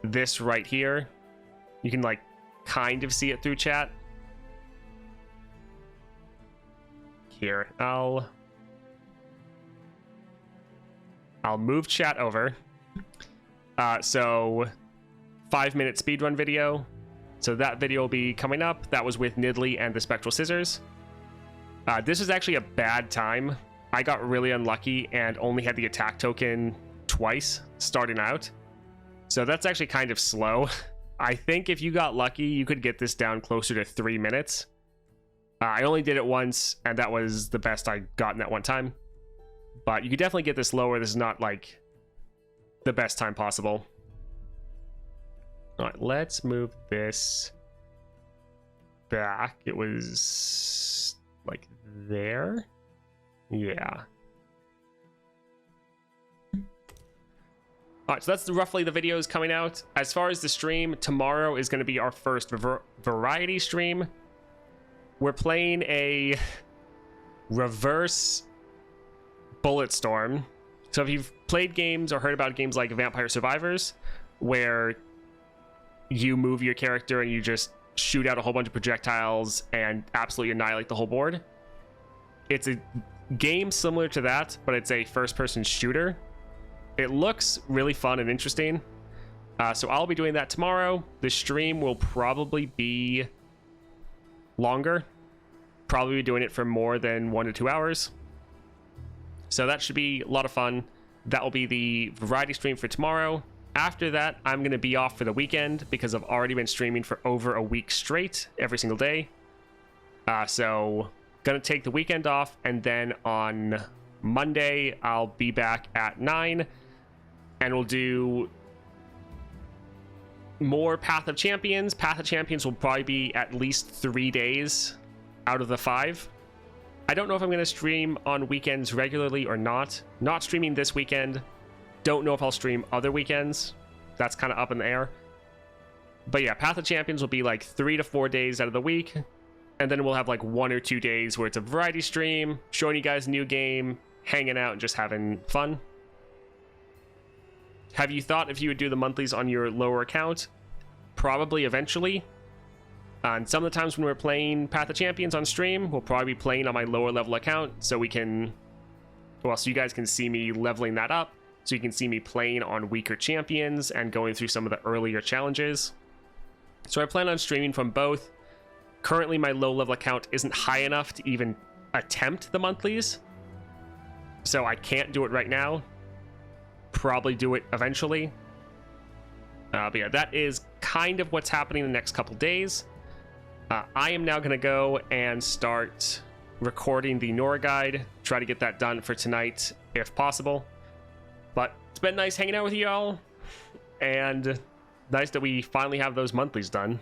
this right here. You can like kind of see it through chat. Here, I'll move chat over. So 5-minute speedrun video. So that video will be coming up. That was with Nidley and the Spectral Scissors. This was actually a bad time. I got really unlucky and only had the attack token twice starting out. So that's actually kind of slow. I think if you got lucky, you could get this down closer to 3 minutes. I only did it once, and that was the best I got in that one time. But you could definitely get this lower. This is not like the best time possible. All right, let's move this back. It was like there. Yeah. All right, so that's roughly the videos coming out. As far as the stream, tomorrow is going to be our first variety stream. We're playing a reverse Bulletstorm. So if you've played games or heard about games like Vampire Survivors, where you move your character and you just shoot out a whole bunch of projectiles and absolutely annihilate the whole board, it's a game similar to that, but it's a first-person shooter. It looks really fun and interesting. So I'll be doing that tomorrow. The stream will probably be longer. Probably be doing it for more than 1 to 2 hours. So that should be a lot of fun. That will be the variety stream for tomorrow. After that, I'm going to be off for the weekend because I've already been streaming for over a week straight every single day. So going to take the weekend off, and then on Monday, I'll be back at 9, and we'll do more Path of Champions. Path of Champions will probably be at least 3 days out of the 5. I don't know if I'm going to stream on weekends regularly or not. Not streaming this weekend. Don't know if I'll stream other weekends. That's kind of up in the air. But yeah, Path of Champions will be like 3 to 4 days out of the week. And then we'll have like 1 or 2 days where it's a variety stream, showing you guys a new game, hanging out, and just having fun. Have you thought if you would do the monthlies on your lower account? Probably eventually. And some of the times when we're playing Path of Champions on stream, we'll probably be playing on my lower level account, so we can, well, so you guys can see me leveling that up, so you can see me playing on weaker champions and going through some of the earlier challenges. So I plan on streaming from both. Currently, my low level account isn't high enough to even attempt the monthlies, so I can't do it right now. Probably do it eventually. But yeah, that is kind of what's happening the next couple days. I am now going to go and start recording the Nora guide. Try to get that done for tonight, if possible. But it's been nice hanging out with you all. And nice that we finally have those monthlies done.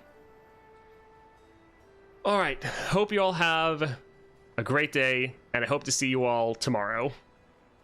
All right. Hope you all have a great day. And I hope to see you all tomorrow.